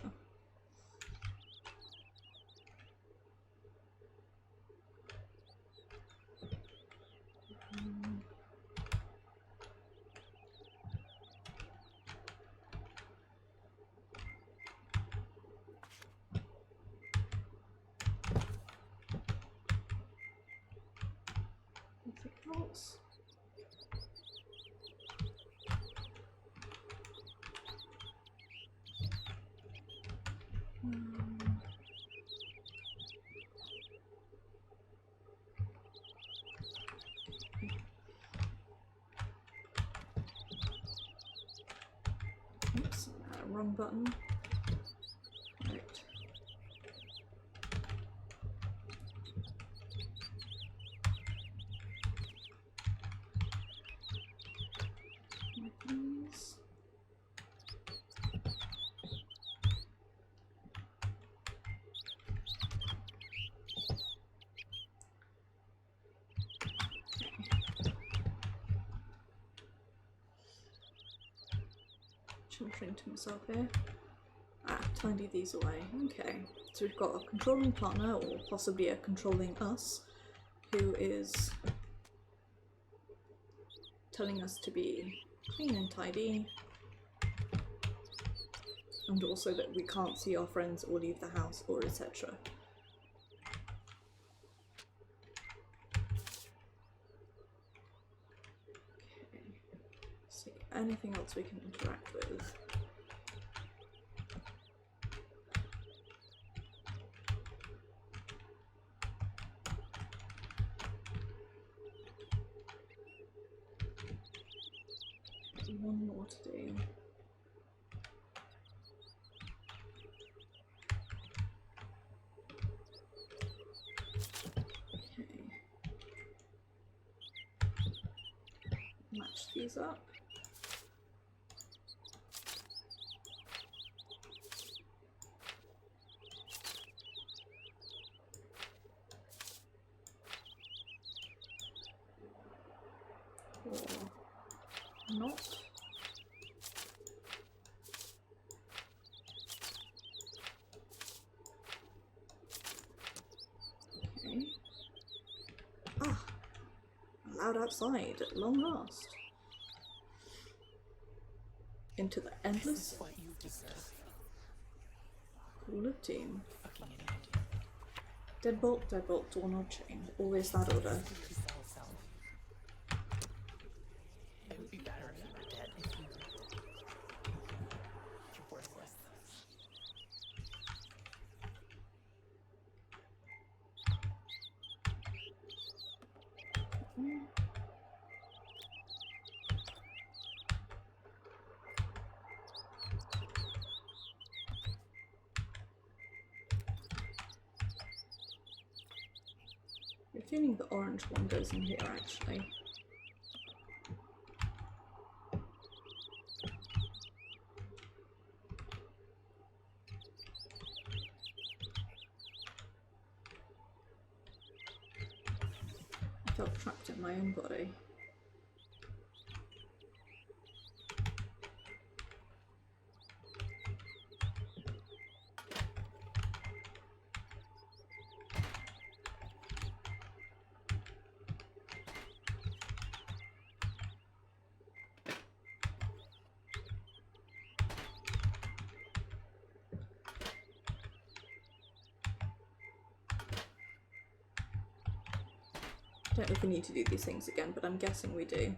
Anything else? Oops, wrong button. Right. Weapons. Chuntering to myself here. Ah, tidy these away. Okay, so we've got a controlling partner, or possibly a controlling us, who is telling us to be clean and tidy, and also that we can't see our friends or leave the house or etc. Okay, see anything else we can interact with. One more to do. Okay. Match these up. Or not. allowed outside at long last. Into the endless What you deserve. cooler team. Fucking idiot. Deadbolt, doorknob, chain. Always that order. Your cell self. It would be better if you were dead. You're worthless. I'm feeling the orange one goes in here actually. I felt trapped in my own body. I don't know if we need to do these things again, but I'm guessing we do.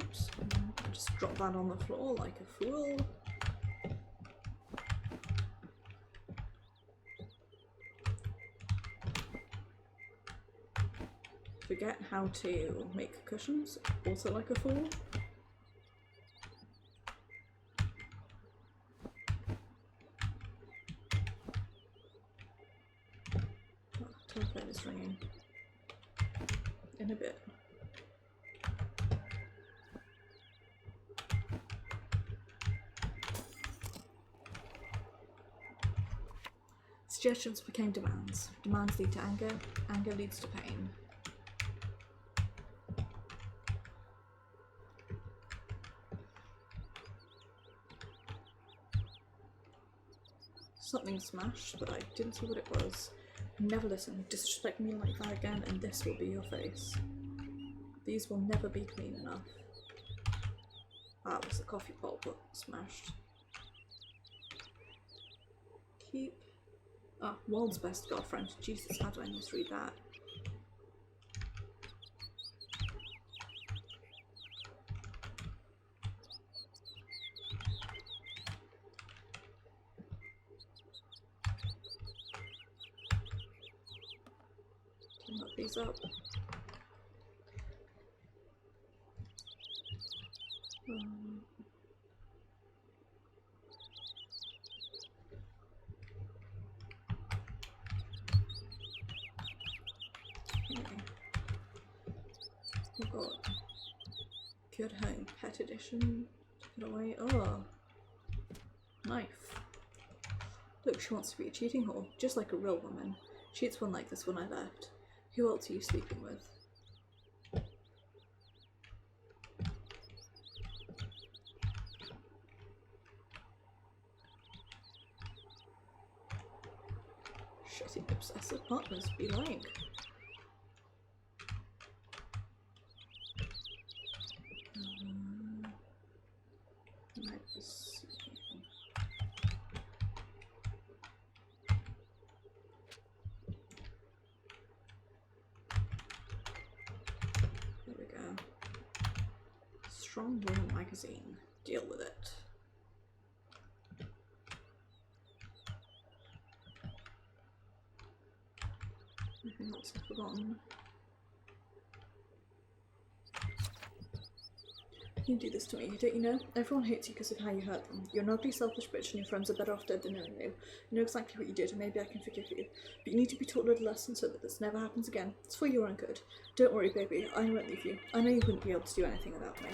Oops. Just drop that on the floor like a fool. Forget how to make cushions, also like a fool. Oh, telephone is ringing. In a bit. Suggestions became demands. Demands lead to anger. Anger leads to pain. Something smashed, but I didn't see what it was. Never listen. Disrespect me like that again, and this will be your face. These will never be clean enough. Ah, it was the coffee pot that smashed. Keep. Ah, world's best girlfriend. Jesus, how do I misread that? Look these up. Okay. Oh god. Good home. Pet edition. Put away. Oh. Knife. Look, she wants to be a cheating whore, just like a real woman. Cheats one like this when I left. Who else are you sleeping with? Shitty obsessive partners be like. There we go. Strong Woman magazine. Deal with it. Anything else I've forgotten? You do this to me, don't you know? Everyone hates you because of how you hurt them. You're an ugly, selfish bitch and your friends are better off dead than knowing you. You know exactly what you did and maybe I can forgive you. But you need to be taught a little lesson so that this never happens again. It's for your own good. Don't worry, baby. I won't leave you. I know you wouldn't be able to do anything without me.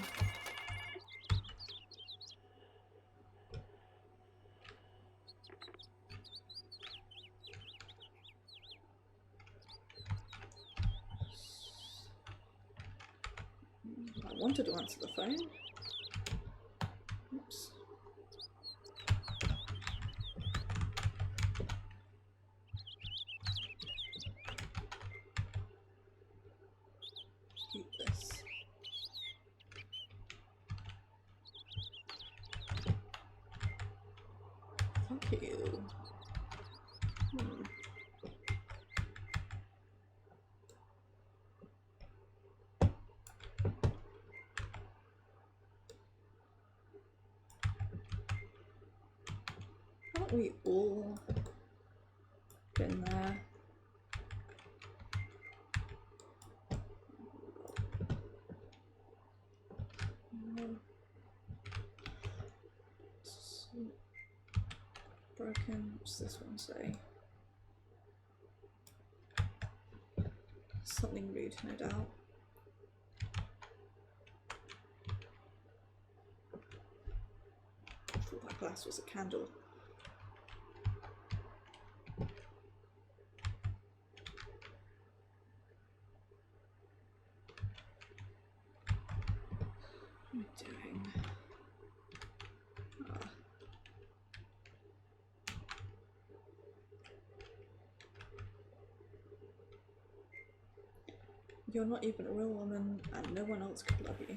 I wanted to answer the phone. Oops. Keep this. Fuck you. Haven't we all been there? Broken. What's this one say? Something rude, no doubt. I thought that glass was a candle. What am I doing? You're not even a real woman, and no one else could love you.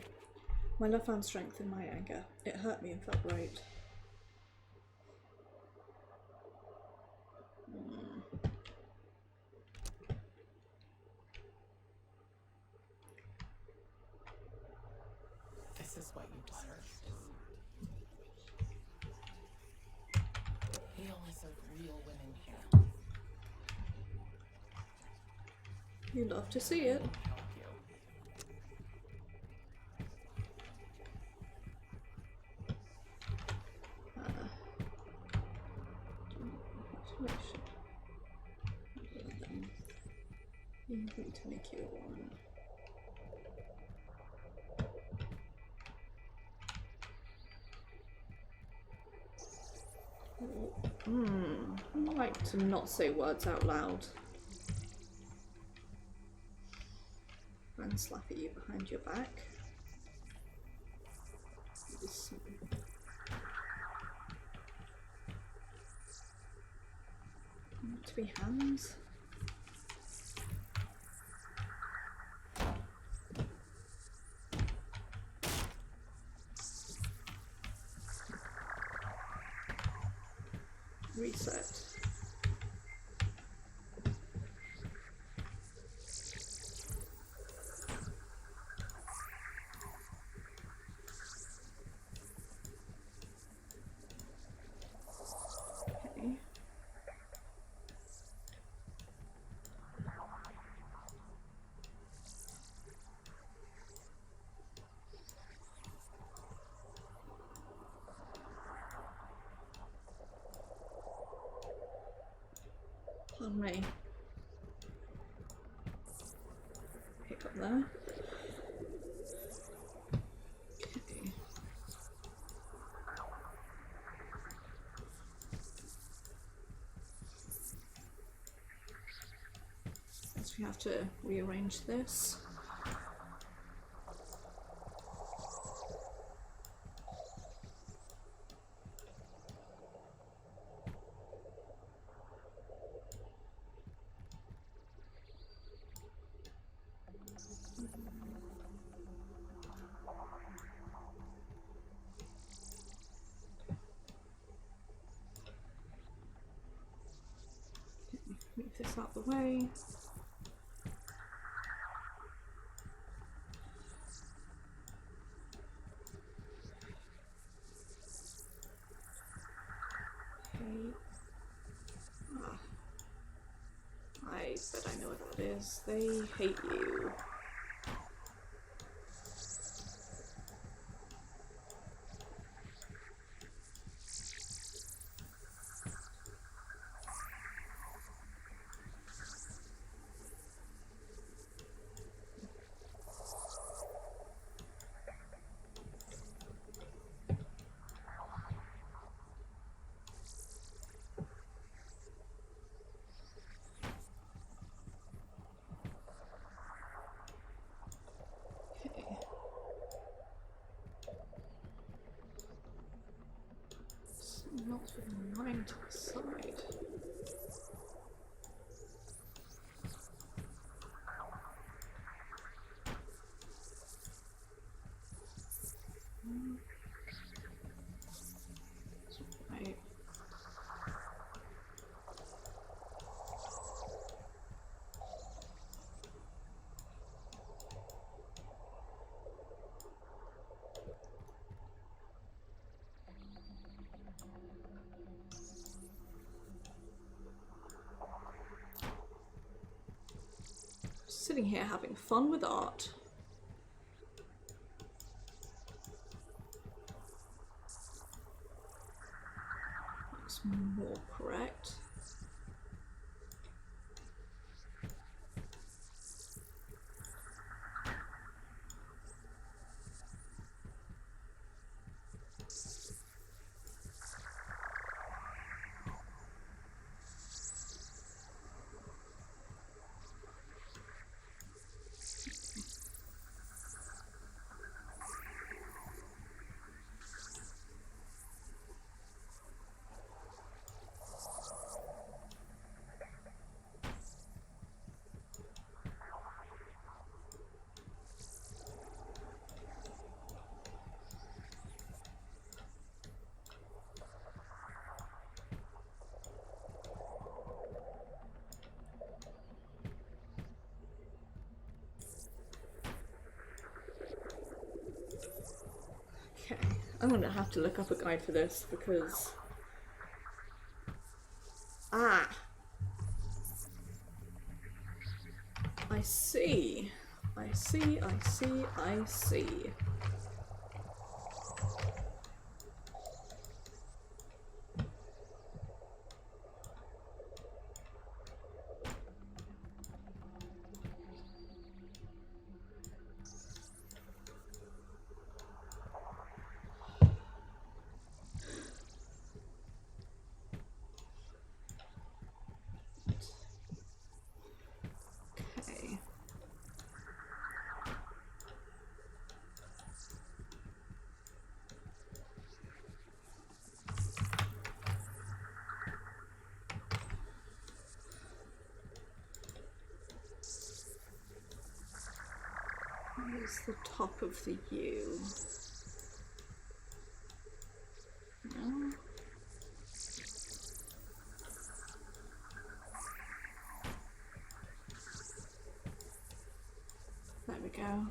My love found strength in my anger. It hurt me and felt right. This is what you deserve. We only serve real women here. You love to see it. I like to not say words out loud. And slap at you behind your back. To be hands. Reset. Okay. Pardon me. Pick up there. Okay. Guess we have to rearrange this. Move this out the way. Okay. I bet I know what that is. They hate you. going to the side. Right. Sitting here having fun with art. Looks more correct. Okay, I'm gonna have to look up a guide for this because... Ah! I see. I see, I see, I see. Okay. Where's the top of the U? No. There we go.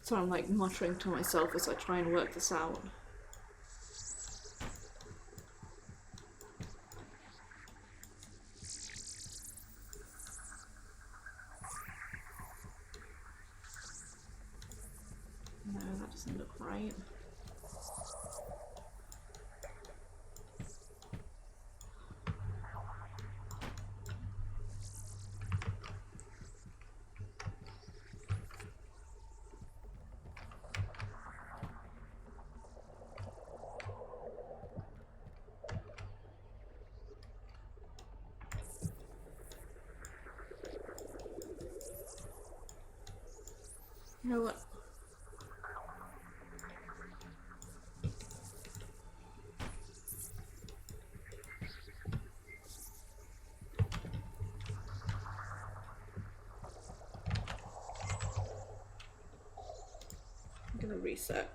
So I'm like muttering to myself as I try and work this out. No, that doesn't look right. You know what? reset.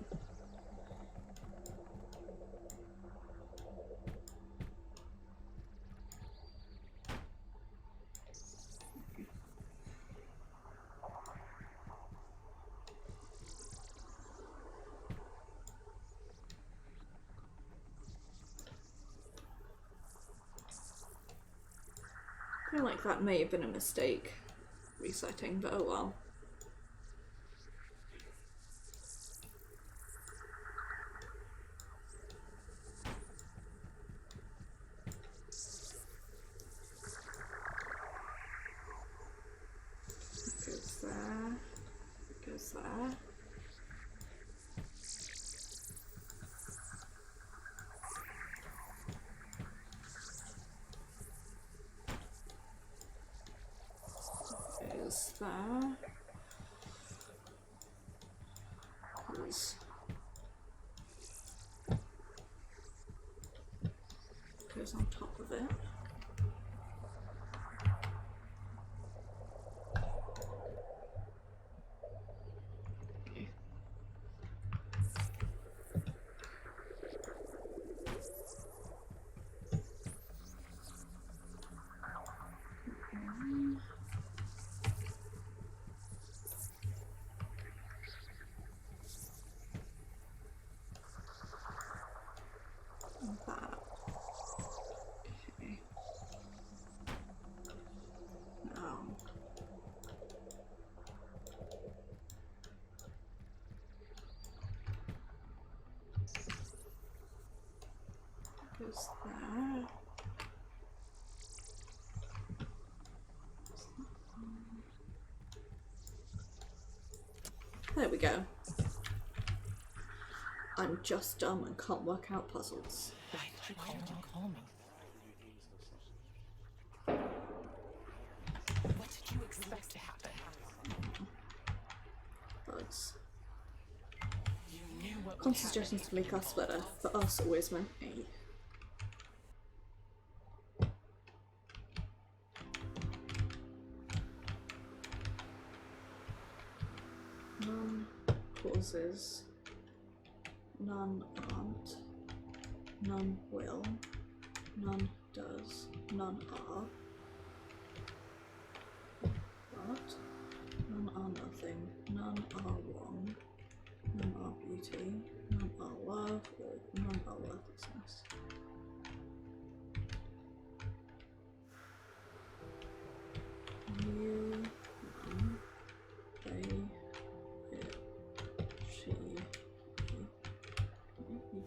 I feel like that may have been a mistake, resetting, but oh well. Goes there, goes there. Goes there. Goes on top of it. That. Okay. Now. Goes there. There we go. I'm just dumb and can't work out puzzles. Why did you call me? What did you expect to happen? Bugs. You knew what would Constant happen. suggestions to make us better. For us, always meant me. None causes. None aren't. None will. None does. None are. But none are nothing. None are wrong. None are beauty. None are love, or none are worthlessness. You, none, they, it, she,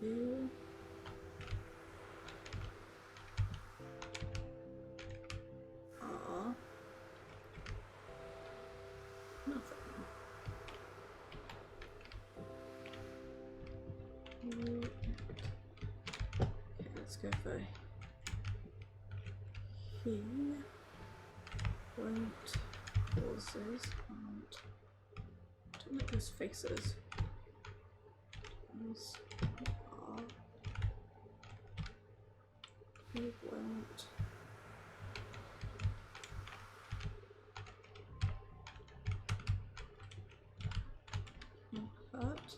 you, are nothing. You, okay, let's go for he, won't, causes, aren't. Don't like those faces. Those are. He won't. Hurt.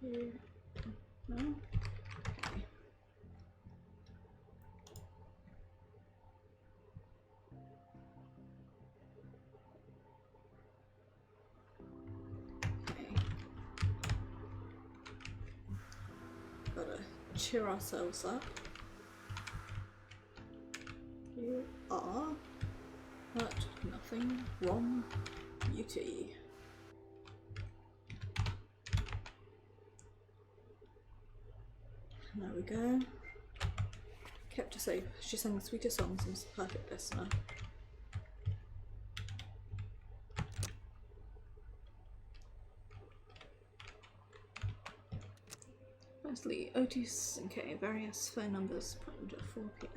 Here. No? Okay. Okay. Gotta cheer ourselves up. You are hurt, nothing wrong, beauty. There we go. Kept her safe. She sang the sweetest songs and was the perfect listener. Firstly, Otis and K, various phone numbers planned at 4 PM.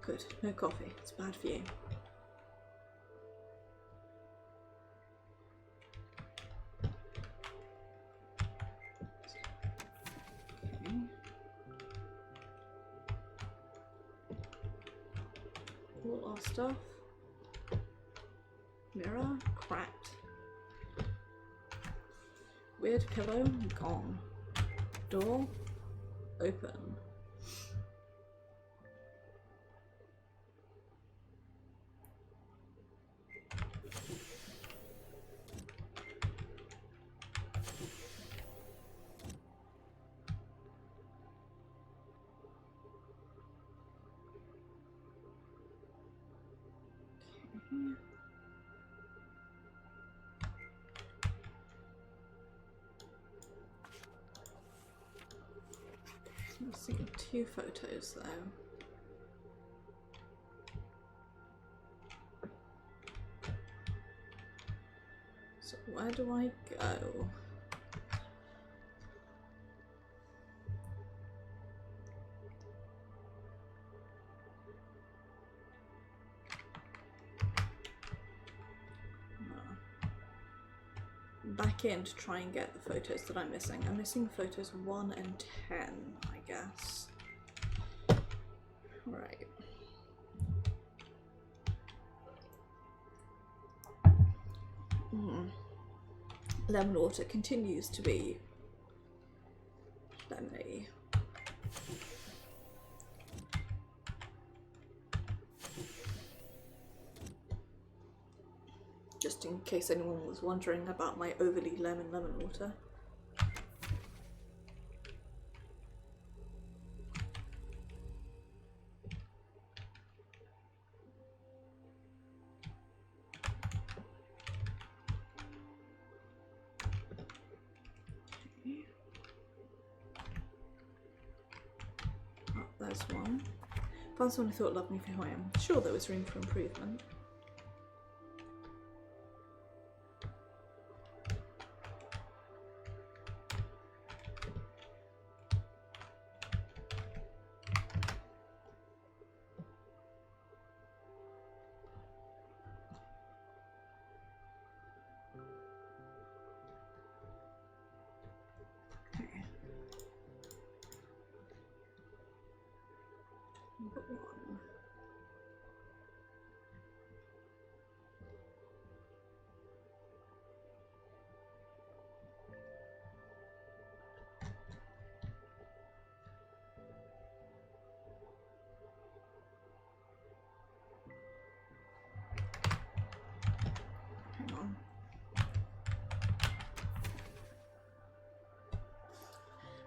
Good. No coffee. It's bad for you. Okay. All our stuff. Mirror, cracked. Weird pillow, gone. Door, open. I'm seeing 2 photos though. So where do I go? Back in to try and get the photos that I'm missing. I'm missing photos 1 and 10, I guess. Right. Lemon water continues to be lemony. Just in case anyone was wondering about my overly lemon water. Okay. Oh, there's one. Found someone who thought loved me for who I am. Sure, there was room for improvement.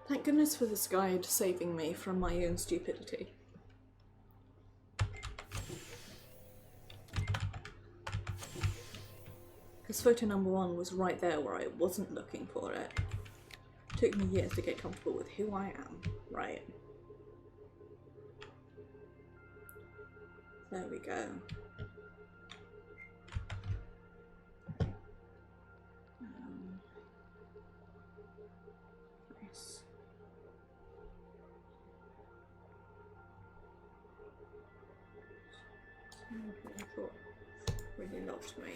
Thank goodness for this guide saving me from my own stupidity. Because photo number 1 was right there where I wasn't looking for it. Took me years to get comfortable with who I am, right? There we go. Nice. I thought really loved me.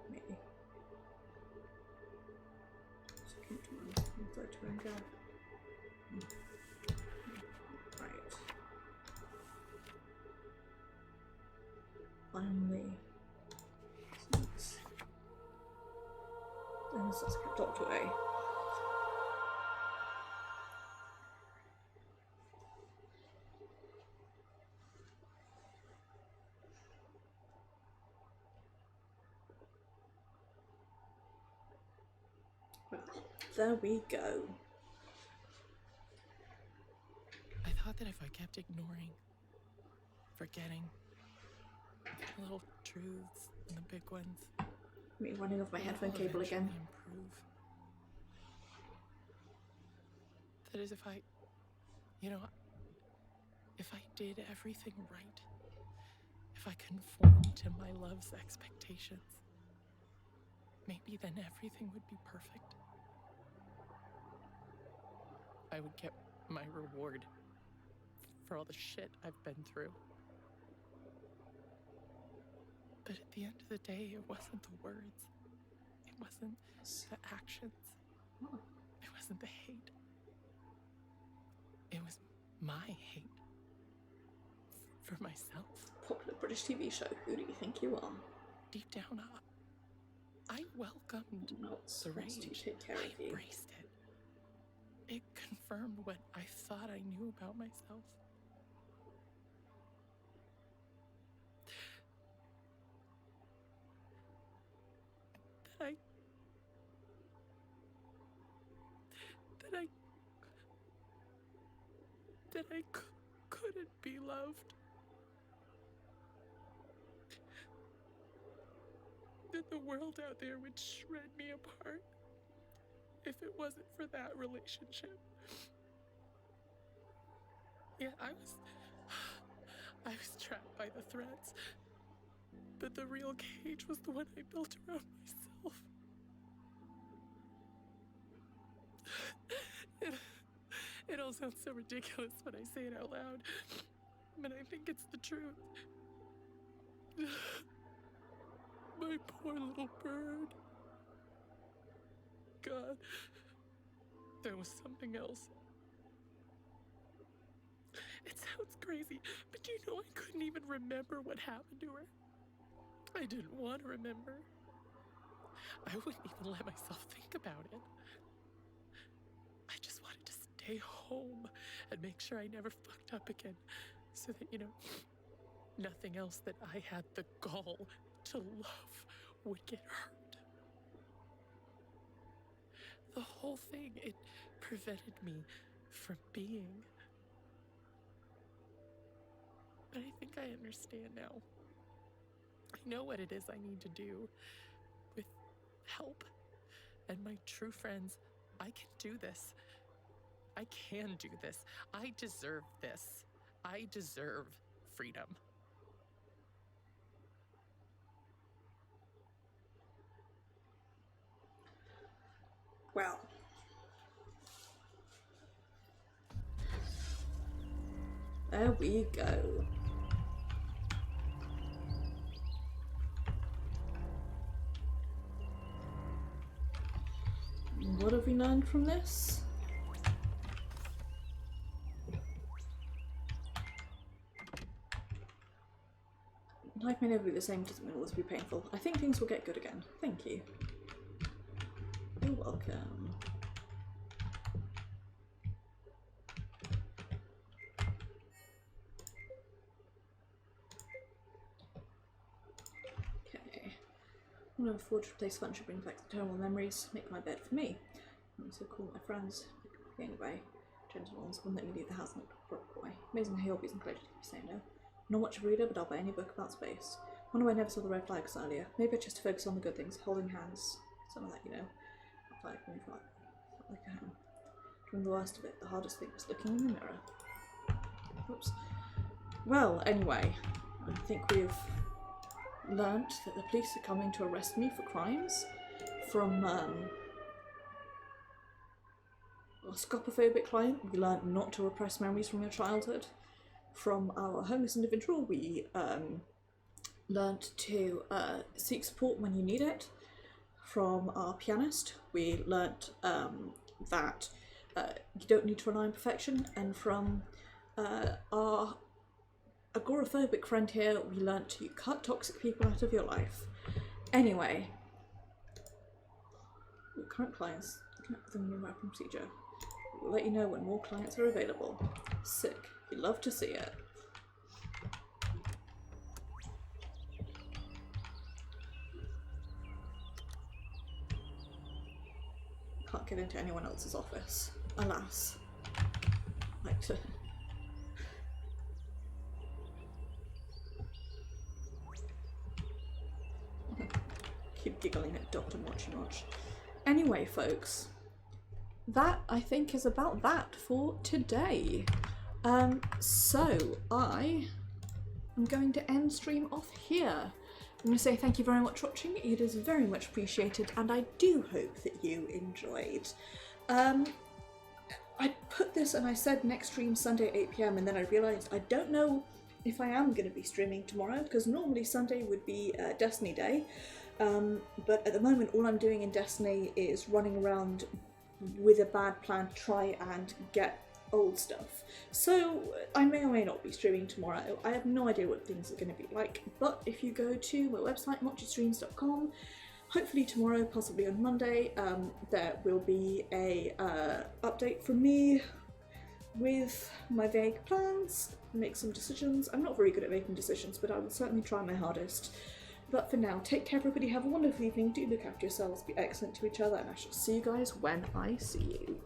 Maybe. Right. Finally. This is Dr. A. Well, there we go. I thought that if I kept ignoring, forgetting the little truths and the big ones, Me running off my headphone cable again. Improve. That is, if I, if I did everything right, if I conformed to my love's expectations, maybe then everything would be perfect. I would get my reward for all the shit I've been through. But at the end of the day, it wasn't the words. It wasn't the actions. It wasn't the hate. It was my hate for myself. Popular British TV show, who do you think you are? Deep down, I welcomed the rage. I embraced it. It confirmed what I thought I knew about myself. That I couldn't be loved. That the world out there would shred me apart if it wasn't for that relationship. Yeah, I was trapped by the threats, but the real cage was the one I built around myself. It all sounds so ridiculous when I say it out loud, but I think it's the truth. My poor little bird. God, there was something else. It sounds crazy, but you know I couldn't even remember what happened to her. I didn't want to remember. I wouldn't even let myself think about it. I just wanted to stay home and make sure I never fucked up again, so that, you know, nothing else that I had the gall to love would get hurt. The whole thing, it prevented me from being. But I think I understand now. I know what it is I need to do. With help and my true friends, I can do this. I can do this. I deserve this. I deserve freedom. Well. There we go. What have we learned from this? Life may never be the same, doesn't mean always be painful. I think things will get good again. Thank you. You're welcome. Okay. I'm going to forge a place fun should bring back the terrible memories. Make my bed for me. I'm so cool, my friends. Anyway, gentle ones wouldn't let me leave the house in a proper way. Amazing how hobbies and pleasure to be saying no. Not much of a reader, but I'll buy any book about space. Wonder why I never saw the red flags earlier. Maybe I just focus on the good things, holding hands, some of that, you know. Like when you felt like a hand. From the worst of it, the hardest thing was looking in the mirror. Oops. Well, anyway, I think we've learnt that the police are coming to arrest me for crimes from a scopophobic client. We learnt not to repress memories from your childhood. From our homeless individual, we learnt to seek support when you need it. From our pianist, we learnt that you don't need to rely on perfection. And from our agoraphobic friend here, we learnt to cut toxic people out of your life. Anyway, current clients, looking at the new mapping procedure. We'll let you know when more clients are available. Sick. You love to see it. Can't get into anyone else's office, alas. Like to. Keep giggling at Dr. Mochi. Anyway, folks, that I think is about that for today. So I am going to end stream off here. I'm going to say thank you very much for watching. It is very much appreciated, and I do hope that you enjoyed. I put this and I said next stream Sunday 8 PM, and then I realised I don't know if I am going to be streaming tomorrow, because normally Sunday would be Destiny Day, but at the moment all I'm doing in Destiny is running around with a bad plan to try and get old stuff. So I may or may not be streaming tomorrow. I have no idea what things are going to be like, but if you go to my website mochystreams.com, hopefully tomorrow, possibly on Monday, there will be a update from me with my vague plans, make some decisions. I'm not very good at making decisions, but I will certainly try my hardest. But for now, take care everybody, have a wonderful evening, do look after yourselves, be excellent to each other, and I shall see you guys when I see you.